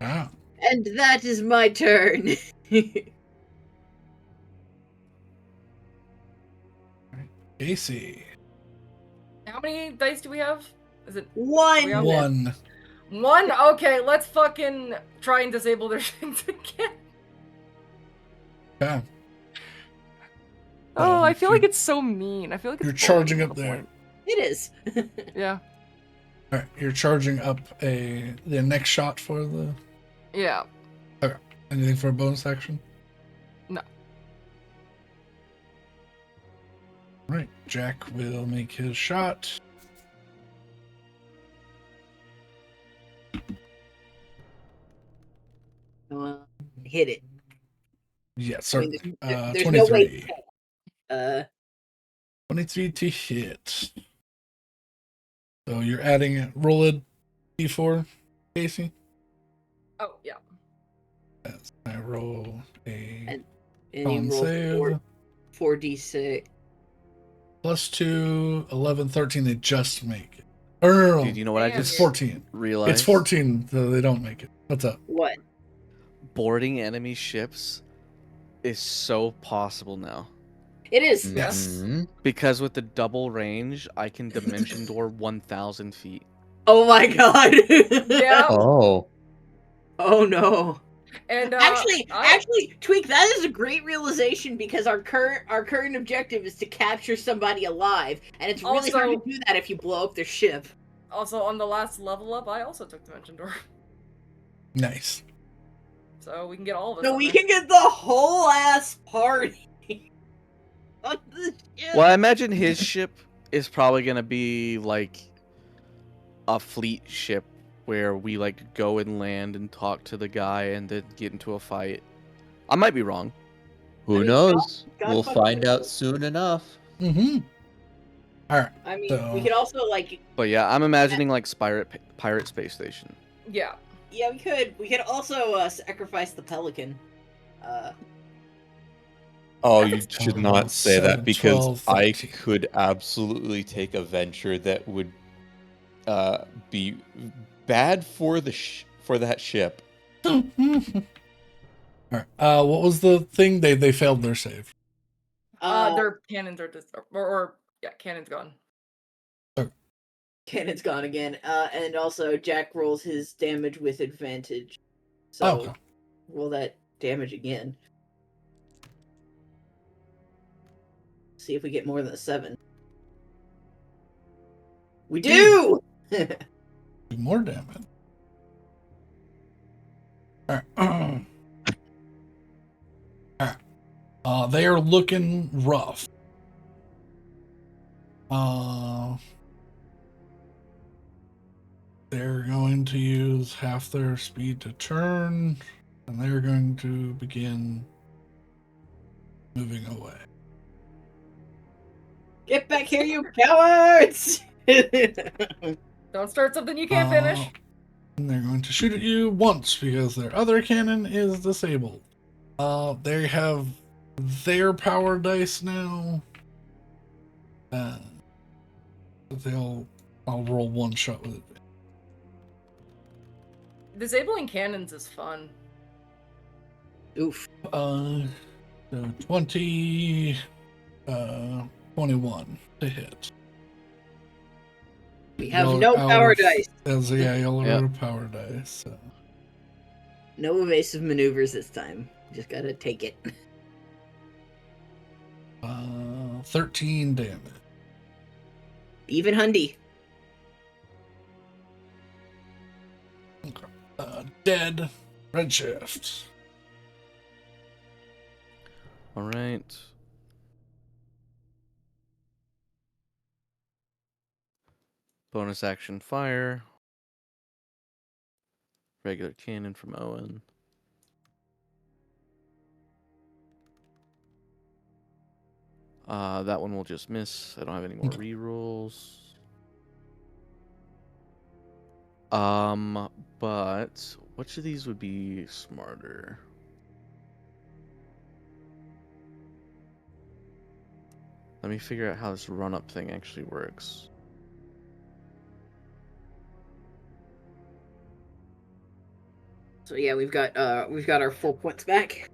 Ah, And that is my turn. Casey. How many dice do we have? Is it One. We are- One. one? Okay, let's fucking try and disable their things again. Yeah. Oh, I feel like you- it's so mean. I feel like it's You're charging bullying up at the there. point. It is. Yeah. All right, you're charging up the next shot for the. Yeah. Anything for a bonus action? No. All right, Jack will make his shot. Hit it. Yes, I sir. mean, there's no 23. way. 23 to hit. So you're adding roll a d4, Casey. Oh, yeah. Yes, I roll a And you con roll save. 4d6. Plus 2, 11, 13. They just make it. Oh, Dude, you know what I Damn, it's just 14. realized? It's 14, so they don't make it. What's up? What? Boarding enemy ships is so possible now. It is. Yes. Mhm. Because with the double range, I can dimension door 1,000 feet. Oh my god. Yeah. Oh. Oh no. And Actually, Tweak, that is a great realization because our current objective is to capture somebody alive, and it's really hard Also- to do that if you blow up their ship. also on the last level up, I also took Dimension Door. Nice. So we can get all of us. So on we there. can get the whole ass party on the ship. Well, I imagine his ship is probably going to be like a fleet ship where we like go and land and talk to the guy and then get into a fight. I might be wrong. Who I mean, knows? God We'll fucking find out knows. soon enough. Mm-hmm. All right. I mean, So- we could also like, But yeah, I'm imagining like pirate space station. Yeah. yeah, we could also sacrifice the pelican. Oh, That's you expensive. should not say 7, that because 12, I 13. could absolutely take a venture that would be bad for for that ship. All right. What was the thing? They failed their save. Their cannons are or yeah, cannon's gone. Cannon's gone again. And also Jack rolls his damage with advantage. So Oh, okay. roll that damage again. See if we get more than a 7. We do! Do more damage. All right. All right. They are looking rough. They're going to use half their speed to turn, and they're going to begin moving away. Get back here, you cowards! Don't start something you can't finish. And they're going to shoot at you once because their other cannon is disabled. They have their power dice now. I'll roll one shot with it. Disabling cannons is fun. Oof. So 20, 21 to hit. We have Y'all no are out power of- dice. Y'all are Yep. out of power dice. So. No evasive maneuvers this time. Just gotta take it. 13 damage. Even Hundy. Dead. Redshift. All right. Bonus action fire. Regular cannon from Owen. That one will just miss. I don't have any more rerolls. But which of these would be smarter? Let me figure out how this run-up thing actually works. So yeah, we've got our 4 points back.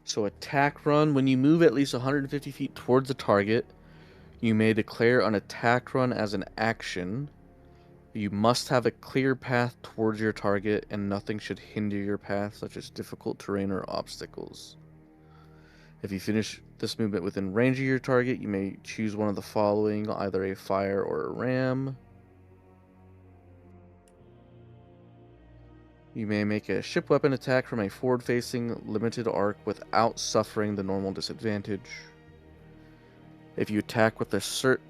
So attack run, when you move at least 150 feet towards the target, you may declare an attack run as an action. You must have a clear path towards your target, and nothing should hinder your path, such as difficult terrain or obstacles. If you finish this movement within range of your target, you may choose one of the following, either a fire or a ram. You may make a ship weapon attack from a forward-facing limited arc without suffering the normal disadvantage. If you attack with a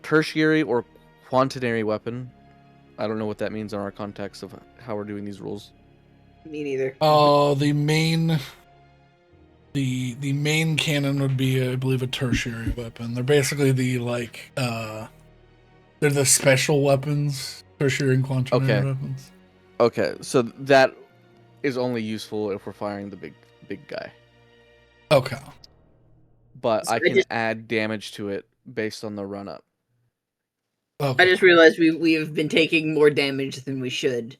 tertiary or quaternary weapon, I don't know what that means in our context of how we're doing these rules. Me neither. The main cannon would be, I believe, a tertiary weapon. They're basically they're the special weapons, tertiary and quaternary weapons. Okay, so that is only useful if we're firing the big guy. Okay. But So I can add damage to it based on the run up. Okay. I just realized we have been taking more damage than we should.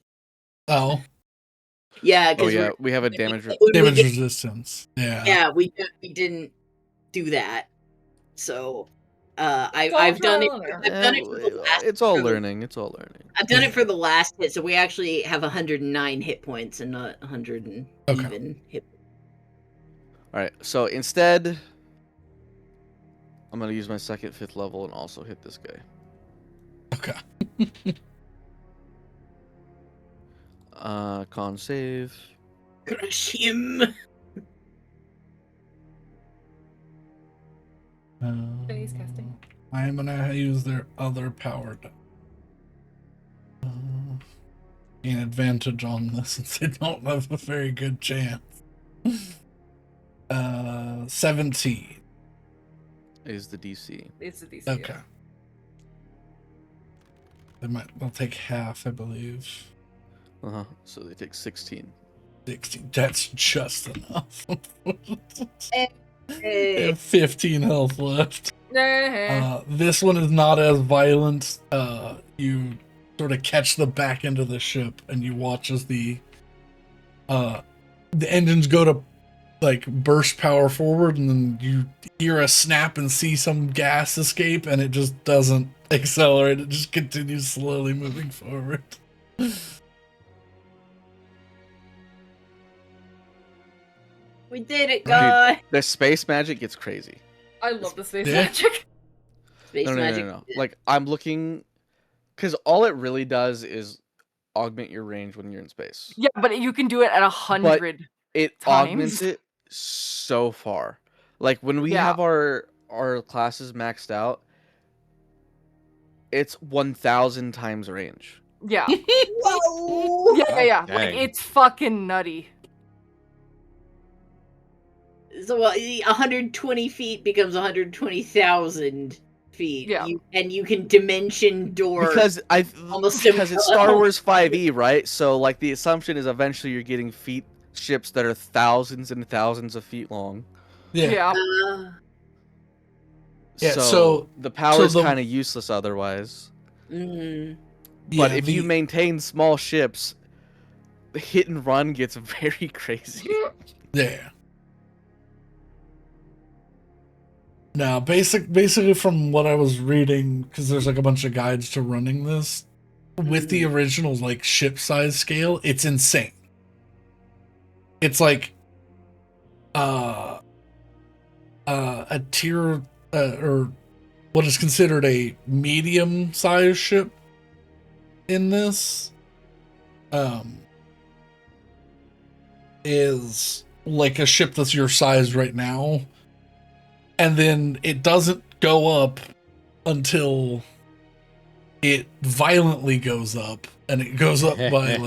Oh. Yeah, Oh because yeah, we have a damage. Damage resistance. Yeah. Yeah, we didn't do that. So I've done it. I've done it for the last. It's all learning. It's all learning. I've done it for the last hit, so we actually have 109 hit points and not 100 and even hit. All right. So instead, I'm gonna use my second 5th level and also hit this guy. Okay. Con save. Crush him. Phase casting. I am gonna use their other power die. Gain advantage on this since they don't have a very good chance. 17 Is the DC. It's the DC. Okay. They'll take half, I believe. So they take 16. 16. That's just enough. Hey. 15 health left. Yeah. This one is not as violent. You sort of catch the back end of the ship, and you watch as the engines go to burst power forward, and then you hear a snap and see some gas escape, and it just doesn't accelerate. It just continues slowly moving forward. We did it, guy. The space magic gets crazy. I love the space Yeah. magic. Space magic. No. Like, I'm looking... Because all it really does is augment your range when you're in space. Yeah, but you can do it at 100. It times. augments it so far. Like, when we Yeah. have our classes maxed out, it's 1,000 times range. Yeah. Whoa! Yeah. Like, Dang. it's fucking nutty. So 120 feet becomes 120,000 feet. Yeah. You can dimension door. Because almost because it's similar. Star Wars 5e, right? So like the assumption is eventually you're getting ships that are thousands and thousands of feet long. Yeah. Yeah, So, so- the power is the- kind of useless otherwise. Mm. But Yeah, if you maintain small ships, the hit and run gets very crazy. Yeah. Now, basically from what I was reading, because there's like a bunch of guides to running this, with the original ship size scale, it's insane. It's like a tier or what is considered a medium sized ship in this is like a ship that's your size right now. And then it doesn't go up until it violently goes up, and it goes up by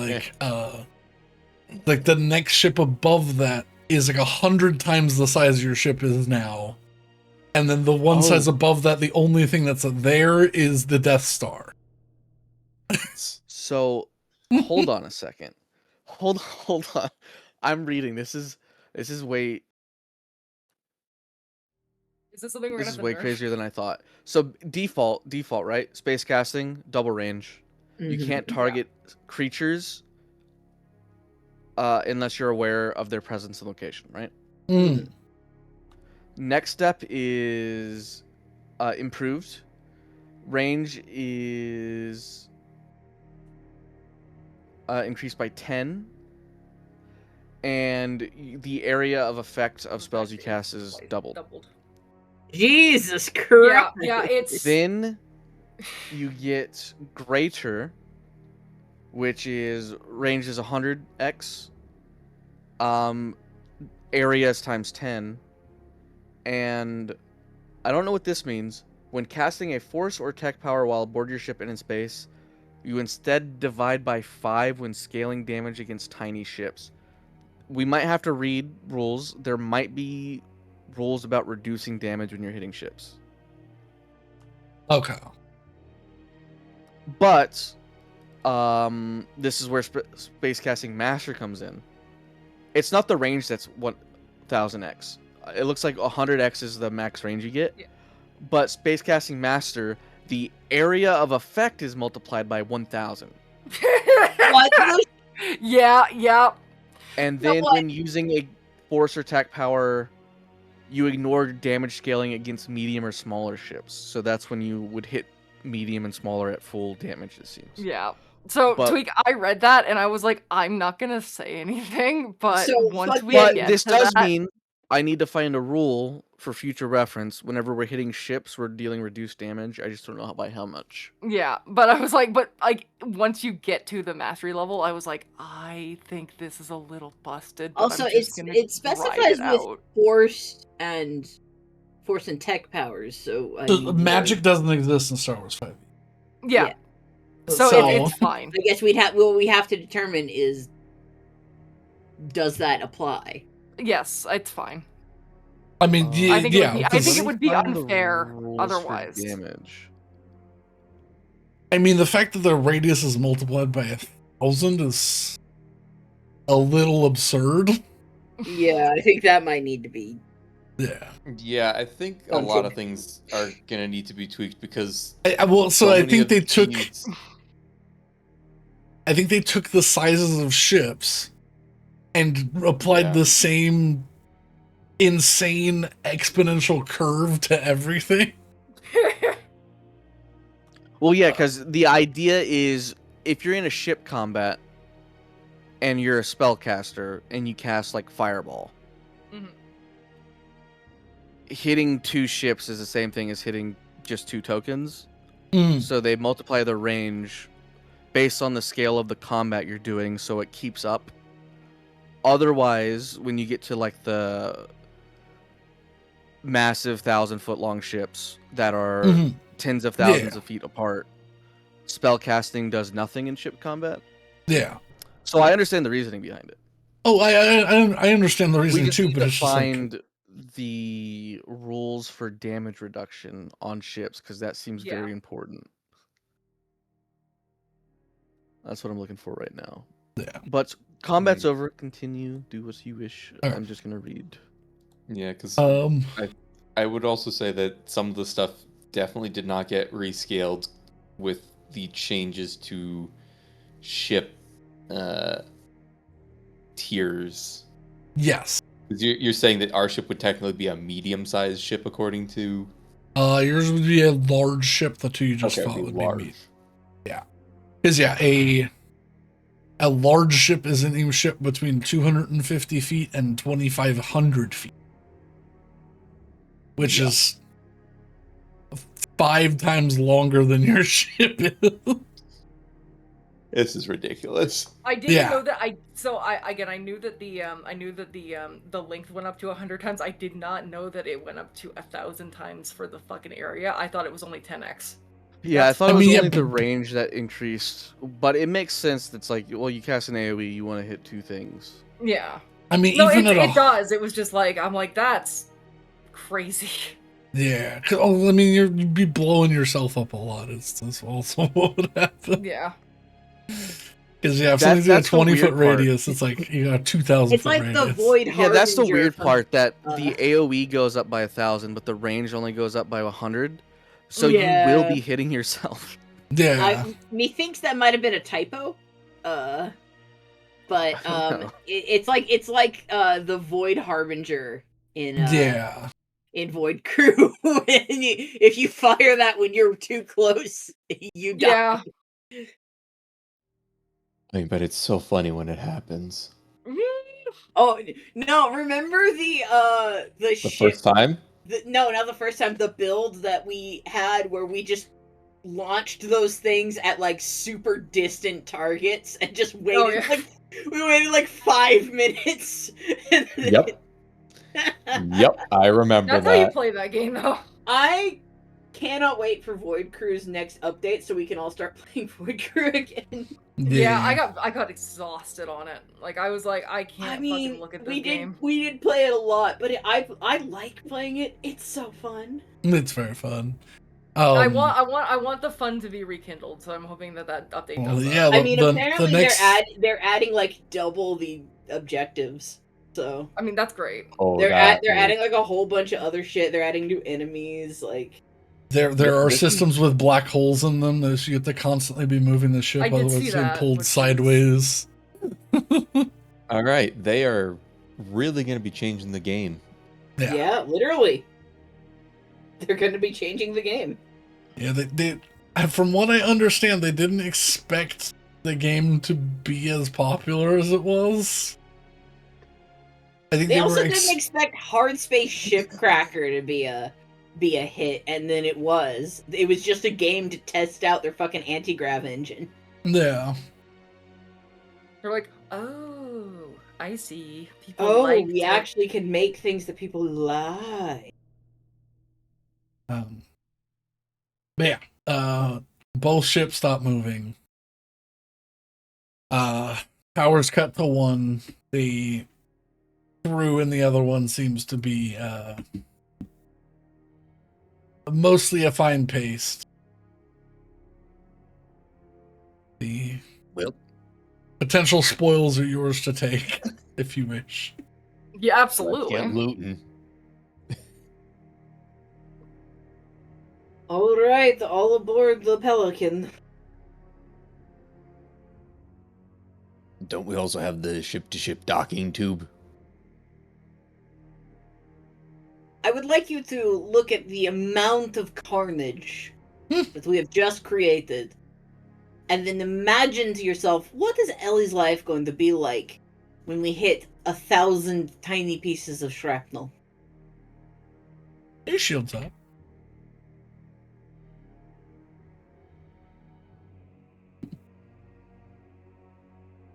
the next ship above that is 100 times the size your ship is now, and then the one size above that, the only thing that's there is the Death Star. So, hold on a second. Hold on. I'm reading. This is way Is this something we're this gonna is have way to nerf? crazier than I thought. So default, right? Space casting, double range. You Mhm. can't target creatures unless you're aware of their presence and location, right? Mm. Next step is improved. Range is increased by 10. And the area of effect of spells you cast is doubled. Jesus Christ. Yeah, it's Then you get greater, which is range is 100x. Area is times 10. And I don't know what this means. When casting a force or tech power while aboard your ship and in space, you instead divide by 5 when scaling damage against tiny ships. We might have to read rules. There might be rules about reducing damage when you're hitting ships. Okay. But this is where Space Casting Master comes in. It's not the range that's 1000x. It looks like 100x is the max range you get. Yeah. But Space Casting Master, the area of effect is multiplied by 1000. What? yeah. And No, then what? when using a force or attack power, you ignore damage scaling against medium or smaller ships. So that's when you would hit medium and smaller at full damage, it seems. Yeah. So But- Tweak, I read that and I was like, I'm not gonna say anything, but So, once we But get this to does that, mean I need to find a rule for future reference. Whenever we're hitting ships, we're dealing reduced damage. I just don't know by how much. yeah. But I was like, but like once you get to the mastery level, I was like, I think this is a little busted. But Also, I'm just gonna it ride specifies it with out. force and tech powers. So I mean, Magic doesn't exist in Star Wars 5. Yeah. Yeah. So, So- it's fine. I guess what we have to determine is, does that apply? Yes, it's fine. I mean, I think it would be- I think because- it would be unfair otherwise. Damage. I mean, the fact that the radius is multiplied by 1,000 is a little absurd. Yeah, I think that might need to be. Yeah. Yeah, I think a lot of things are gonna need to be tweaked because I many think of they took. these- I think they took the sizes of ships and applied Yeah. the same insane exponential curve to everything. Well, yeah, because the idea is if you're in a ship combat and you're a spellcaster and you cast like Fireball, Mhm. hitting 2 ships is the same thing as hitting just 2 tokens. Mm. So they multiply the range based on the scale of the combat you're doing, so it keeps up. Otherwise, when you get to like the massive 1,000-foot-long ships that are Mhm. tens of thousands Yeah. of feet apart, spellcasting does nothing in ship combat. Yeah. So I understand the reasoning behind it. Oh, I understand the We reasoning just too, need but to it's just like, find the rules for damage reduction on ships because that seems Yeah. very important. That's what I'm looking for right now. yeah. But combat's over. Continue. Do what you wish. Alright. I'm just gonna read. yeah, because I would also say that some of the stuff definitely did not get rescaled with the changes to ship tiers. Yes. 'Cause you're saying that our ship would technically be a medium-sized ship according to. Yours would be a large ship. The two you just Okay, fought it'd would be be large. meat. Because a large ship is any ship between 250 feet and 2,500 feet, which is 5 times longer than your ship is. This is ridiculous. I didn't Yeah. know that. I knew that the length went up to 100 times. I did not know that it went up to 1,000 times for the fucking area. I thought it was only 10x. Yeah, I That's thought it I was mean, yeah, only the but- range that increased, but it makes sense. That's like, well, you cast an AOE, you want to hit 2 things. Yeah. I mean, No, even it at does. It was just like I'm like that's crazy. Yeah. I mean, you'd be blowing yourself up a lot. That's also what would happen. Yeah. Because if something's in a That's the 20-foot weird part. radius, it's like you got a 2,000 It's foot like radius. the Void Harbinger. Yeah, that's the weird from, part. That uh, the AOE goes up by 1,000, but the range only goes up by 100. So you will Yeah. be hitting yourself. Yeah. Methinks that might have been a typo. But No. it's like the Void Harbinger in Yeah. in Void Crew. If you fire that when you're too close, you die. Yeah. I mean, but it's so funny when it happens. Oh no! Remember the The ship? first time? No, not the first time. The build that we had where we just launched those things at like super distant targets and just waited we waited like 5 minutes. And then... Yep. Yep, I remember That's how you that. play that game, though. I cannot wait for Void Crew's next update so we can all start playing Void Crew again. Yeah, I got exhausted on it. Like I was like, I can't fucking look at this game. We did play it a lot, but I like playing it. It's so fun. It's very fun. I want the fun to be rekindled, so I'm hoping that update does that. Yeah, I mean, the apparently next... they're adding like double the objectives. So I mean, that's great. Oh, they're adding like a whole bunch of other shit. They're adding new enemies. Like There are this systems with black holes in them that you have to constantly be moving the ship, I did otherwise see it's being that, pulled which is- sideways. All right, they are really going to be changing the game. yeah, literally, they're going to be changing the game. Yeah, they from what I understand, they didn't expect the game to be as popular as it was. I think They were also didn't expect Hard Space Shipcracker to be a hit, and then it was. It was just a game to test out their fucking anti-grav engine. Yeah. They're like, oh, I see. People Oh, liked we it. actually can make things that people like. But yeah, both ships stop moving. Power's cut to 1. The crew in the other one seems to be mostly a fine pace. The potential spoils are yours to take if you wish. Yeah, Get absolutely. looting. All right, all aboard the Pelican. Don't we also have the ship-to-ship docking tube? I would like you to look at the amount of carnage that we have just created, and then imagine to yourself, what is Ellie's life going to be like when we hit 1,000 tiny pieces of shrapnel? Your shield's up.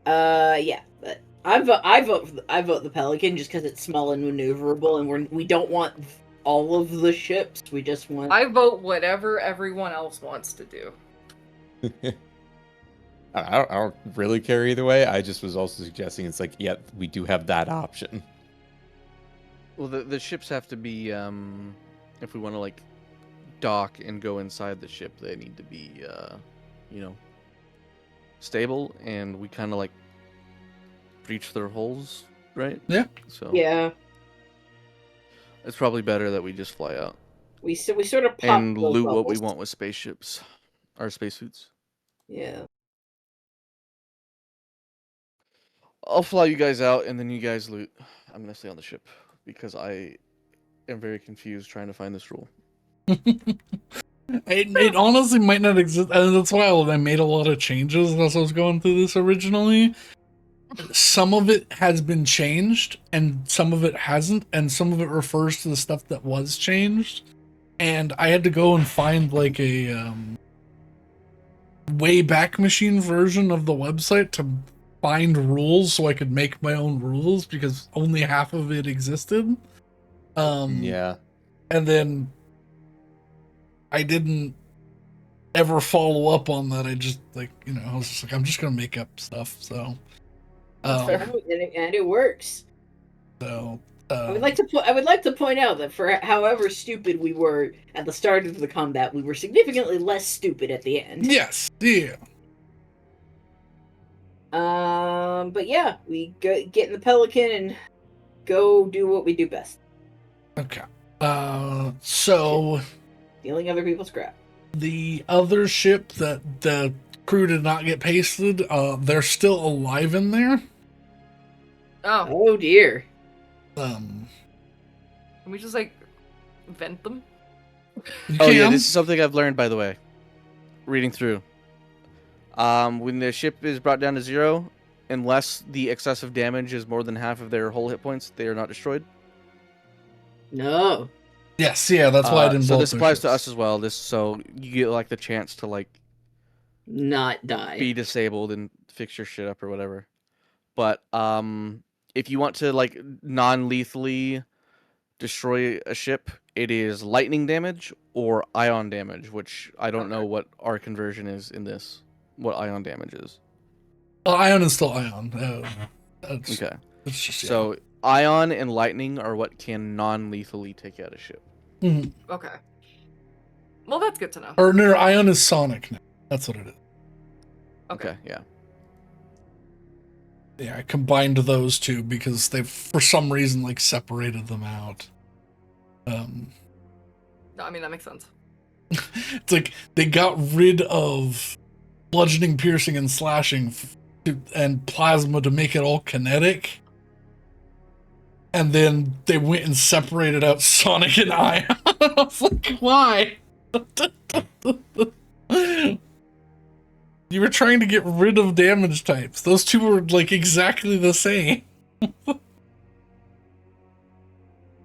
Yeah, but I vote the Pelican just because it's small and maneuverable, and we don't want all of the ships. We just want. I vote whatever everyone else wants to do. I don't really care either way. I just was also suggesting it's like, yeah, we do have that option. Well, the ships have to be, if we want to like dock and go inside the ship, they need to be, stable, and we kind of like breach their holes, right? Yeah. So Yeah, it's probably better that we just fly out we sort of pop and those loot what we bubbles. want with spaceships, our spacesuits. Yeah. I'll fly you guys out, and then you guys loot. I'm gonna stay on the ship because I am very confused trying to find this rule. It honestly might not exist, and that's why I made a lot of changes as I was going through this originally. Some of it has been changed, and some of it hasn't, and some of it refers to the stuff that was changed. And I had to go and find like a Wayback Machine version of the website to find rules so I could make my own rules because only half of it existed. Yeah. And then I didn't ever follow up on that. I just I was just like, I'm just gonna make up stuff. So, And it works. so I would like to point out that for however stupid we were at the start of the combat, we were significantly less stupid at the end. Yes, yeah. But yeah, we get in the Pelican and go do what we do best: Okay. So stealing other people's crap. the other ship that the crew did not get pasted, they're still alive in there. Oh, Oh dear. Um, can we just like vent them? you Oh yeah, can. this is something I've learned, by the way. Reading through. When the ship is brought down to 0, unless the excessive damage is more than half of their whole hit points, they are not destroyed. No. Yes, yeah, that's why I didn't. So blow this up their applies to ships. us as well. So you get like the chance to like Not die. be disabled and fix your shit up or whatever. But if you want to like non-lethally destroy a ship, it is lightning damage or ion damage, which I don't know what our conversion is in this. What ion damage is. Ion is still ion. It's, Okay. it's just, yeah. So ion and lightning are what can non-lethally take out a ship. Mhm. Okay. Well, that's good to know. Or no, ion is sonic now. That's what it is. Okay, yeah. Yeah, I combined those two because they've for some reason like separated them out. No, I mean that makes sense. It's like they got rid of bludgeoning, piercing, and slashing and plasma to make it all kinetic. And then they went and separated out Sonic and Ion. I was like, why? You were trying to get rid of damage types. Those two were like exactly the same.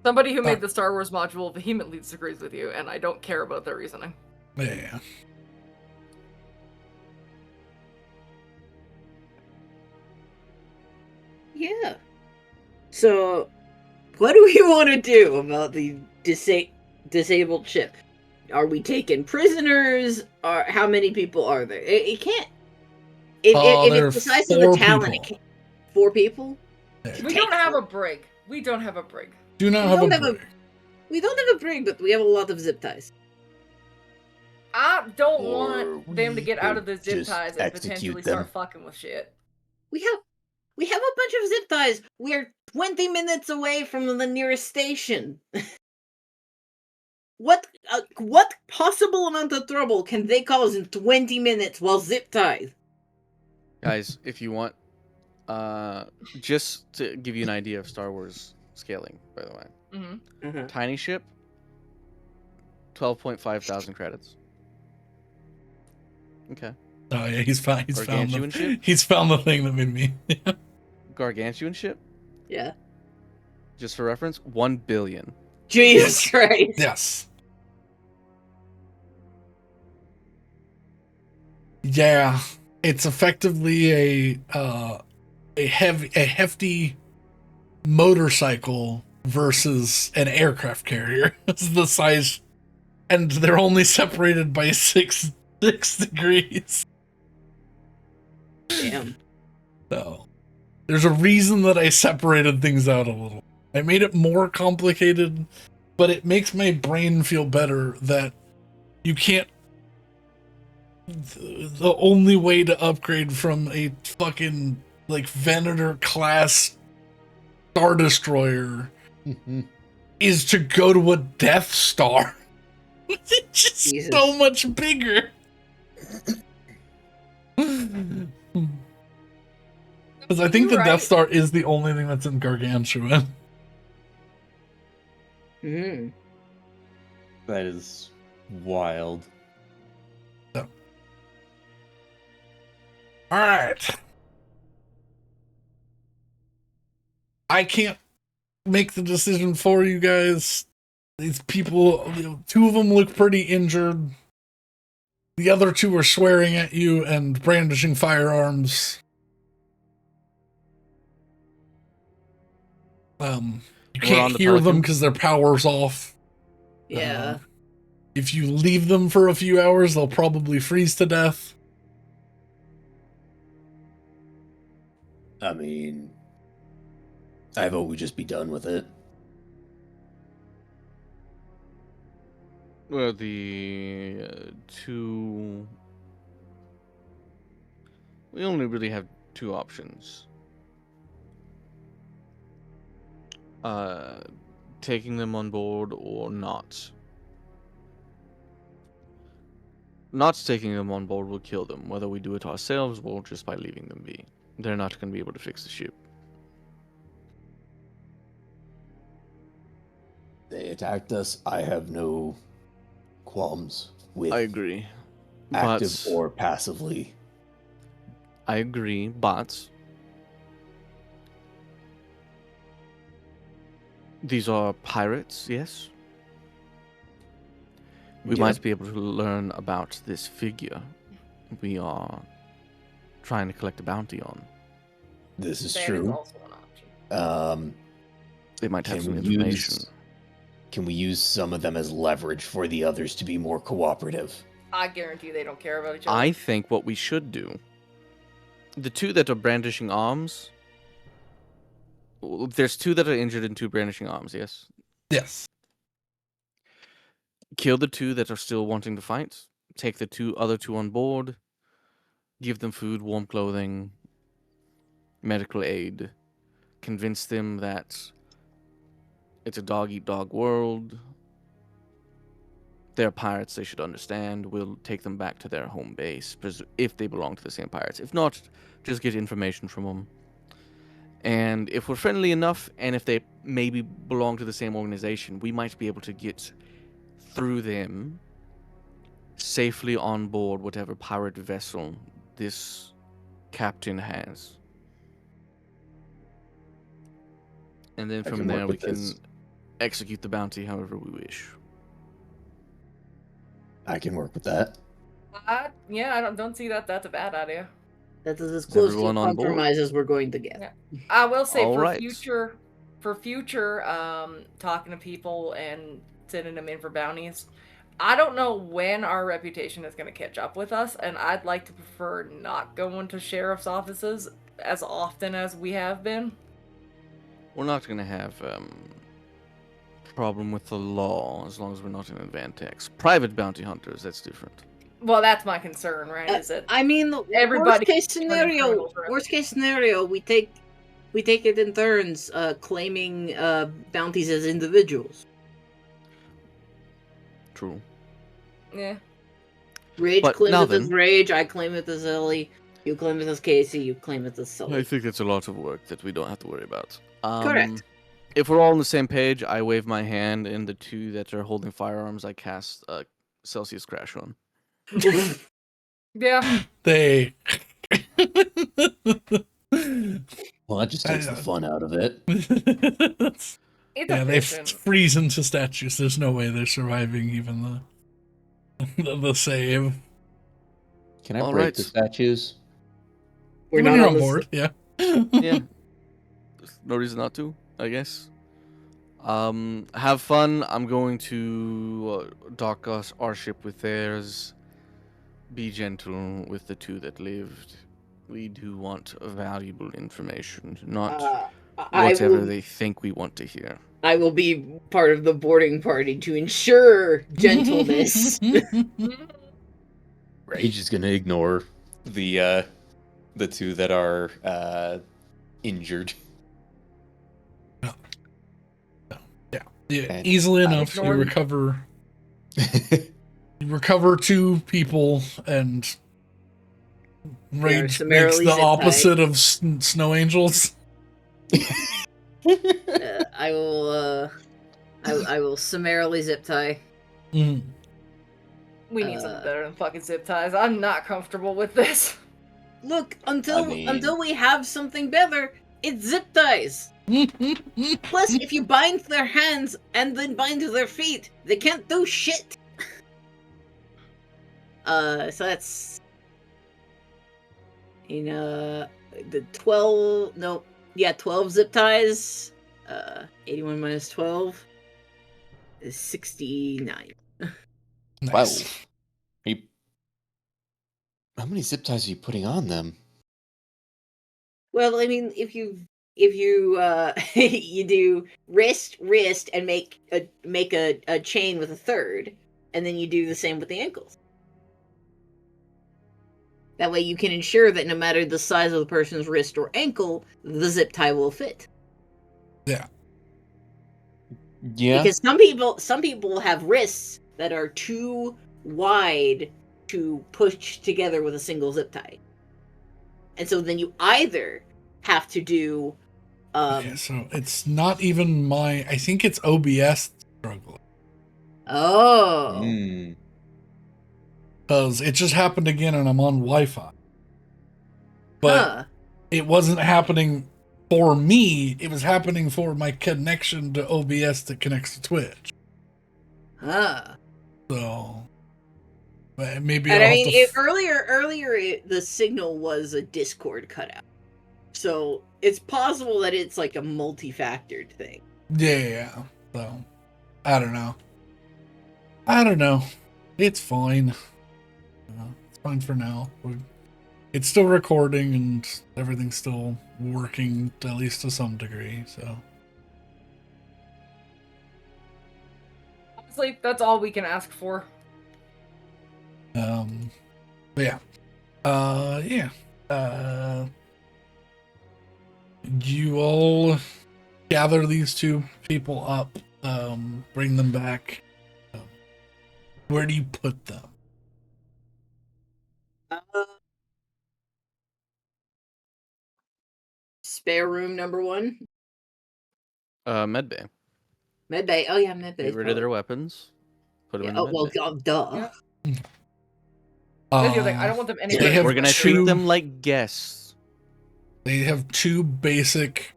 Somebody who made the Star Wars module vehemently disagrees with you, and I don't care about their reasoning. Yeah. Yeah. So, what do we want to do about the disabled ship? Are we taking prisoners? Or how many people are there? It can't. If There it's the are size of the 4 Talon, people. 4 people. We don't have a brig. We don't have a brig. Do not We have don't a have a- brig. We don't have a brig, but we have a lot of zip ties. I don't Or want them to we get out of could the zip just ties and execute potentially them. start fucking with shit. We have a bunch of zip ties. We're 20 minutes away from the nearest station. What possible amount of trouble can they cause in 20 minutes while zip tied? Guys, if you want, just to give you an idea of Star Wars scaling, by the way. Mm-hmm. Tiny ship, 12.5 thousand credits. Okay. Oh yeah, he's found Gargantuan ship? he's found the thing that made me. Gargantuan ship, Yeah. just for reference, 1 billion. Jesus Christ. Yes. Yeah, it's effectively a hefty motorcycle versus an aircraft carrier. It's the size, and they're only separated by 6 degrees. Damn. So there's a reason that I separated things out a little. I made it more complicated, but it makes my brain feel better that you can't. The only way to upgrade from a fucking like Venator class Star Destroyer is to go to a Death Star. It's just Jesus. so much bigger. Because I think the You're Death right. Star is the only thing that's in Gargantuan. Mm. That is wild. Alright. I can't make the decision for you guys. These people, 2 of them look pretty injured. The other 2 are swearing at you and brandishing firearms. You We're on can't the hear them Pelican? because their power's off. Yeah. If you leave them for a few hours, they'll probably freeze to death. I mean, I vote we just be done with it. Well, the two. We only really have two options. Taking them on board or not. Not taking them on board will kill them, whether we do it ourselves or just by leaving them be. They're not going to be able to fix the ship. They attacked us. I have no qualms with I agree. active But or passively. I agree, but these are pirates, yes? We Yeah. might be able to learn about this figure we are trying to collect a bounty on. This is That is true. also an option. They might have Can some we information. can we use some of them as leverage for the others to be more cooperative? I guarantee they don't care about each other. I think what we should do, the two that are brandishing arms, there's two that are injured and two brandishing arms, yes? Yes. Kill the two that are still wanting to fight, take the other two on board, give them food, warm clothing, medical aid, convince them that it's a dog-eat-dog world, they're pirates, they should understand, we'll take them back to their home base, if they belong to the same pirates. If not, just get information from them. And if we're friendly enough, and if they maybe belong to the same organization, we might be able to get through them safely on board whatever pirate vessel this captain has. And then I from can work there we with can this. execute the bounty however we wish. I can work with that. Yeah, I don't see that that's a bad idea. That is as close to a everyone on board? compromise as we're going to get. Yeah. I will say All for right. future, talking to people and sending them in for bounties, I don't know when our reputation is going to catch up with us, and I'd like to prefer not going to sheriff's offices as often as we have been. We're not going to have problem with the law as long as we're not in Advantex. Private bounty hunters, that's different. Well, that's my concern, right? Is it I mean, everybody worst case turning scenario. criminals around? Worst case scenario, we take it in turns, claiming bounties as individuals. True. Yeah. Rage But claims now it as then- Rage. I claim it as Ellie. You claim it as Casey. You claim it as I Sully. think it's a lot of work that we don't have to worry about. Correct. If we're all on the same page, I wave my hand, and the two that are holding firearms, I cast Celsius Crash on. Yeah. They. Well, that just takes the fun out of it. It's Yeah, they efficient. freeze into statues. There's no way they're surviving even the save. Can I All break right. the statues? We're When not you're on on the board, yeah. Yeah. There's no reason not to, I guess. Have fun. I'm going to dock our ship with theirs. Be gentle with the two that lived. We do want valuable information, not I whatever will. they think we want to hear. I will be part of the boarding party to ensure gentleness. Rage is gonna ignore the two that are injured. Yeah, And easily I enough, you ignored- recover. You recover two people, and Rage makes summarily the zip-tied. opposite of snow angels. I will. I will summarily zip tie. Mm. We need something better than fucking zip ties. I'm not comfortable with this. Look, until I mean- until we have something better, it's zip ties. Plus, if you bind their hands and then bind their feet, they can't do shit. So that's the 12. No, yeah, 12 zip ties. 81 minus 12 is 69. Nice. Wow. How many zip ties are you putting on them? Well, I mean, if you you do wrist, and make a chain with a third, and then you do the same with the ankles. That way you can ensure that no matter the size of the person's wrist or ankle, the zip tie will fit. Yeah. Yeah. Because some people have wrists that are too wide to push together with a single zip tie. And so then you either have to do Okay, so it's not even I think it's OBS struggling. Oh. Mm. Because it just happened again and I'm on Wi-Fi. But it wasn't happening for me, it was happening for my connection to OBS that connects to Twitch. So maybe And I'll I have mean, to earlier the signal was a Discord cutout. So it's possible that it's like a multi-factored thing. yeah. So I don't know. It's fine. It's fine for now. It's still recording and everything's still working, at least to some degree, so. Honestly, that's all we can ask for. But yeah. You all gather these two people up, bring them back. Where do you put them? Spare room number 1. Medbay. Medbay. Oh yeah, medbay. Get rid of their weapons. Put them in the medbay. Well, God, duh. Yeah. That's the other thing. I don't want them anywhere. We're gonna treat them like guests. They have 2 basic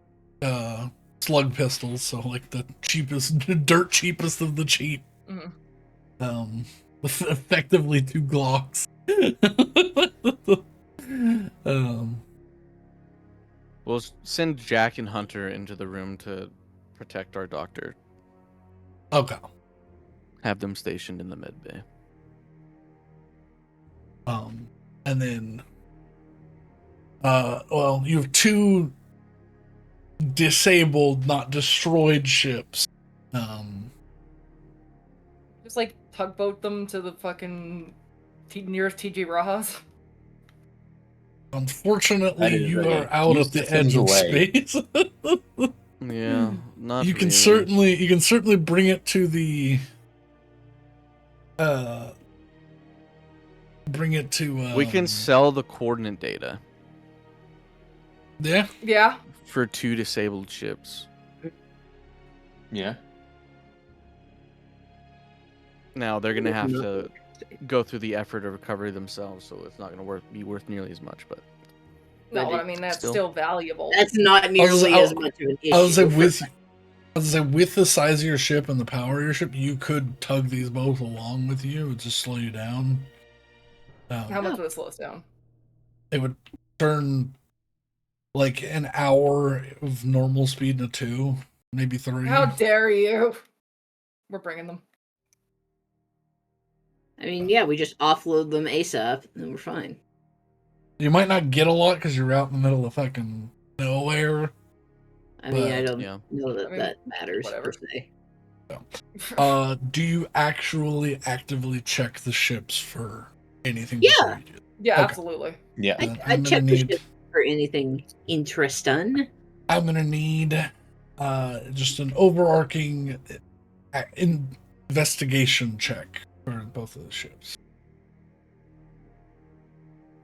slug pistols, so like the cheapest, dirt cheapest of the cheap. Mm-hmm. Effectively 2 Glocks. We'll send Jack and Hunter into the room to protect our doctor. Okay. Have them stationed in the med bay. And then, well, you have 2 disabled, not destroyed ships. Just like tugboat them to the fucking nearest TJ Rajas. Unfortunately, you a are out few of the systems edge of away. space. Yeah, not you can really. certainly bring it to the we can sell the coordinate data yeah. Yeah. for 2 disabled ships. Yeah. Now they're gonna have to go through the effort of recovery themselves, so it's not gonna be worth nearly as much. But No, but I mean that's still valuable. That's not nearly as much of an issue. I was say with the size of your ship and the power of your ship, you could tug these both along with you. It would just slow you down. How much would it slow us down? It would turn like an hour of normal speed into 2, maybe 3. How dare you? We're bringing them. I mean, yeah, we just offload them ASAP, and we're fine. You might not get a lot because you're out in the middle of fucking nowhere. I mean, I don't yeah. know that I mean, that matters whatever. per se. Do you actually actively check the ships for anything? Yeah. before you do? Yeah, Okay. absolutely. Yeah. Then I I'm check gonna the need- ship for anything interesting. I'm gonna need just an overarching investigation check for both of the ships.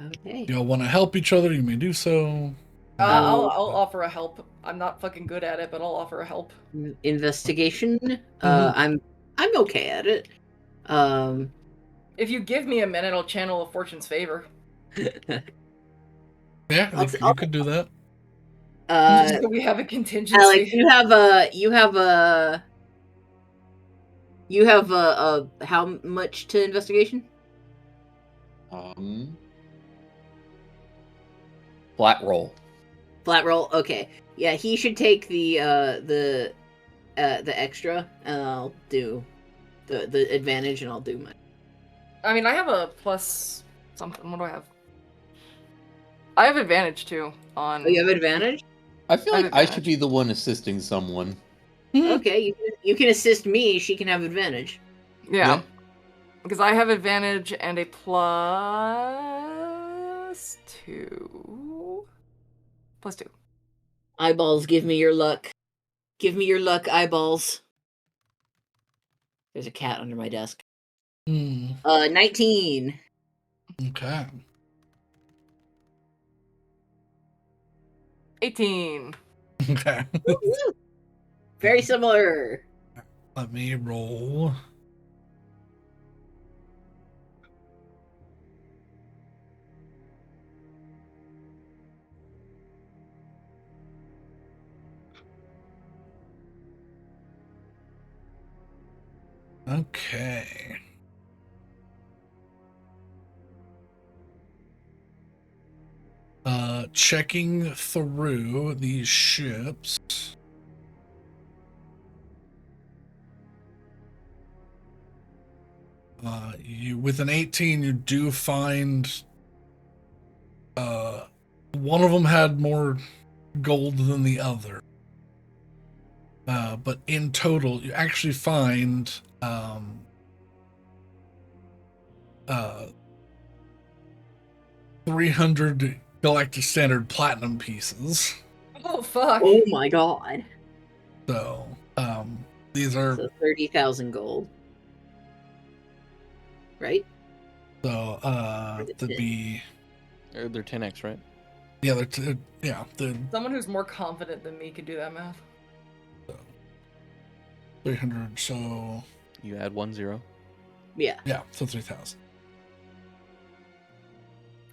Okay. If y'all want to help each other, you may do so. I'll offer a help. I'm not fucking good at it, but I'll offer a help. Investigation. I'm okay at it. If you give me a minute, I'll channel a fortune's favor. Yeah, I'll- you could do that. Just so we have a contingency. Alex, you have a how much to investigation? Flat roll. Flat roll. Okay. Yeah, he should take the extra, and I'll do the advantage, and I'll do mine. I mean, I have a plus something. What do I have? I have advantage too on. Oh, you have advantage? I feel I have like I should advantage. be the one assisting someone. Okay, you can assist me. She can have advantage. Yeah. Because I have advantage and a +2. +2. Eyeballs, give me your luck. Give me your luck, eyeballs. There's a cat under my desk. 19. Okay. 18. Okay. Woo-hoo. Very similar. Let me roll. Okay. Checking through these ships. You with an 18, you do find one of them had more gold than the other. But in total, you actually find 300 Galactic Standard Platinum pieces. Oh, fuck. Oh my god. So, these are So 30,000 gold. Right? so to be They're 10x, right? yeah, they're Someone who's more confident than me could do that math. 300. So You add 1 0. Yeah. yeah, so 3,000.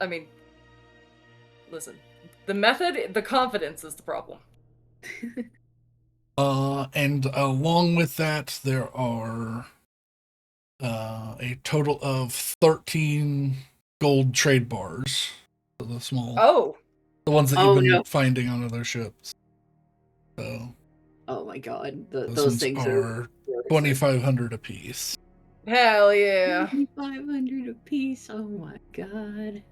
I mean, listen. The method, the confidence is the problem. And along with that, there are a total of 13 gold trade bars. So the small, Oh, the ones that Oh, you've been no. finding on other ships. So Oh my god. those Those ones things are worth it. 2,500 apiece. hell yeah. 2,500 a piece. Oh my god.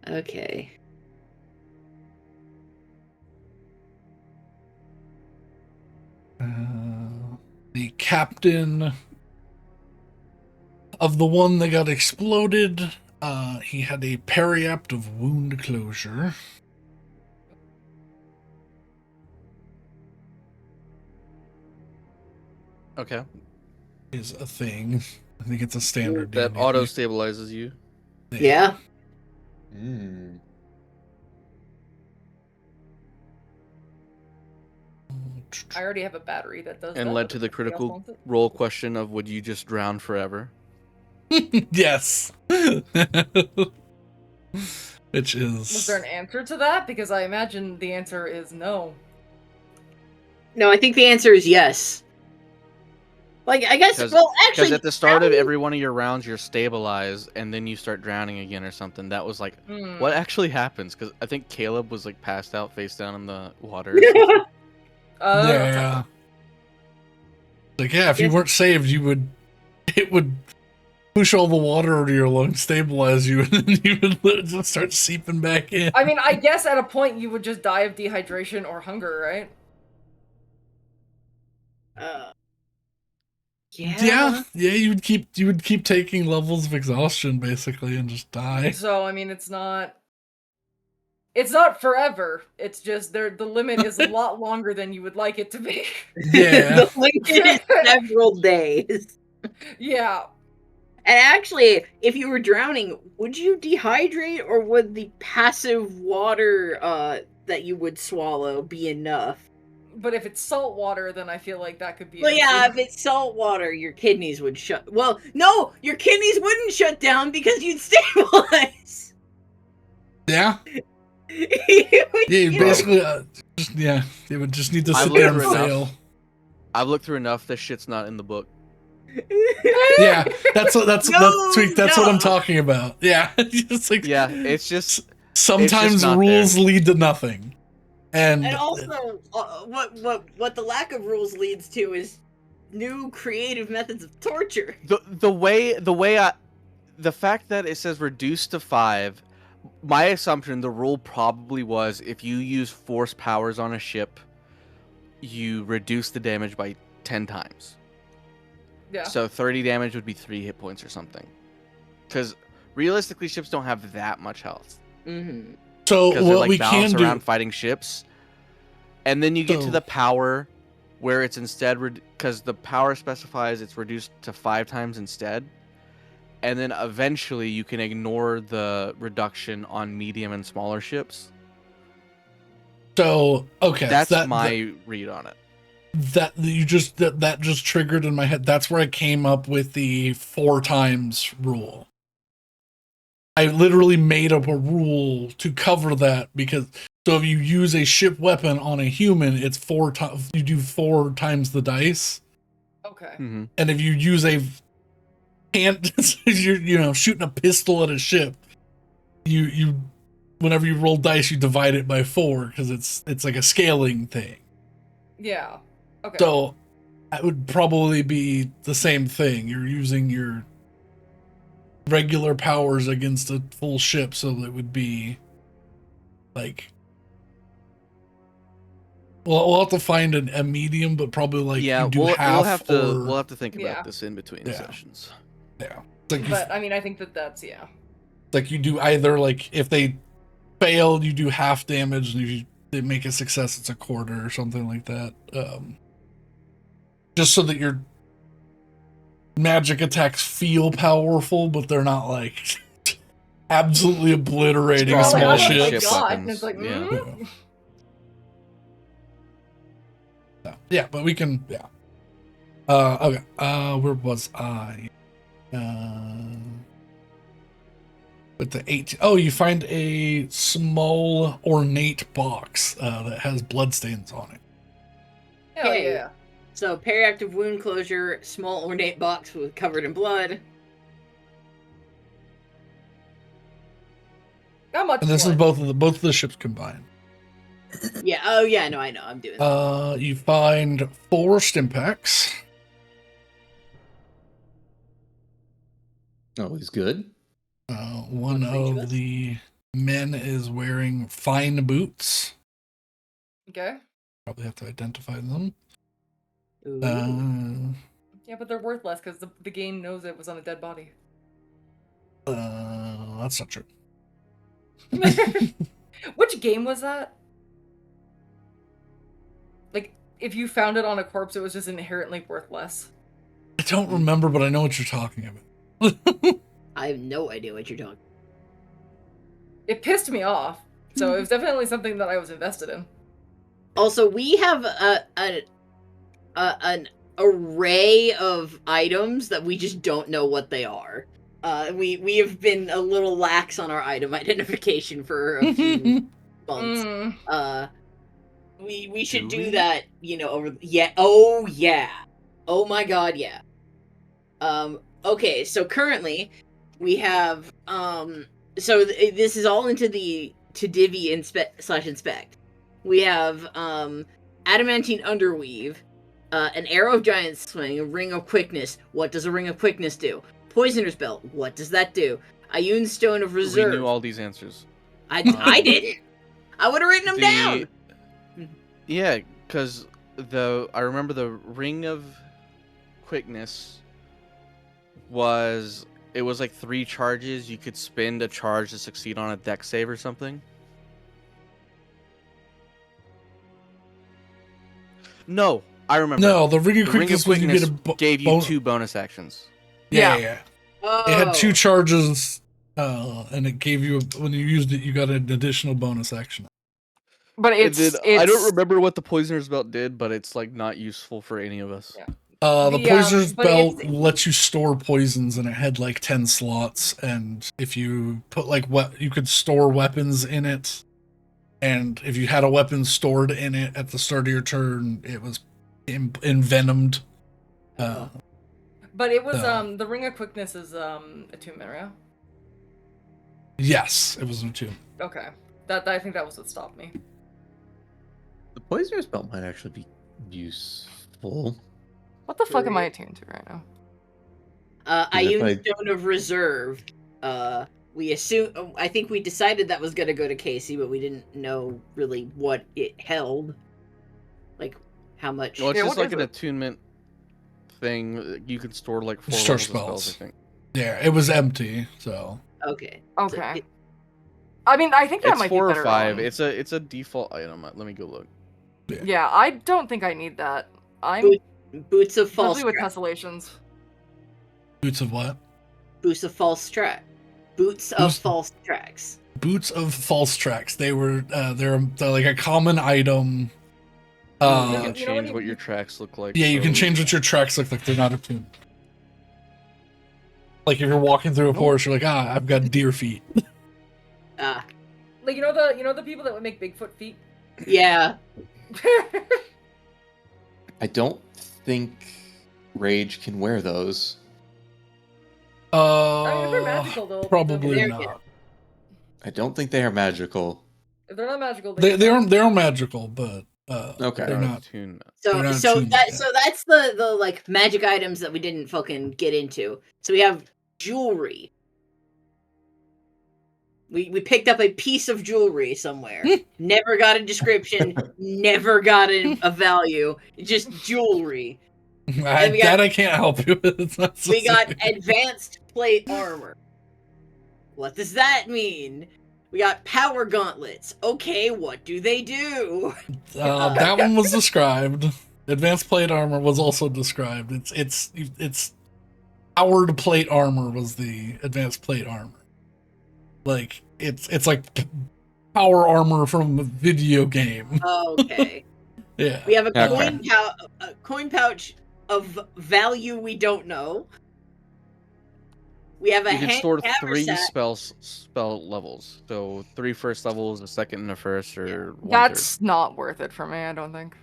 Okay. The captain of the one that got exploded, he had a periapt of wound closure. Okay. Is a thing. I think it's a standard That D&D auto thing. stabilizes you. Yeah. Mm. I already have a battery that does that. And led but to if the somebody else critical wants it- role question of would you just drown forever? Yes. Which Was there is an answer to that? Because I imagine the answer is no. No, I think the answer is yes. Like, I guess, Because well, because actually, at the start of drowning- every one of your rounds, you're stabilized, and then you start drowning again or something. That was like, Hmm. what actually happens? Because I think Caleb was like passed out face down in the water. Or something. Oh, yeah. Like yeah, if you Yes. weren't saved, it would push all the water out of your lungs, stabilize you, and then you would just start seeping back in. I mean, I guess at a point you would just die of dehydration or hunger, right? Yeah. Yeah, you would keep taking levels of exhaustion basically and just die. So I mean, it's not forever. It's just the limit is a lot longer than you would like it to be. Yeah. The limit is several days. Yeah. And actually, if you were drowning, would you dehydrate, or would the passive water that you would swallow be enough? But if it's salt water, then I feel like that could be an Well, yeah, issue. if it's salt water, your kidneys would shut. Well, no, your kidneys wouldn't shut down because you'd stabilize. Yeah. You would- Yeah, you you know, basically you would just need to I've sit there and looked through fail. enough. I've looked through enough. This shit's not in the book. Yeah, that's what No. I'm talking about. Yeah, it's like Yeah, it's just sometimes not rules lead to nothing, and And also, what the lack of rules leads to is new creative methods of torture. the fact that it says reduce to 5. My assumption, the rule probably was if you use force powers on a ship, you reduce the damage by 10 times. Yeah. So 30 damage would be 3 hit points or something. Because realistically, ships don't have that much health. Mm-hmm. So Because they're what like we can bounced do, around fighting ships. And then you get to the power where it's instead, because the power specifies it's reduced to 5 times instead. And then eventually you can ignore the reduction on medium and smaller ships. so okay, That's that, my read on it. that just triggered in my head. That's where I came up with the 4 times rule. I literally made up a rule to cover that, because so if you use a ship weapon on a human, it's 4 times. You do 4 times the dice, Okay. Mm-hmm. and if you use a you're shooting a pistol at a ship, you whenever you roll dice, you divide it by 4 because it's like a scaling thing. Yeah. Okay. So that would probably be the same thing. You're using your regular powers against a full ship, so it would be like, well, we'll have to find a medium, but probably like Yeah, you do we'll half have to think about Yeah. this in between Yeah. sessions. yeah. It's like But I mean, I think that's like you do either, like if they fail, you do half damage, and if they make a success, it's a quarter or something like that. Just so that your magic attacks feel powerful, but they're not like absolutely obliterating a Strong small magic ship. ship God, weapons, and it's like, yeah. Yeah, but we can. Yeah. Okay. Where was I? With the 18. Oh, you find a small ornate box that has bloodstains on it. hell Okay. yeah. So periactive wound closure, small ornate box with covered in blood. How much? And this is blood? both of the ships combined. Yeah. Oh yeah. No, I know. I'm doing. You find 4 stim packs. Always good. One of the men is wearing fine boots. Okay. Probably have to identify them. Ooh. Yeah, but they're worthless because the game knows it was on a dead body. That's not true. Which game was that? Like, if you found it on a corpse, it was just inherently worthless. I don't remember, but I know what you're talking about. I have no idea what you're talking. It pissed me off, so it was definitely something that I was invested in. Also, we have an array of items that we just don't know what they are. We have been a little lax on our item identification for a few months. We should do that, over oh yeah. Oh my god, yeah. Okay, so currently we have this is all into the to divvy inspect. We have adamantine underweave, an arrow of giant swing, a ring of quickness. What does a ring of quickness do? Poisoner's belt. What does that do? Ioun stone of reserve. We knew all these answers. I didn't. I would have written them down. Yeah, because I remember the ring of quickness was like 3 charges. You could spend a charge to succeed on a dex save or something. No, I remember. No, the ring of The ring quickness of was you quickness get gave you 2 bonus actions. Yeah. Oh. It had 2 charges, and it gave you when you used it, you got an additional bonus action. But I don't remember what the poisoner's belt did, but it's like not useful for any of us. Yeah. The poisoner's but belt lets you store poisons, and it had like 10 slots. And if you put you could store weapons in it. And if you had a weapon stored in it at the start of your turn, it was envenomed. But it was the ring of quickness is attunement, right? Yes, it was an attunement. Okay, I think that was what stopped me. The poisoner's belt might actually be useful. What the fuck am I attuned to right now? Ioun stone of reserve. I think we decided that was gonna go to Casey, but we didn't know really what it held. Like how much. Well, it's Yeah, just what like is an it? attunement thing. You could store like 4 Store levels of spells, I spells. think. Yeah, it was empty. So Okay. Okay. I mean, I think that It's might 4 be or better 5. on- It's a default item. Let me go look. Yeah, I don't think I need that. I'm Boots of false especially with track. tessellations. boots of what? Boots of false track. Boots of Boots- false tracks. Boots of false tracks. They were they're like a common item. You You can know when change you- what your tracks look like. Yeah, you can so- change what your tracks look like. They're not attuned. Like if you're walking through a forest, you're like, I've got deer feet. Ah, Like you know the people that would make Bigfoot feet. yeah. I don't think Rage can wear those. I mean, if they're magical, they'll Probably They're not. I don't think they are magical. If they're not magical, They're magical, but Okay. they're not. attuned. So They're not so attuned that yet. so that's the like magic items that we didn't fucking get into. So we have jewelry. We picked up a piece of jewelry somewhere. Never got a description. Never got a value. Just jewelry. I can't help you with. It's not We got specific. advanced plate armor. What does that mean? We got power gauntlets. Okay, what do they do? That one was described. Advanced plate armor was also described. It's powered plate armor was the advanced plate armor. Like it's like power armor from a video game. Okay. Yeah. We have a Okay. coin pouch of value we don't know. We have a You can store hand 3 haversack. spell levels. So 3 first levels, a second and a first, or 1/3. That's not worth it for me. I don't think.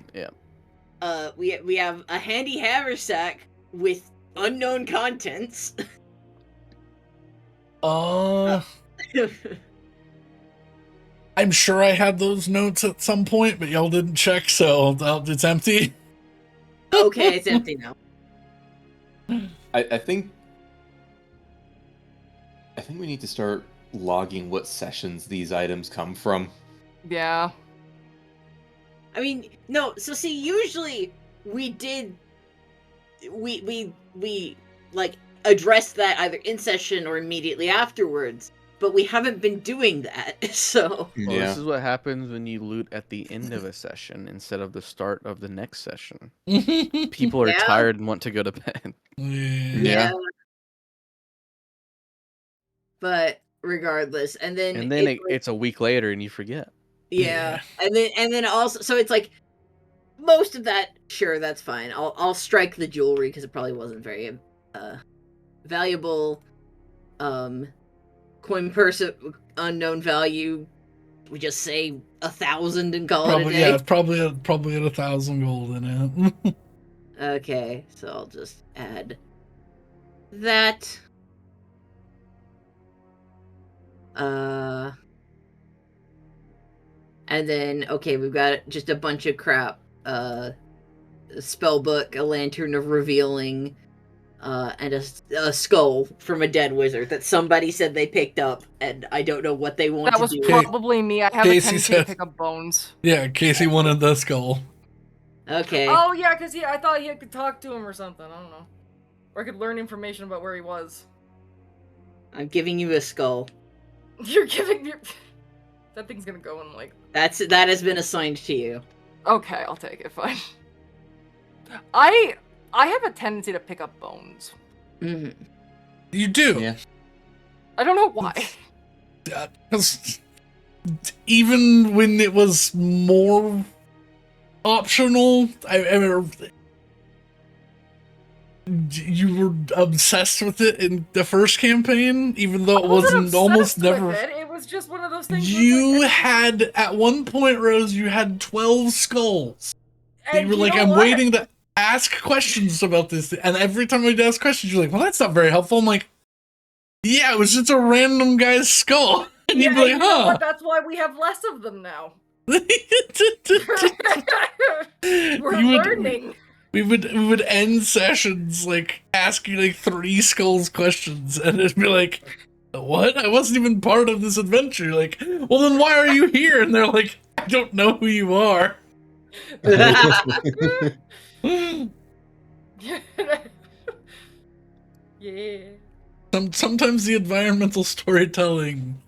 We have a handy haversack with unknown contents. I'm sure I had those notes at some point, but y'all didn't check, so it's empty. Okay, it's empty now. I think we need to start logging what sessions these items come from. Yeah. I mean, no. So see, usually we like address that either in session or immediately afterwards, but we haven't been doing that. So Well, this is what happens when you loot at the end of a session instead of the start of the next session. People are Yeah. tired and want to go to bed. Yeah. But regardless, and then It's a week later and you forget. yeah, and then also, so it's like most of that. Sure, that's fine. I'll strike the jewelry because it probably wasn't very valuable. Coin purse of unknown value. We just say 1,000 and call it a day. Yeah, probably at 1,000 gold in it. Okay, so I'll just add that. And then, okay, we've got just a bunch of crap. A spell book, a lantern of revealing, and a skull from a dead wizard that somebody said they picked up, and I don't know what they want That to was do. probably me. I have a Casey tendency said- to pick up bones. Yeah, Casey wanted the skull. Okay. Oh yeah, because I thought he could talk to him or something. I don't know. Or I could learn information about where he was. I'm giving you a skull. You're giving your... That thing's gonna go in like... That has been assigned to you. Okay, I'll take it, fine. I have a tendency to pick up bones. Mhm. You do. Yeah. I don't know why. Because even when it was more optional, you were obsessed with it in the first campaign, even though it wasn't obsessed almost with never. It was just one of those things. where You it's like, had at one point, Rose, you had 12 skulls. and You were you like, know I'm what? waiting to ask questions about this, and every time I'd ask questions, you're like, well, that's not very helpful. I'm like, yeah, it was just a random guy's skull. And Yeah, you'd be like, you know huh. what? That's why we have less of them now. We're learning. We would end sessions like asking like 3 skulls questions, and it'd be like, "What? I wasn't even part of this adventure." Like, well, then why are you here? And they're like, "I don't know who you are." Yeah. Sometimes the environmental storytelling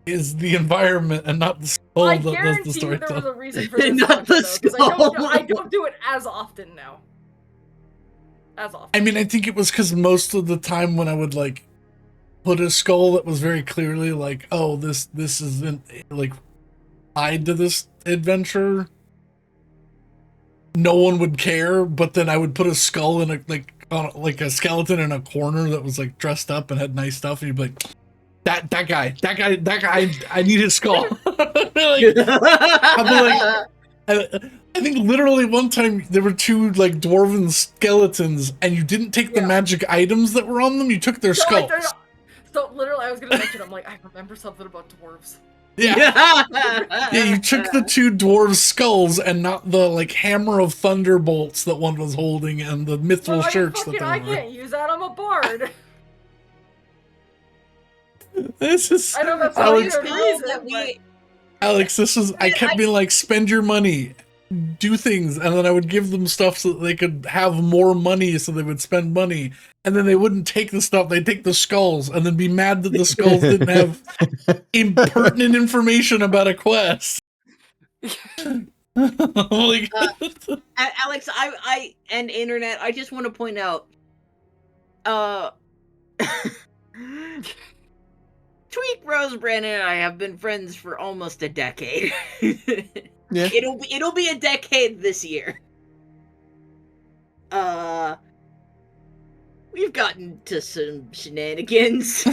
is the environment and not the skull I that does the guarantee you there was storytelling. a reason for this Not launch, the though, because I don't do it as often now. As often. I mean, I think it was because most of the time when I would like put a skull that was very clearly like, oh, this isn't like tied to this adventure, no one would care. But then I would put a skull in like a skeleton in a corner that was like dressed up and had nice stuff, and you'd be like, that guy, I need his skull. Like, I think literally one time there were two like dwarven skeletons, and you didn't take the magic items that were on them. You took their skulls. So literally, I was gonna mention. I'm like, I remember something about dwarves. Yeah, you took the two dwarves' skulls and not the like hammer of thunderbolts that one was holding and the mithril shirts that they were I wearing. can't use that. I'm a bard. This is I know that's Alex. not even a reason, but Alex, this is. I kept being like, spend your money, do things, and then I would give them stuff so that they could have more money, so they would spend money, and then they wouldn't take the stuff. They'd take the skulls, and then be mad that the skulls didn't have impertinent information about a quest. Like, Alex, I and internet, I just want to point out, Tweak, Rose, Brandon, and I have been friends for almost a decade. Yeah. It'll be a decade this year. We've gotten to some shenanigans.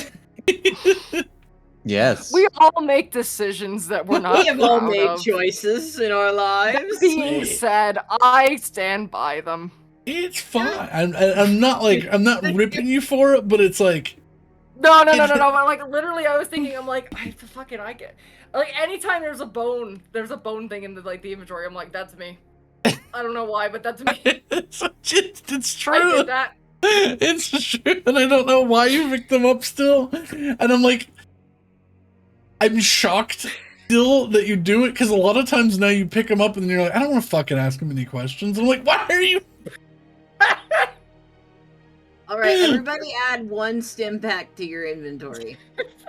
Yes. we all make decisions that we're not We have all proud made of. choices in our lives. That being said, I stand by them. it's fine. I'm not ripping you for it, but it's like. No. But like literally, I was thinking, I'm like, I get like anytime there's a bone thing in the like the inventory. I'm like, that's me. I don't know why, but that's me. It's true. I did that. It's true, and I don't know why you picked them up still. And I'm like, I'm shocked still that you do it, because a lot of times now you pick them up and you're like, I don't want to fucking ask him any questions. I'm like, why are you? All right, everybody add one stim pack to your inventory.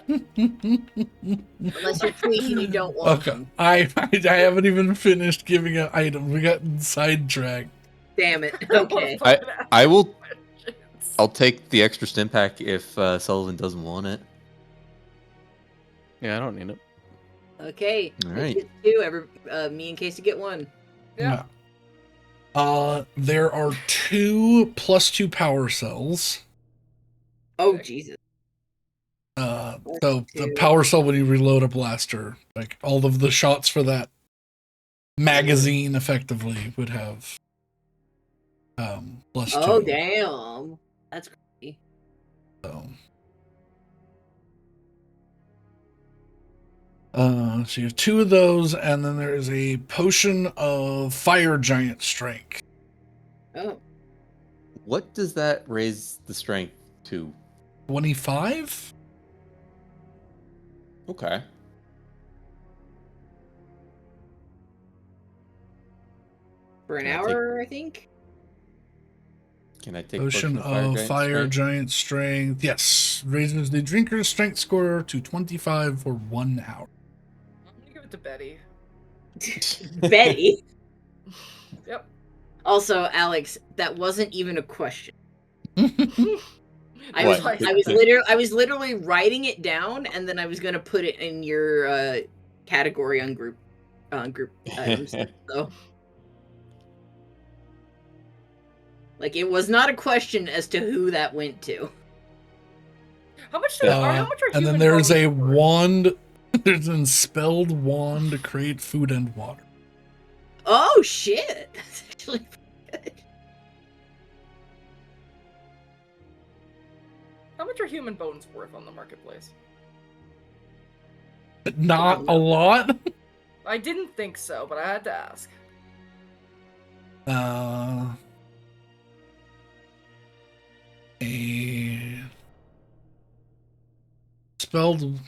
Unless you're tweaking, you don't want Okay, them. I haven't even finished giving out items. We got sidetracked. Damn it. Okay. I will. I'll take the extra stim pack if Sullivan doesn't want it. Yeah, I don't need it. Okay. All right. Get two. Me and Casey get one. Yeah. There are 2 +2 power cells. Oh Jesus. So the power cell, when you reload a blaster, like all of the shots for that magazine effectively would have +2. Oh damn. That's crazy. So so you have 2 of those, and then there's a potion of fire giant strength. Oh. What does that raise the strength to? 25? Okay. For an Can I hour, I think. Can I take Potion of fire giant strength. Yes. Raises the drinker's strength score to 25 for 1 hour. I'm gonna give it to Betty. Betty. Yep. Also, Alex, that wasn't even a question. I What? was literally writing it down, and then I was gonna put it in your category on group items. So, like, it was not a question as to who that went to. How much are and then human there's a bones worth? wand. There's an spelled wand to create food and water. Oh shit! That's actually good. How much are human bones worth on the marketplace? Not a lot. I didn't think so, but I had to ask. A spelled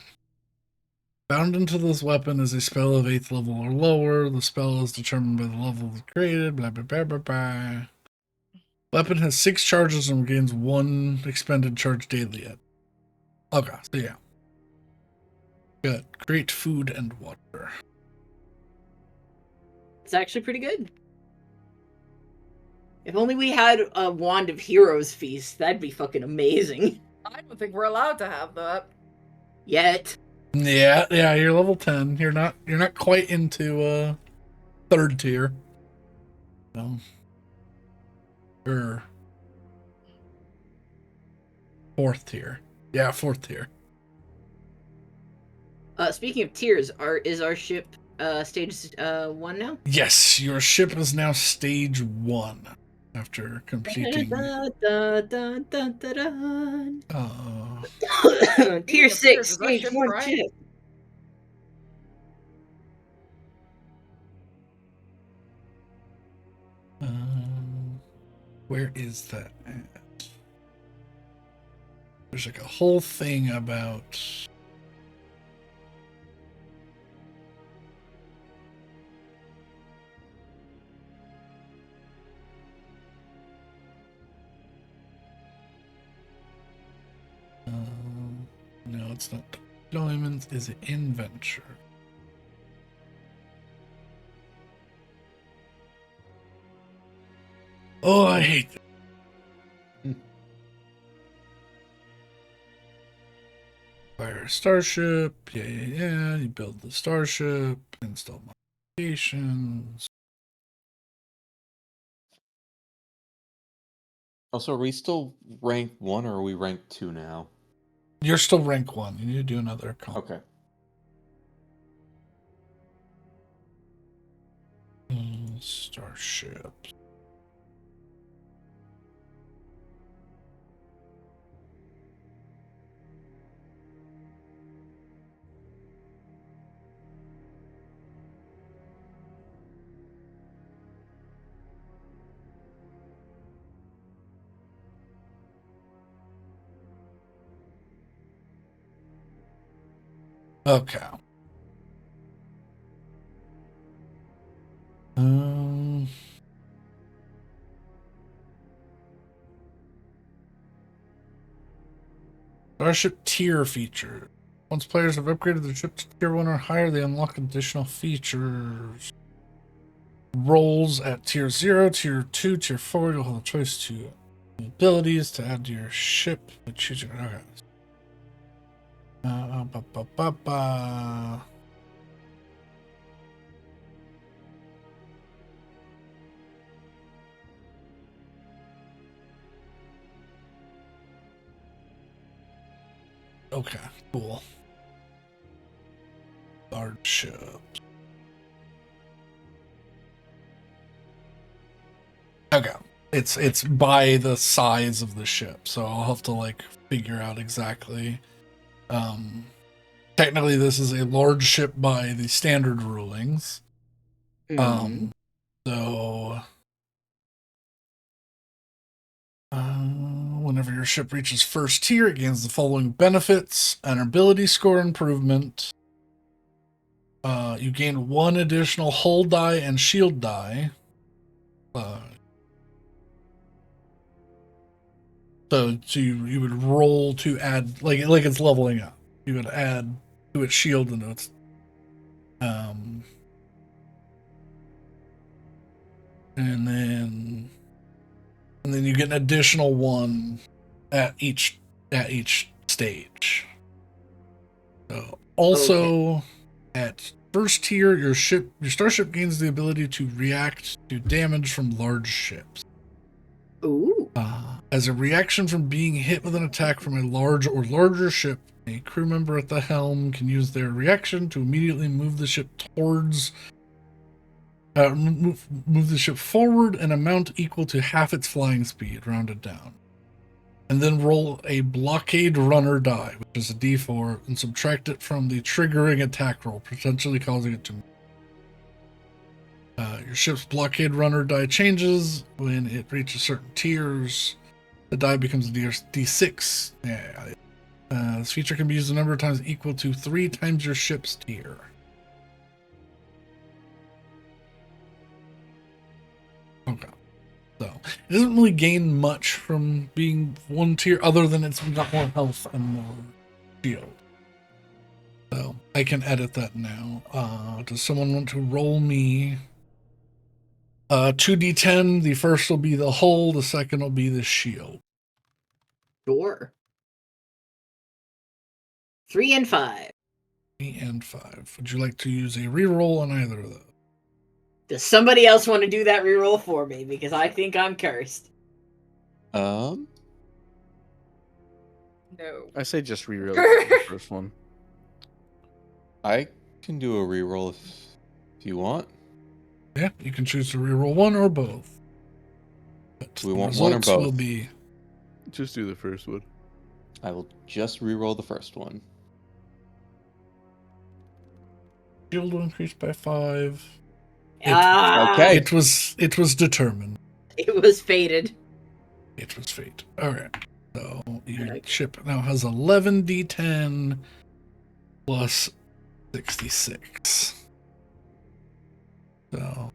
bound into this weapon is a spell of 8th level or lower. The spell is determined by the level created. Blah blah blah blah blah. Weapon has 6 charges and regains 1 expended charge daily. Okay, so yeah. Got great food and water. It's actually pretty good. If only we had a Wand of Heroes Feast, that'd be fucking amazing. I don't think we're allowed to have that. Yet. Yeah, you're level 10. You're not quite into 3rd tier. No. Or 4th tier. Yeah, 4th tier. Speaking of tiers, is our ship stage 1 now? Yes, your ship is now stage 1 after completing. Tier 6, Is our stage ship 1 crying? ship. Where is that at? There's like a whole thing about. No, it's not deployments. Is it in venture? Oh, I hate that. Fire a starship. Yeah. You build the starship. Install modifications. Also, are we still rank 1 or are we rank 2 now? You're still rank 1. You need to do another comp. Okay. Starship. Okay. Starship tier feature. Once players have upgraded their ship to tier 1 or higher, they unlock additional features. Roles at tier 0, tier 2, tier 4. You'll have a choice to abilities to add to your ship. Choose your. Okay. Okay, cool. Large ship. Okay. It's by the size of the ship, so I'll have to like figure out exactly. Technically this is a large ship by the standard rulings. So whenever your ship reaches 1st tier, it gains the following benefits: an ability score improvement. You gain 1 additional hull die and shield die. So you would roll to add like it's leveling up. You would add to its shield and its and then you get an additional 1 at each stage. So also at 1st tier, your starship gains the ability to react to damage from large ships. Ooh. As a reaction from being hit with an attack from a large or larger ship, a crew member at the helm can use their reaction to immediately move the ship towards move the ship forward an amount equal to half its flying speed, rounded down. And then roll a blockade runner die, which is a d4, and subtract it from the triggering attack roll, potentially causing it to move. Your ship's blockade runner die changes when it reaches certain tiers. The die becomes a d6. This feature can be used a number of times equal to 3 times your ship's tier. Okay. So it doesn't really gain much from being one tier, other than it's got more health and more shield. So I can edit that now. Does someone want to roll me 2d10? The first will be the hull, the second will be the shield. Sure. 3 and 5. 3 and 5. Would you like to use a reroll on either of those? Does somebody else want to do that reroll for me? Because I think I'm cursed. Um, No. I say just reroll the first one. I can do a reroll if you want. Yeah, you can choose to reroll one or both. But We the want one or results will both. be Just do the first one. I will just reroll the first one. shield will increase by 5. Okay. It was determined. It was fated. It was fate. Alright. So your Okay. ship now has 11d10 plus 66. So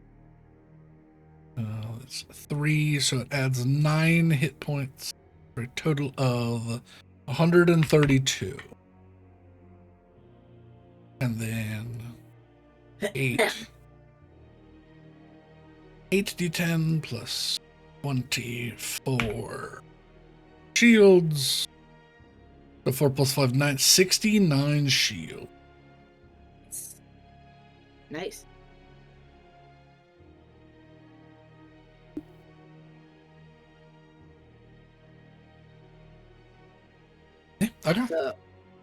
it's 3, so it adds 9 hit points for a total of 132. And then 8d10 plus 24 shields. So 4 plus 5, 9, 69 shield. Nice. Yeah, okay. So,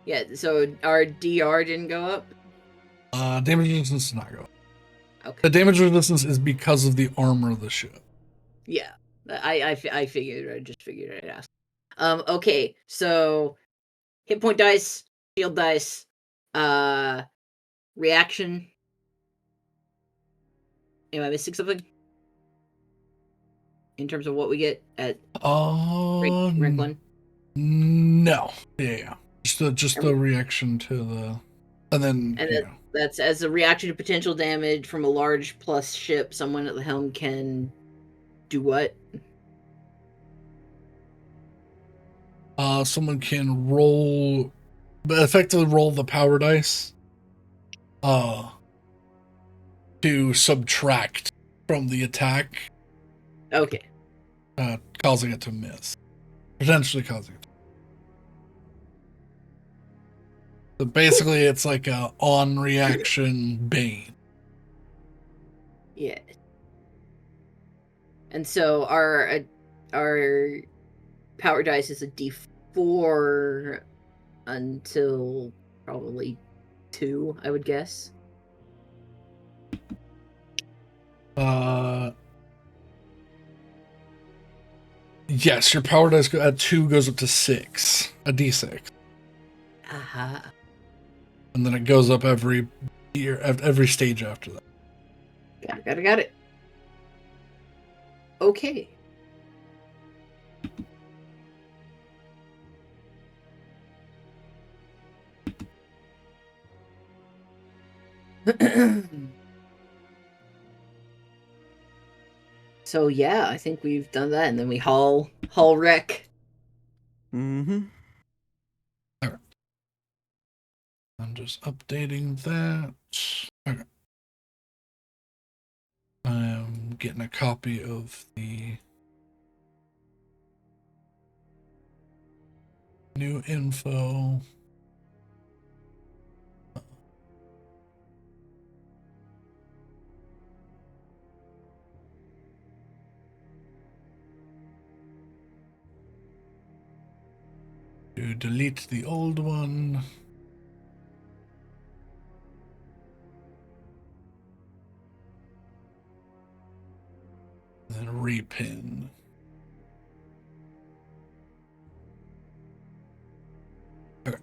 yeah, so our DR didn't go up? Damage resistance does not go. Okay. The damage resistance is because of the armor of the ship. Yeah. I figured. I just figured I'd ask. Okay, so hit point dice, shield dice, reaction. Am I missing something? In terms of what we get at rank 1? No. Yeah. Just the reaction to the, and then And yeah. that's as a reaction to potential damage from a large plus ship, someone at the helm can do what? Someone can roll, but effectively roll the power dice, to subtract from the attack, Okay. causing it to miss, potentially causing it. So basically, it's like a on reaction bane. Yeah. And so our power dice is a D4 until probably 2, I would guess. Yes, your power dice at 2 goes up to 6, a D6, Aha. and then it goes up every year, every stage after that. Got it. Okay. So yeah, I think we've done that, and then we haul wreck. Mm-hmm. I'm just updating that. Okay. I'm getting a copy of the new info. To delete the old one. Then repin. Okay.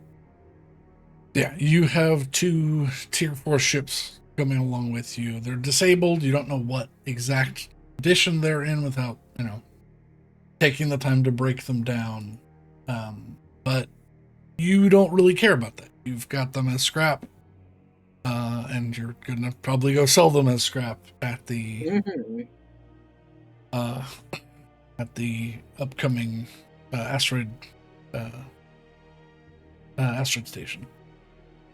Yeah, you have 2 tier 4 ships coming along with you. They're disabled. You don't know what exact condition they're in without, taking the time to break them down. But you don't really care about that. You've got them as scrap. And you're gonna probably go sell them as scrap at the Mhm. at the upcoming asteroid station.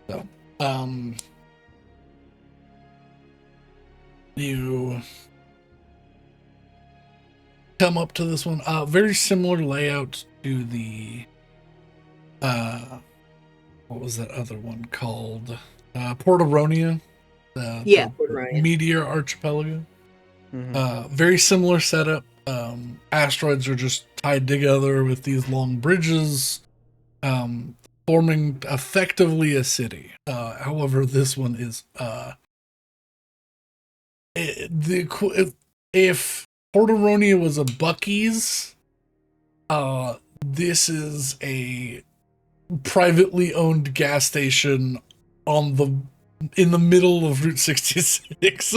So, you come up to this one. Very similar layout to the what was that other one called? Portaronia. Yeah, The Portaronia. Meteor Archipelago. Mm-hmm. Very similar setup. Asteroids are just tied together with these long bridges, forming effectively a city. However, this one is if Portaronia was a Buc-ee's, this is a privately owned gas station in the middle of Route 66.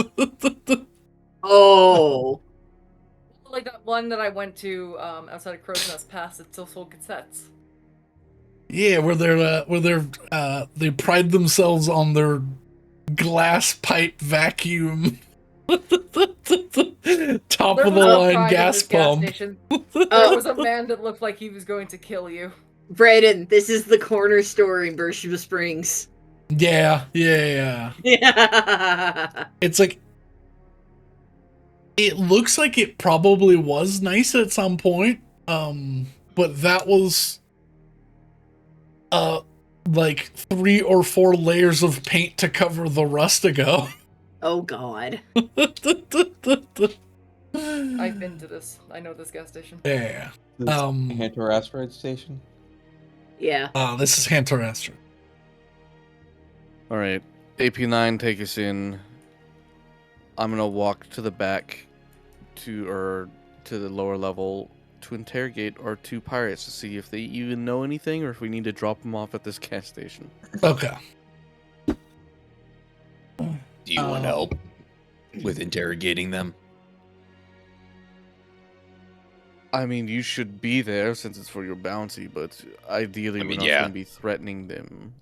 Oh. Like that one that I went to outside of Crow's Nest Pass that still sold cassettes. Yeah, where they pride themselves on their glass pipe vacuum top There of the was no line pride in gas this gas pump. station. There was a man that looked like he was going to kill you. Brayden, this is the corner store in Bershua Springs. Yeah. Yeah. It's like it looks like it probably was nice at some point. But that was like 3 or 4 layers of paint to cover the rust ago. Oh god. I've been to this. I know this gas station. Yeah. This Hantorr Asteroid Station. Yeah. This is Hantorr Asteroid. All right, AP9, take us in. I'm gonna walk to the back, to the lower level to interrogate our 2 pirates to see if they even know anything or if we need to drop them off at this gas station. Okay. Do you want help with interrogating them? I mean, you should be there since it's for your bounty, but ideally we're not going to be threatening them.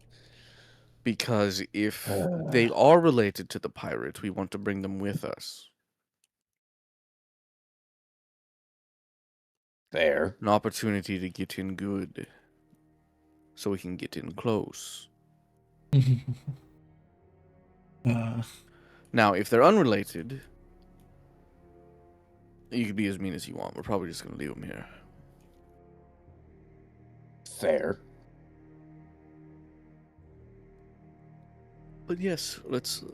Because if they are related to the pirates, we want to bring them with us. Fair. An opportunity to get in good. So we can get in close. Now, if they're unrelated, you can be as mean as you want. We're probably just going to leave them here. Fair. But yes, let's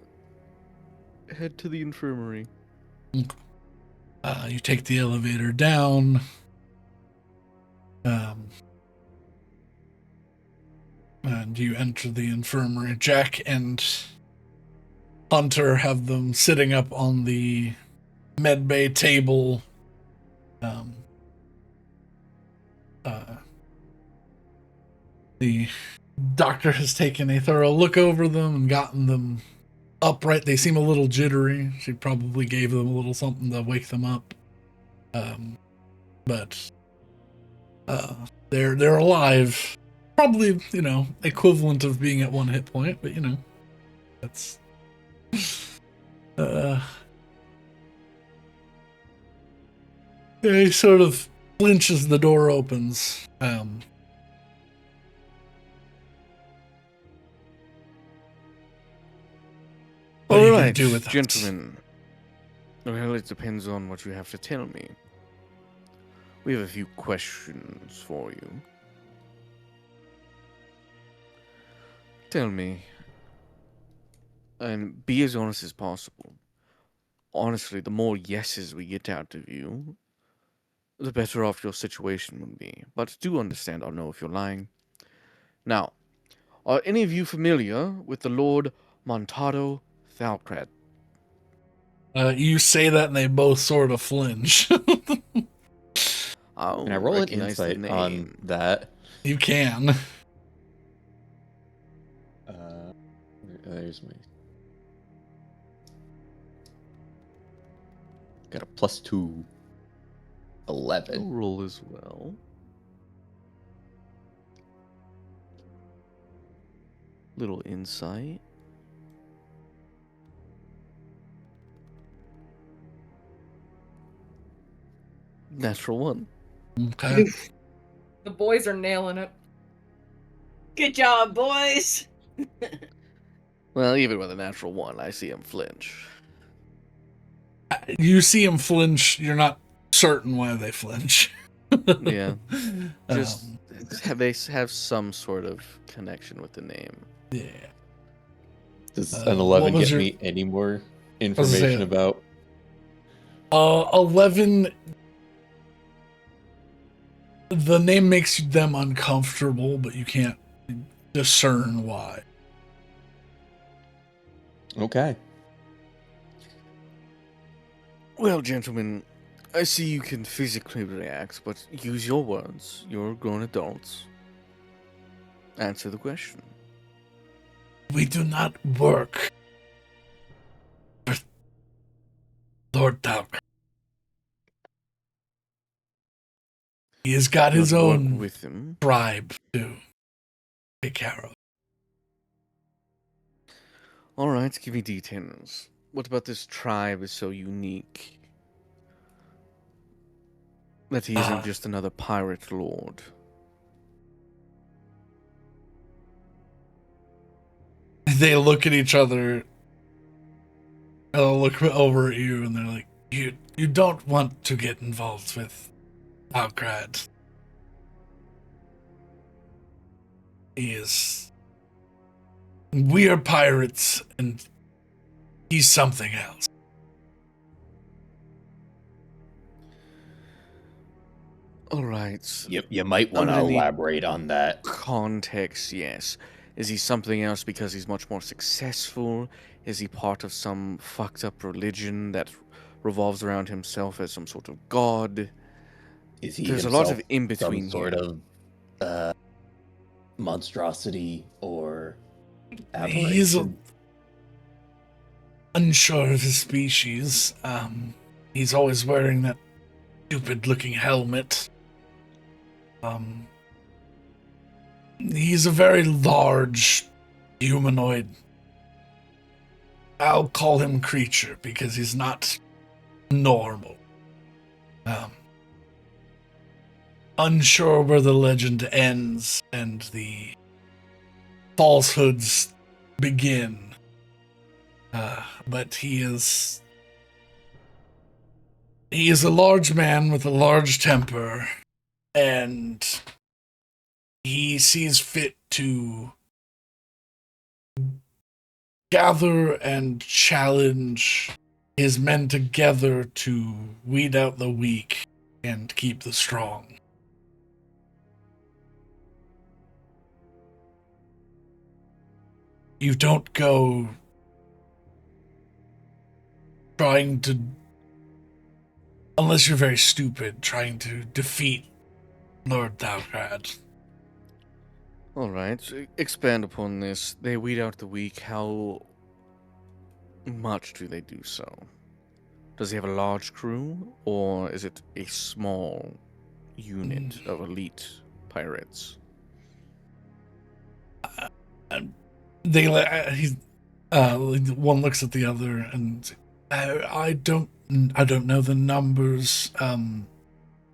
head to the infirmary. You take the elevator down. And you enter the infirmary. Jack and Hunter have them sitting up on the medbay table. The doctor has taken a thorough look over them and gotten them upright. They seem a little jittery. She probably gave them a little something to wake them up. But they're alive. Probably, equivalent of being at 1 hit point, but that's he sort of flinches, the door opens. What you can do with that? Gentlemen. Well, it depends on what you have to tell me. We have a few questions for you. Tell me, and be as honest as possible. Honestly, the more yeses we get out of you, the better off your situation would be. But do understand, I'll know if you're lying. Now, are any of you familiar with the Lord Montado Thalcred? You say that and they both sort of flinch. Oh, Can I roll an insight on that? You can. There's my... Got a +2. 11. I'll roll as well. Little insight. Natural one. Okay. The boys are nailing it. Good job, boys. Well, even with a natural one, I see him flinch. You see him flinch. You're not certain why they flinch. Yeah. Just Um, they have some sort of connection with the name. yeah. Does what an 11 was get your- me any more say information it. about? 11. The name makes them uncomfortable, but you can't discern why. Okay. Well, gentlemen, I see you can physically react, but use your words. You're grown adults. Answer the question. We do not work for Lord Talk. He has got his Not work own with him. tribe to take care of. All right, give me details. What about this tribe is so unique that he isn't just another pirate lord? They look at each other. They'll look over at you, and they're like, "You don't want to get involved with Algrad. He is. We are pirates, and he's something else." All right. You might want to I'm gonna need elaborate on that. context, yes. Is he something else because he's much more successful? Is he part of some fucked up religion that revolves around himself as some sort of god? Is he There's a lot of himself in between some sort here. of monstrosity or He's aberration? unsure of his species. He's always wearing that stupid-looking helmet. He's a very large humanoid. I'll call him creature because he's not normal. Unsure where the legend ends and the falsehoods begin. But he is a large man with a large temper, and he sees fit to gather and challenge his men together to weed out the weak and keep the strong. You don't go trying to, unless you're very stupid, trying to defeat Lord Thalgrad. All right, expand upon this. They weed out the weak. How much do they do so? Does he have a large crew, or is it a small unit of elite pirates? One looks at the other, and I don't know the numbers.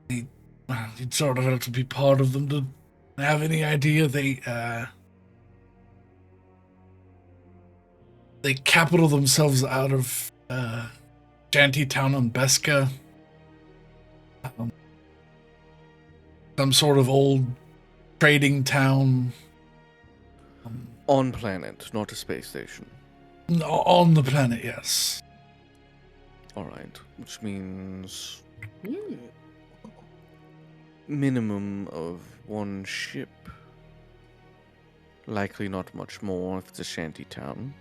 You'd sort of have to be part of them to have any idea. They capital themselves out of Shantytown on Beska. Some sort of old trading town. On planet, not a space station. On the planet, yes. All right, which means minimum of one ship. Likely not much more if it's a shanty town.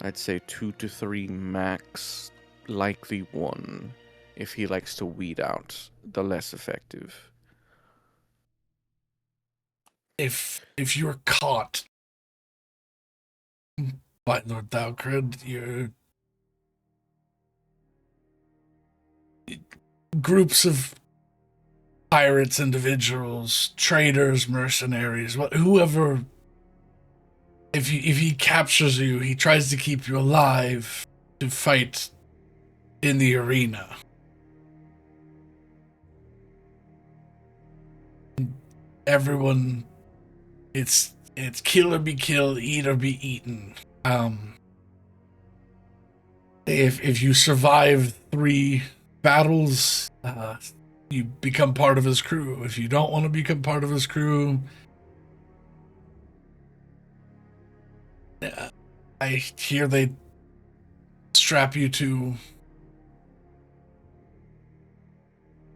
I'd say 2 to 3 max. Likely 1 if he likes to weed out the less effective. If you're caught by Lord Thalgrid, you're groups of pirates, individuals, traders, mercenaries, whoever. If he captures you, he tries to keep you alive to fight in the arena. everyone, it's kill or be killed, eat or be eaten. If you survive 3 battles, you become part of his crew. If you don't want to become part of his crew, I hear they strap you to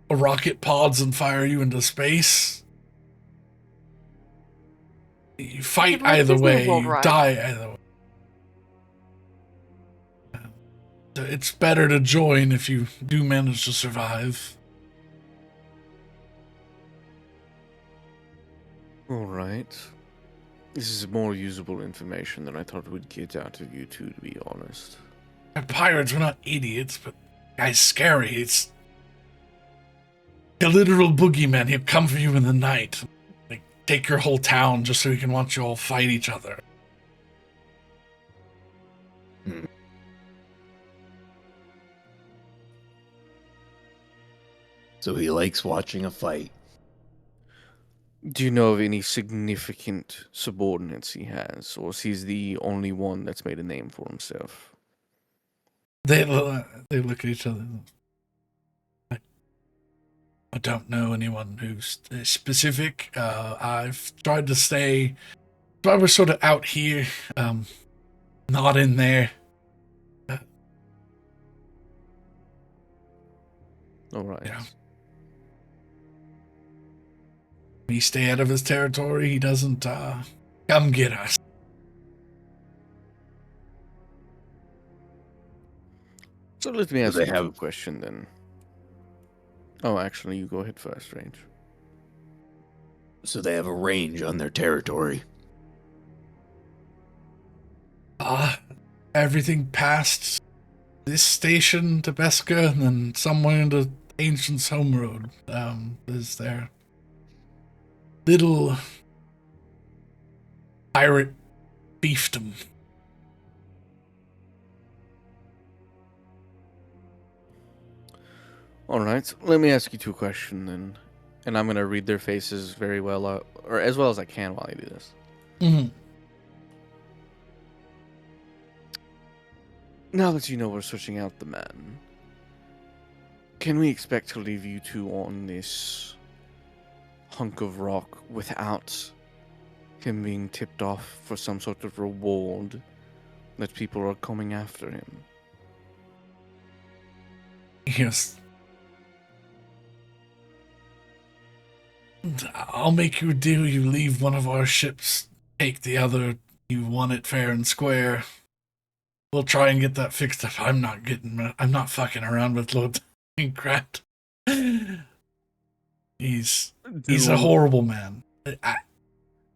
rocket pods and fire you into space. You fight like either Disney way, World you ride. die either way. So it's better to join if you do manage to survive. All right. This is more usable information than I thought we'd get out of you two, to be honest. Our pirates were not idiots, but the guy's scary. It's a literal boogeyman. He'll come for you in the night. Like, take your whole town just so he can watch you all fight each other. So he likes watching a fight. Do you know of any significant subordinates he has, or is he the only one that's made a name for himself? They look at each other. I don't know anyone who's specific. I've tried to stay. I was sort of out here, not in there. All right. Yeah. We stay out of his territory. He doesn't come get us. So let me ask they you have- a question then. Oh, actually, you go ahead first, Range. So they have a range on their territory. Everything past this station to Beska and then somewhere into Ancient's home road. Is their little pirate fiefdom. All right, let me ask you 2 questions then, and I'm gonna read their faces very well, or as well as I can while I do this. Mm-hmm. Now that you know we're searching out the man, can we expect to leave you two on this hunk of rock without him being tipped off for some sort of reward that people are coming after him? Yes. I'll make you a deal. You leave one of our ships, take the other. You won it fair and square. We'll try and get that fixed up. I'm not fucking around with Lord crap. He's a horrible man.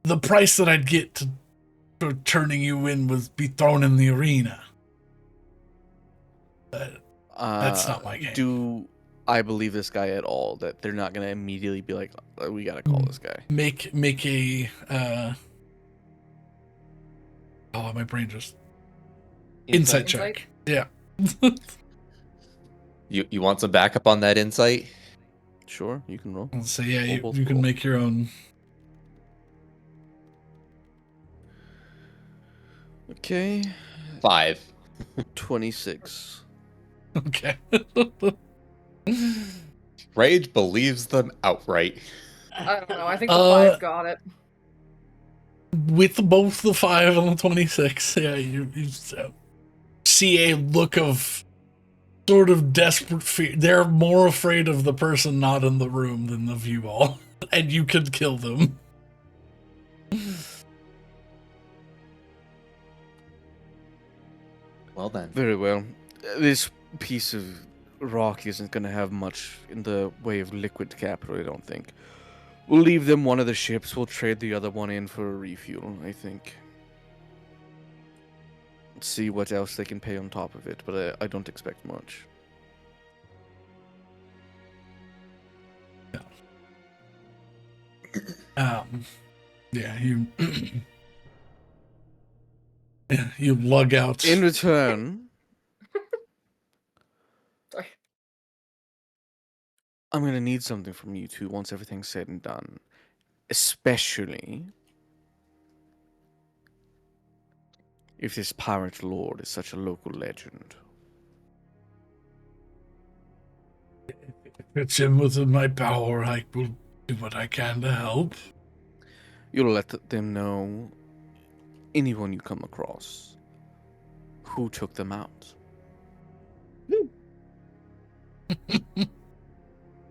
The price that I'd get for turning you in would be thrown in the arena. That's not my game. Do I believe this guy at all? That they're not gonna immediately be like, we gotta call this guy. Make a oh, my brain just insight check. Yeah. You want some backup on that insight? Sure, you can roll. So yeah, We'll you both can roll. make your own. Okay, 5. 26. Okay. Rage believes them outright. I don't know. I think the 5 got it. With both the 5 and the 26, yeah, you see a look of sort of desperate fear. They're more afraid of the person not in the room than of you all, and you could kill them. Well then. Very well. This piece of rock isn't going to have much in the way of liquid capital, I don't think. We'll leave them one of the ships. We'll trade the other one in for a refuel, I think. See what else they can pay on top of it, but I don't expect much. Yeah, you you lug out. In return, Sorry. I'm going to need something from you two once everything's said and done. Especially if this pirate lord is such a local legend. If it's in within my power, I will do what I can to help. You'll let them know, anyone you come across, who took them out.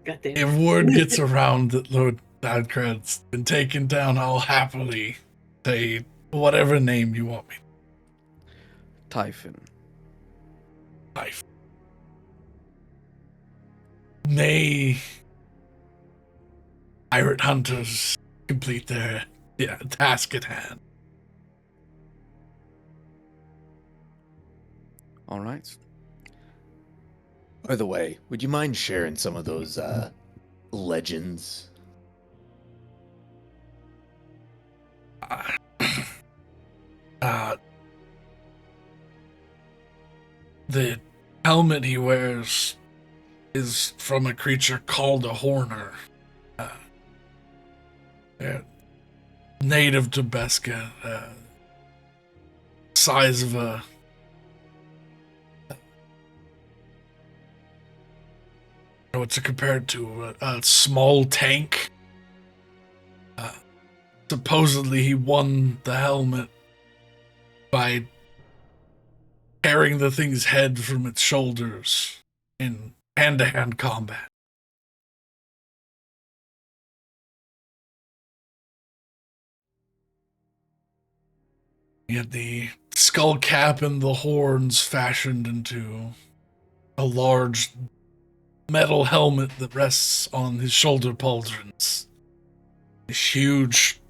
Goddamn. If word gets around that Lord Badcrad's been taken down, I'll happily say whatever name you want me Typhon. to life. May pirate hunters complete their task at hand. All right. By the way, would you mind sharing some of those legends? The helmet he wears is from a creature called a Horner. They're native to Beska. Size of a... what's it compared to? A small tank. Supposedly he won the helmet by tearing the thing's head from its shoulders in hand-to-hand combat. He had the skull cap and the horns fashioned into a large metal helmet that rests on his shoulder pauldrons. This huge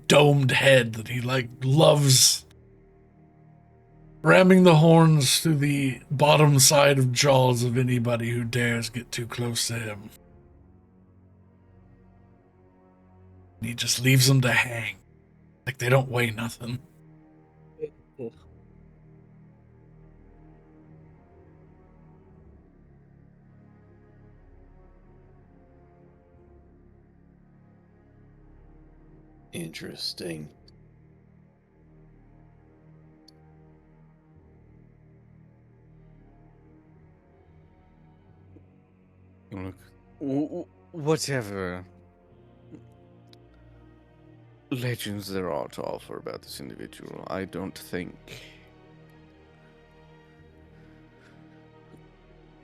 domed head that he loves ramming the horns through the bottom side of jaws of anybody who dares get too close to him. And he just leaves them to hang like they don't weigh nothing. Interesting. Look, whatever legends there are to offer about this individual, I don't think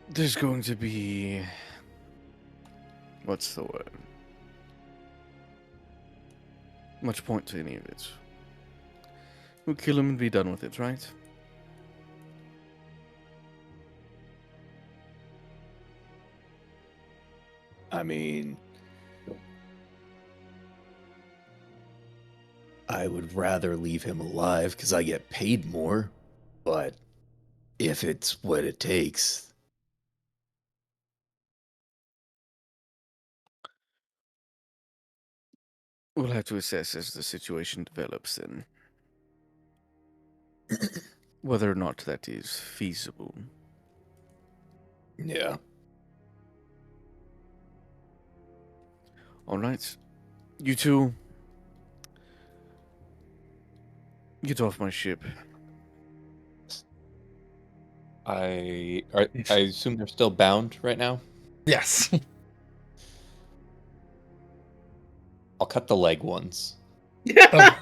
there's going to be... what's the word? Much point to any of it. We'll kill him and be done with it, right? I mean, I would rather leave him alive because I get paid more, but if it's what it takes... We'll have to assess as the situation develops then. Whether or not that is feasible. Yeah. Alright. You two, get off my ship. I assume they're still bound right now. Yes. I'll cut the leg ones. Oh,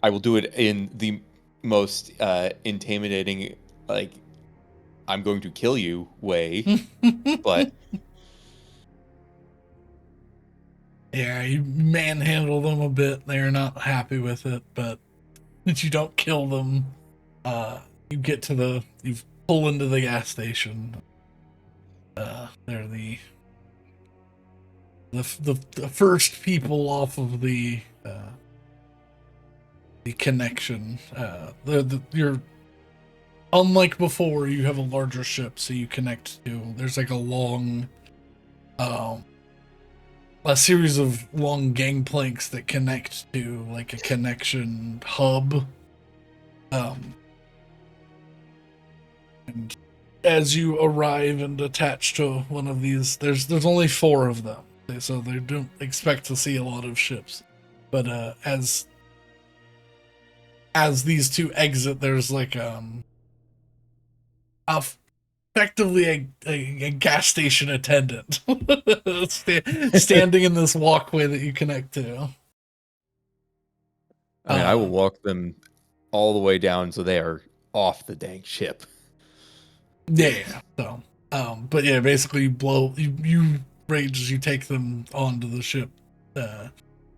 I will do it in the most intimidating, like, I'm going to kill you way, but yeah, you manhandle them a bit. They're not happy with it, but you don't kill them. You get to you pull into the gas station. They're the first people off of the connection. You're unlike before. You have a larger ship, so you connect to. There's like a long, a series of long gangplanks that connect to like a connection hub. And as you arrive and attach to one of these, there's only 4 of them, so they don't expect to see a lot of ships. But as these 2 exit, there's like effectively a gas station attendant standing in this walkway that you connect to. I mean, I will walk them all the way down so they are off the dang ship. Yeah. So, but yeah, basically you rage as you take them onto the ship.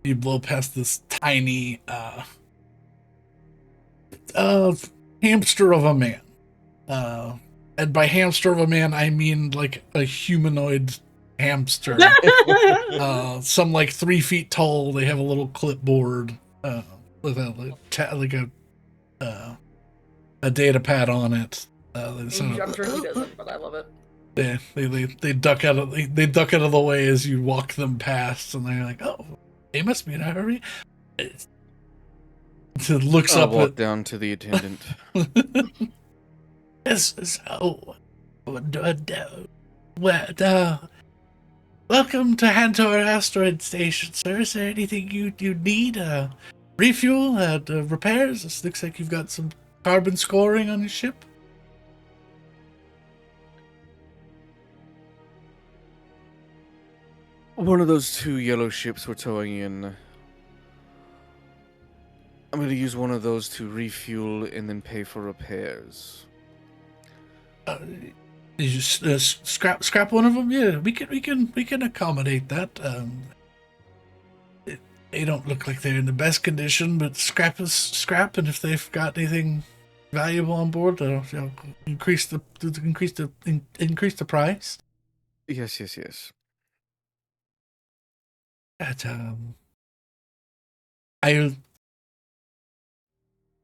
You blow past this tiny hamster of a man. And by hamster of a man, I mean like a humanoid hamster. Some like 3 feet tall. They have a little clipboard with a data pad on it. I'm sure he doesn't, but I love it. Yeah, they duck out of the way as you walk them past, and they're like, "Oh, they must be in a hurry." It looks I'll up walk at down to the attendant. Yes, so welcome to Hantorr Asteroid Station, sir. Is there anything you need? Refuel? Repairs? This looks like you've got some carbon scoring on your ship. One of those 2 yellow ships we're towing in. I'm going to use one of those to refuel and then pay for repairs. You just scrap one of them. Yeah, we can accommodate that. They don't look like they're in the best condition, but scrap is scrap, and if they've got anything valuable on board, increase the price. Yes. But,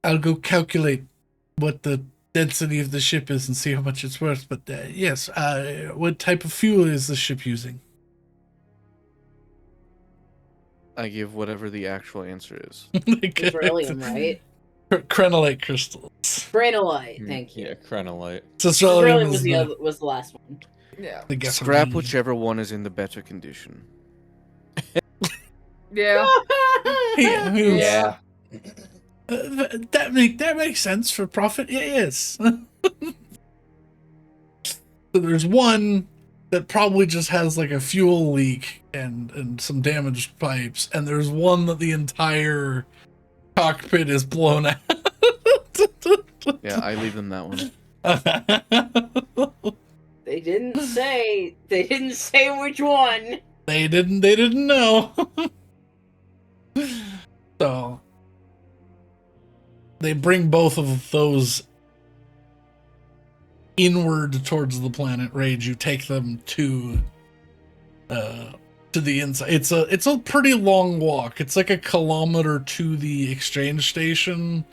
I'll go calculate what the density of the ship is and see how much it's worth. But yes, what type of fuel is the ship using? I give whatever the actual answer is. Beryllium, right? Crenolite crystals. Brainolite, thank you. Yeah, Crenolite. So Beryllium was the last one. Yeah. Scrap whichever one is in the better condition. Yeah. Yeah. That makes sense for profit. Yes. So there's one that probably just has like a fuel leak and some damaged pipes, and there's one that the entire cockpit is blown out. Yeah, I leave them that one. They didn't say which one. They didn't know. So they bring both of those inward towards the planet Rage. You take them to the inside. It's a pretty long walk. It's like a kilometer to the exchange station,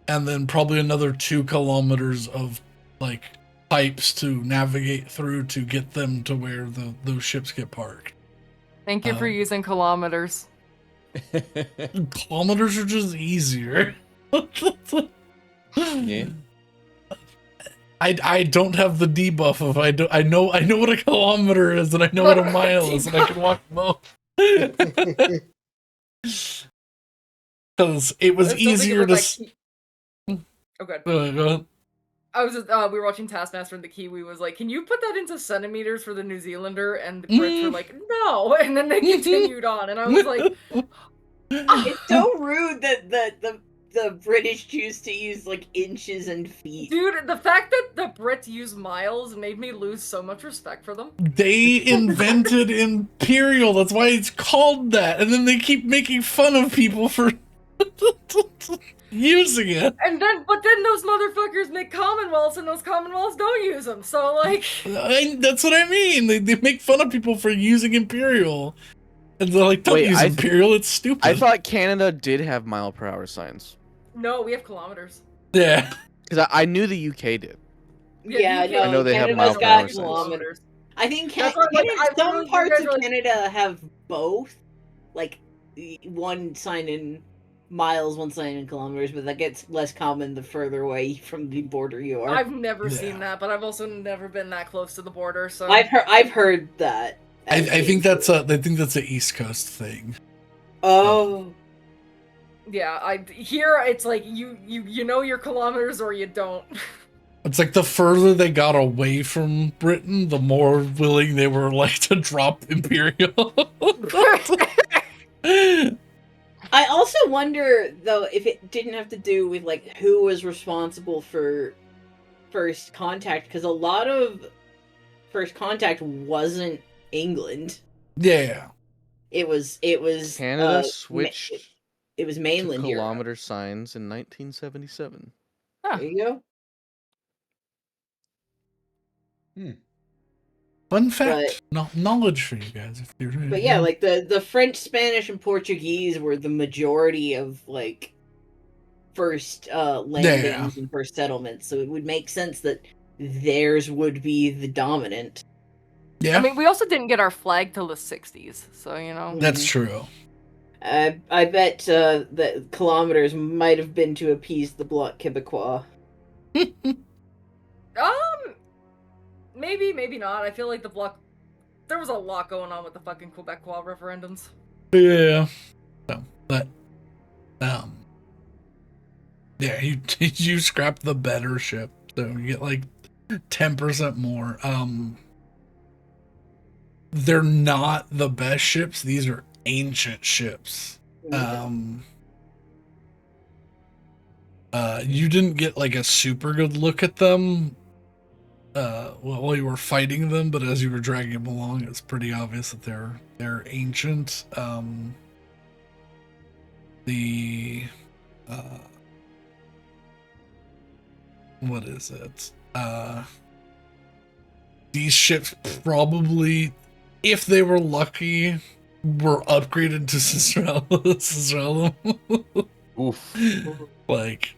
and then probably another 2 kilometers of like pipes to navigate through to get them to where those ships get parked. Thank you for using kilometers. Kilometers are just easier. Yeah. I don't have the debuff of I know what a kilometer is, and I know what a mile is, and I can walk both. Because it was easier to. Okay. Go ahead. I was just, we were watching Taskmaster, and the Kiwi was like, "Can you put that into centimeters for the New Zealander?" And the Brits were like, "No," and then they continued on, and I was like, It's so rude that the British choose to use like inches and feet. dude, the fact that the Brits use miles made me lose so much respect for them. They invented imperial. That's why it's called that, and then they keep making fun of people for using it. But then those motherfuckers make commonwealths, and those commonwealths don't use them. So like, That's what I mean. They make fun of people for using imperial, and they're like, "Don't use imperial. It's stupid." I thought Canada did have mile per hour signs. no, we have kilometers. Yeah. Because I knew the UK did. Yeah, UK no, I know they have Canada's mile per got hour signs. kilometers. I think That's why, like, I some literally- parts you of guys are like- Canada have both, like one sign in miles once landing in kilometers, but that gets less common the further away from the border you are. I've never seen Yeah. that, but I've also never been that close to the border, so I've heard that. I think that's a East Coast thing. Oh. yeah. Here it's like you know your kilometers or you don't. It's like the further they got away from Britain, the more willing they were like to drop Imperial. I also wonder though if it didn't have to do with like who was responsible for first contact, because a lot of first contact wasn't England. Yeah. It was Canada switched it was to mainland Europe. kilometer signs in 1977. There you go. Fun fact, knowledge for you guys. If you're, But yeah, like the French, Spanish, and Portuguese were the majority of like first landings and first settlements, so it would make sense that theirs would be the dominant. yeah, I mean, we also didn't get our flag till the 60s, so you know. that's true. I bet that kilometers might have been to appease the Bloc Québécois. Maybe not. I feel like there was a lot going on with the fucking Quebecois referendums. Yeah. So, but yeah, you scrap the better ship, so you get like 10% more. They're not the best ships. These are ancient ships. You didn't get like a super good look at them while you were fighting them, but as you were dragging them along, it's pretty obvious that they're ancient. What is it? These ships probably, if they were lucky, were upgraded to Cicerellum. Oof. Like,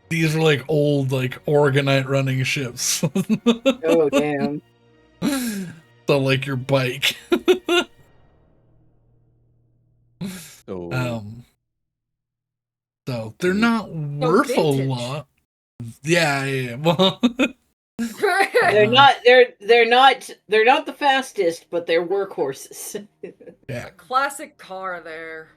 these are like old, like Organite running ships. Oh damn! So like your bike. Oh. So they're not worth a vintage. lot. Yeah. Well, They're not the fastest, but they're workhorses. yeah. A classic car there.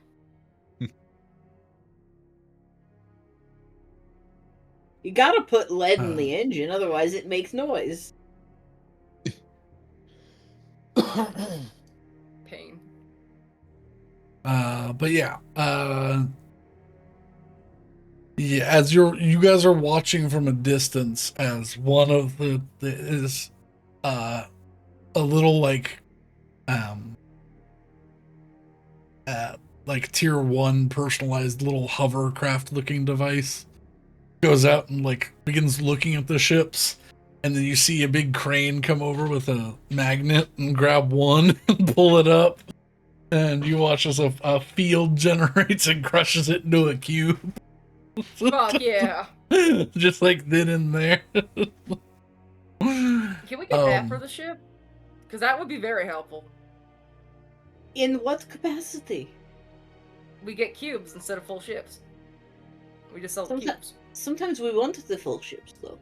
You gotta put lead in the engine, otherwise it makes noise. Pain. But yeah. Yeah, as you guys are watching from a distance, as one of the is a little like tier 1 personalized little hovercraft looking device goes out and like begins looking at the ships, and then you see a big crane come over with a magnet and grab one and pull it up, and you watch as a field generates and crushes it into a cube. Fuck yeah. Just like then and there. Can we get that for the ship? Because that would be very helpful. In what capacity? We get cubes instead of full ships. We just sell the cubes. Sometimes we want the full ships, though.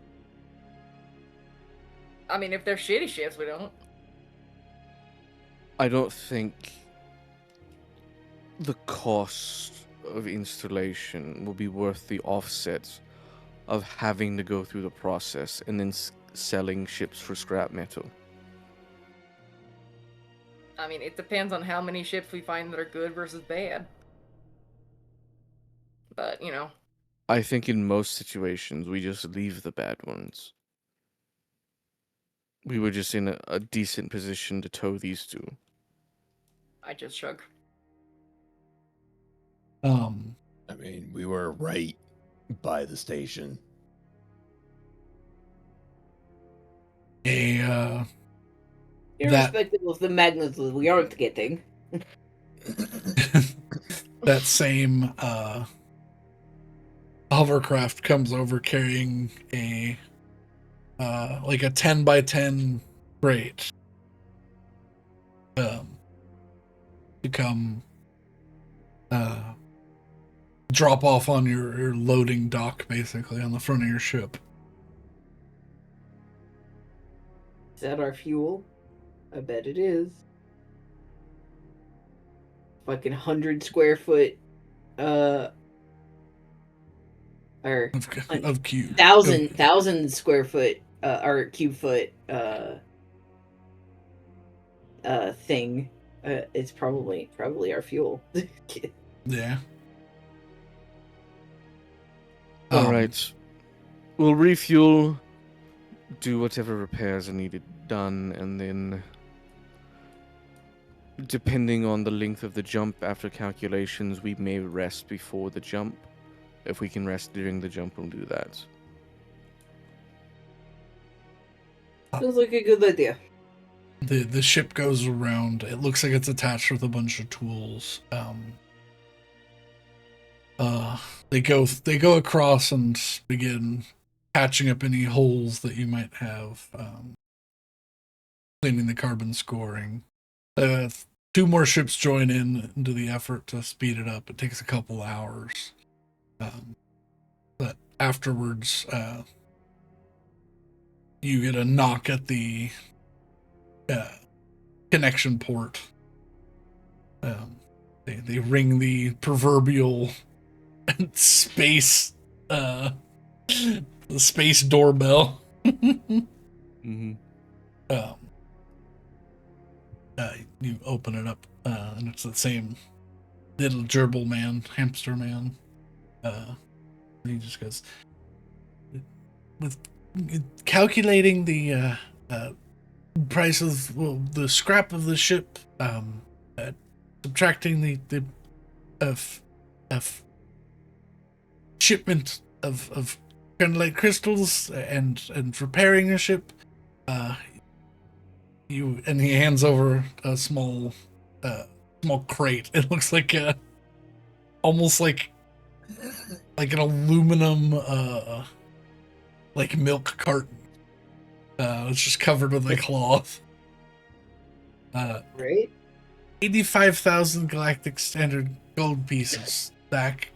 I mean, if they're shitty ships, we don't. I don't think the cost of installation will be worth the offset of having to go through the process and then selling ships for scrap metal. I mean, it depends on how many ships we find that are good versus bad. But, you know. I think in most situations, we just leave the bad ones. We were just in a decent position to tow these two. I just shrug. I mean, we were right by the station. Irrespective of the magnitude we aren't getting. That same hovercraft comes over carrying a 10 by 10 crate to come drop off on your loading dock, basically, on the front of your ship. Is that our fuel? I bet it is. Fucking 100 square foot, or Of cube. thousand square foot, or cube foot, thing. It's probably our fuel. Yeah. All right. We'll refuel, do whatever repairs are needed done, and then, depending on the length of the jump after calculations, we may rest before the jump. If we can rest during the jump, we'll do that. Sounds like a good idea. The ship goes around. It looks like it's attached with a bunch of tools. They go across and begin patching up any holes that you might have, cleaning the carbon scoring. 2 more ships join into the effort to speed it up. It takes a couple hours, but afterwards, you get a knock at the connection port. They ring the proverbial space the space doorbell. Mm-hmm. You open it up, and it's the same little gerbil man, hamster man. He just goes, with calculating the price of the scrap of the ship, subtracting the shipment of granulate crystals and repairing the ship, and he hands over a small crate. It looks like almost like an aluminum like milk carton. It's just covered with a cloth. Right? 85,000 galactic standard gold pieces back.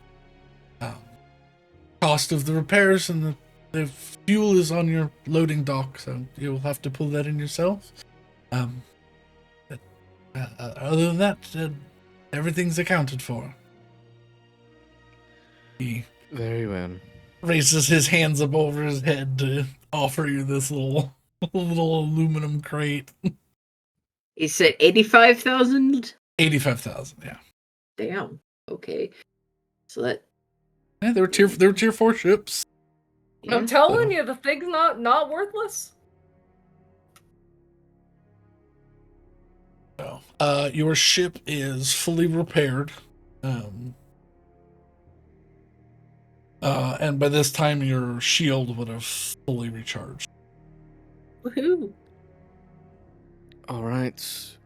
Cost of the repairs and the fuel is on your loading dock, so you'll have to pull that in yourself. Other than that, everything's accounted for. He Very well. raises his hands up over his head to offer you this little aluminum crate. He said 85,000? 85,000, yeah. Damn. Okay. So that. Yeah, they were tier 4 ships. I'm telling you, the thing's not worthless. So, your ship is fully repaired. And by this time, your shield would have fully recharged. Woohoo. All right.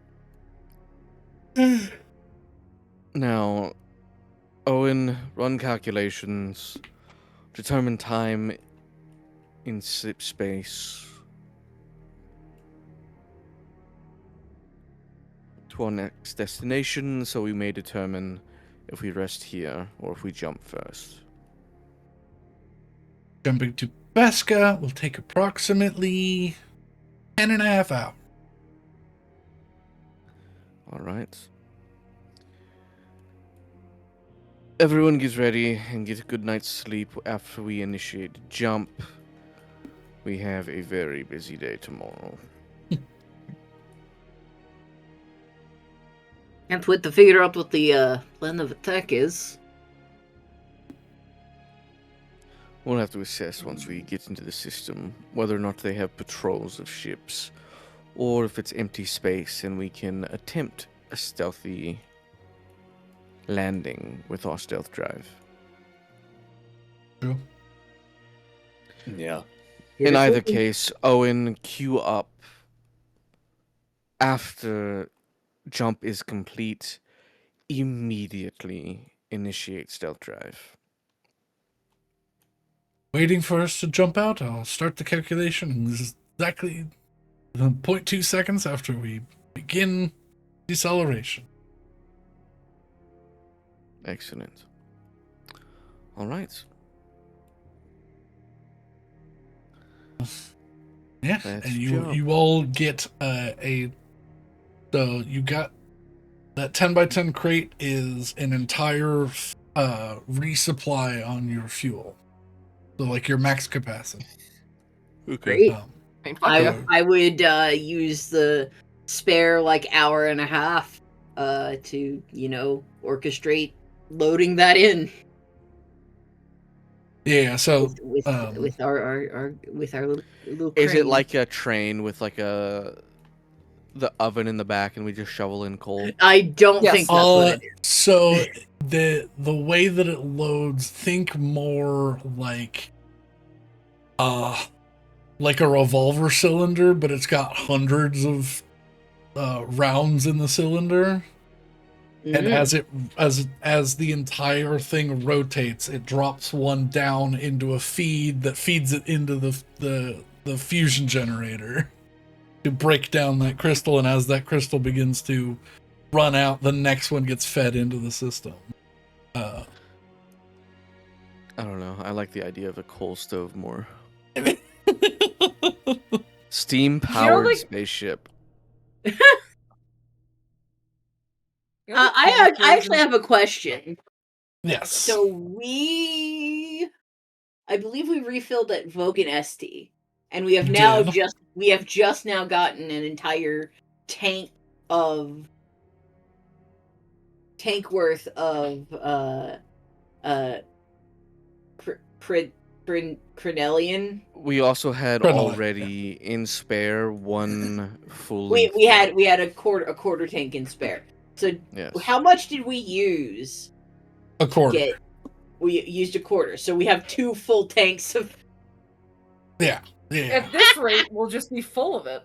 Now, Owen, run calculations, determine time in slip space to our next destination, so we may determine if we rest here or if we jump first. Jumping to Beska will take approximately 10.5 hours. All right. Everyone gets ready and get a good night's sleep after we initiate the jump. We have a very busy day tomorrow. Have to figure out what the plan of attack is. We'll have to assess once we get into the system whether or not they have patrols of ships, or if it's empty space and we can attempt a stealthy landing with our stealth drive. True. Yeah. In either case, Owen, queue up after jump is complete. Immediately initiate stealth drive. Waiting for us to jump out, I'll start the calculation exactly 0.2 seconds after we begin deceleration. Excellent. All right. Yeah, Let's and jump. you all get so you got that 10x10 crate is an entire resupply on your fuel, so like your max capacity. Great. Um, I mean, fuck yeah. I would use the spare like hour and a half to orchestrate loading that in yeah, so with our little Is it crane. like a train with like the oven in the back, and we just shovel in coal? I don't Yes. think that's what it is. so the way that it loads, think more like a revolver cylinder, but it's got hundreds of rounds in the cylinder. And as the entire thing rotates, it drops one down into a feed that feeds it into the fusion generator to break down that crystal. And as that crystal begins to run out, the next one gets fed into the system. I don't know. I like the idea of a coal stove more. Steam-powered like- spaceship. I actually have a question. Yes. So I believe we refilled at Vogan Esti, and we have You now did. just now gotten an entire tank worth of Crenellian. We also had Crinoline, already in spare one fully. We had a quarter tank in spare. So Yes. how much did we use? A quarter. We used a quarter, so we have 2 full tanks of. Yeah. At this rate, we'll just be full of it.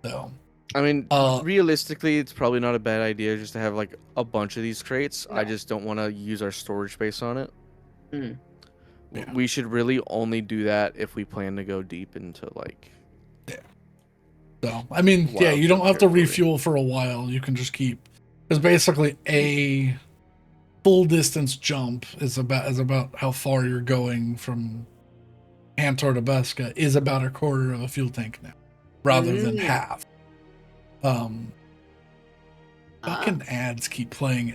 So, I mean, realistically, it's probably not a bad idea just to have like a bunch of these crates. I just don't want to use our storage space on it. Mm. Yeah. We should really only do that if we plan to go deep into like. So, I mean, Wild you don't have to territory. refuel for a while. You can just keep, because basically a full distance jump is about how far you're going from Hantorr to Beska is about a quarter of a fuel tank now, rather than half. Fucking ads keep playing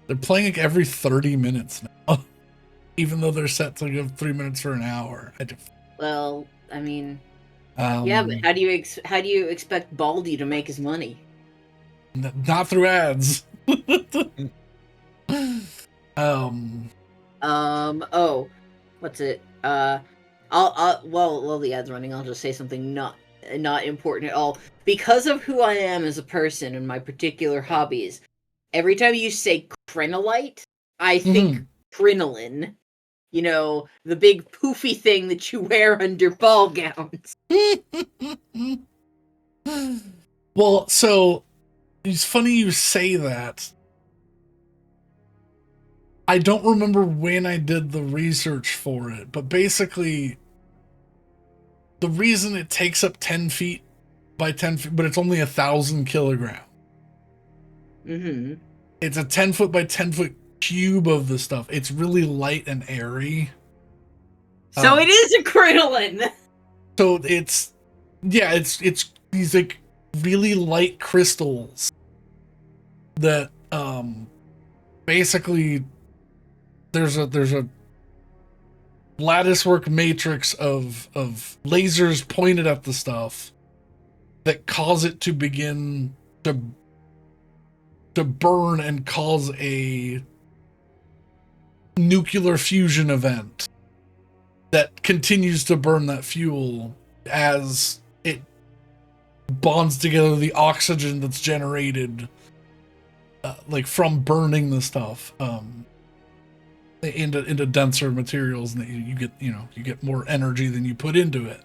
they're playing like every 30 minutes now, even though they're set to give 3 minutes for an hour. Well, I mean, yeah, but how do you expect Baldy to make his money? Not through ads. Oh, what's it? While the ad's running, I'll just say something not important at all. Because of who I am as a person and my particular hobbies, every time you say crenolite, I think crinoline. You know, the big poofy thing that you wear under ball gowns. Well, so it's funny you say that. I don't remember when I did the research for it, but basically, the reason it takes up 10 feet by 10 feet, but it's only 1,000 kilograms. Mm-hmm. It's a 10 foot by 10 foot cube of the stuff. It's really light and airy. So it is a crinoline. So it's these like really light crystals that basically there's a latticework matrix of lasers pointed at the stuff that cause it to begin to burn and cause a nuclear fusion event that continues to burn that fuel as it bonds together the oxygen that's generated like from burning the stuff into denser materials, and you get more energy than you put into it.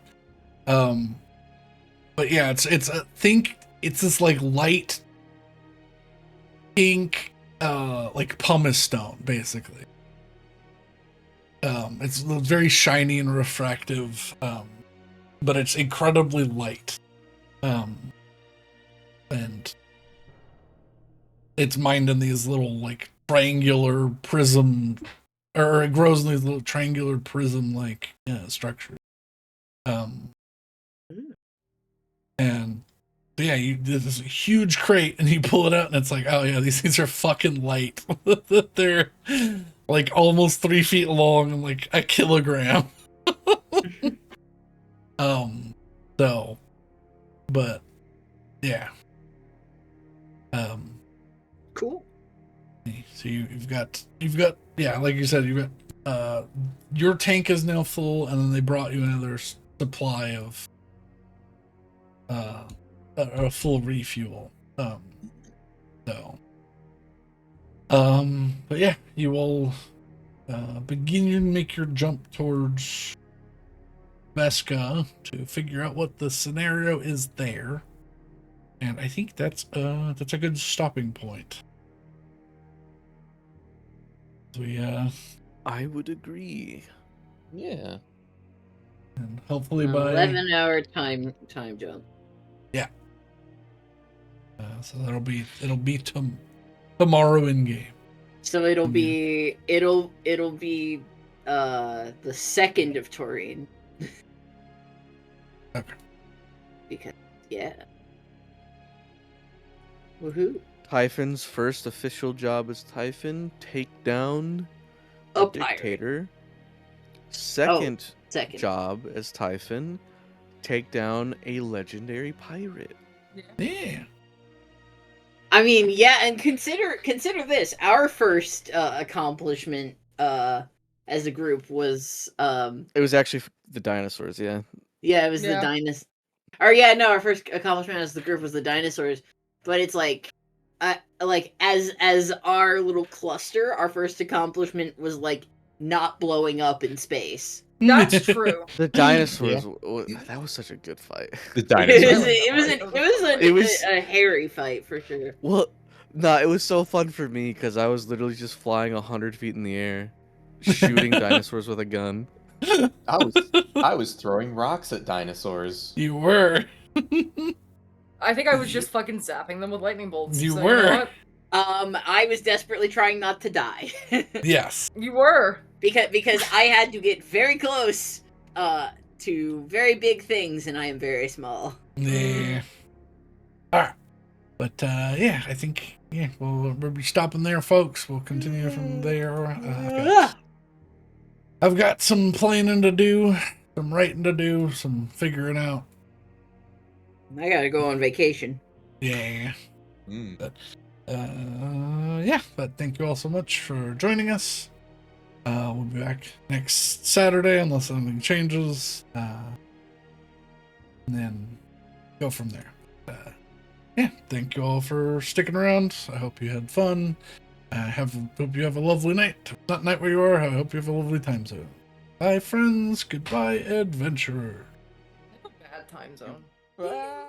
But yeah, it's this like light pink like pumice stone basically. It's very shiny and refractive, but it's incredibly light. And it's mined in these little like triangular prism, or it grows in these little triangular prism like structures. And yeah, there's this huge crate, and you pull it out, and it's like, oh yeah, these things are fucking light. They're like almost 3 feet long and like a kilogram. So, but yeah. Cool. So you've got yeah, like you said, you've got your tank is now full, and then they brought you another supply of a full refuel. But yeah, you will begin to make your jump towards Vesca to figure out what the scenario is there. And I think that's a good stopping point. We I would agree. Yeah. and hopefully by 11-hour time jump. so it'll be tomorrow in game. So it'll be the 2nd of Taurine. Okay. Because yeah. Woohoo. Typhon's first official job as Typhon, take down A a dictator. Second job as Typhon, take down a legendary pirate. Yeah. I mean, yeah, and consider this. Our first accomplishment as a group was It was actually the dinosaurs, yeah. yeah, it was the dinosaurs. Or yeah, no, our first accomplishment as the group was the dinosaurs. But it's like as our little cluster, our first accomplishment was like not blowing up in space. That's true. The dinosaurs, that was such a good fight. The dinosaurs. It was a hairy fight for sure. Well, no, it was so fun for me because I was literally just flying 100 feet in the air, shooting dinosaurs with a gun. I was throwing rocks at dinosaurs. You were. I think I was just fucking zapping them with lightning bolts. You so were. You know what? I was desperately trying not to die. Yes. You were. because I had to get very close to very big things, and I am very small. Yeah. Alright. But yeah, I think we'll be stopping there, folks. We'll continue from there. I've got some planning to do, some writing to do, some figuring out. I gotta go on vacation. Yeah. Mm. But yeah, but thank you all so much for joining us. We'll be back next Saturday unless anything changes. And then go from there. Yeah, thank you all for sticking around. I hope you had fun. Hope you have a lovely night. Not night where you are. I hope you have a lovely time zone. Bye, friends. Goodbye, adventurer. Bad time zone. Ah.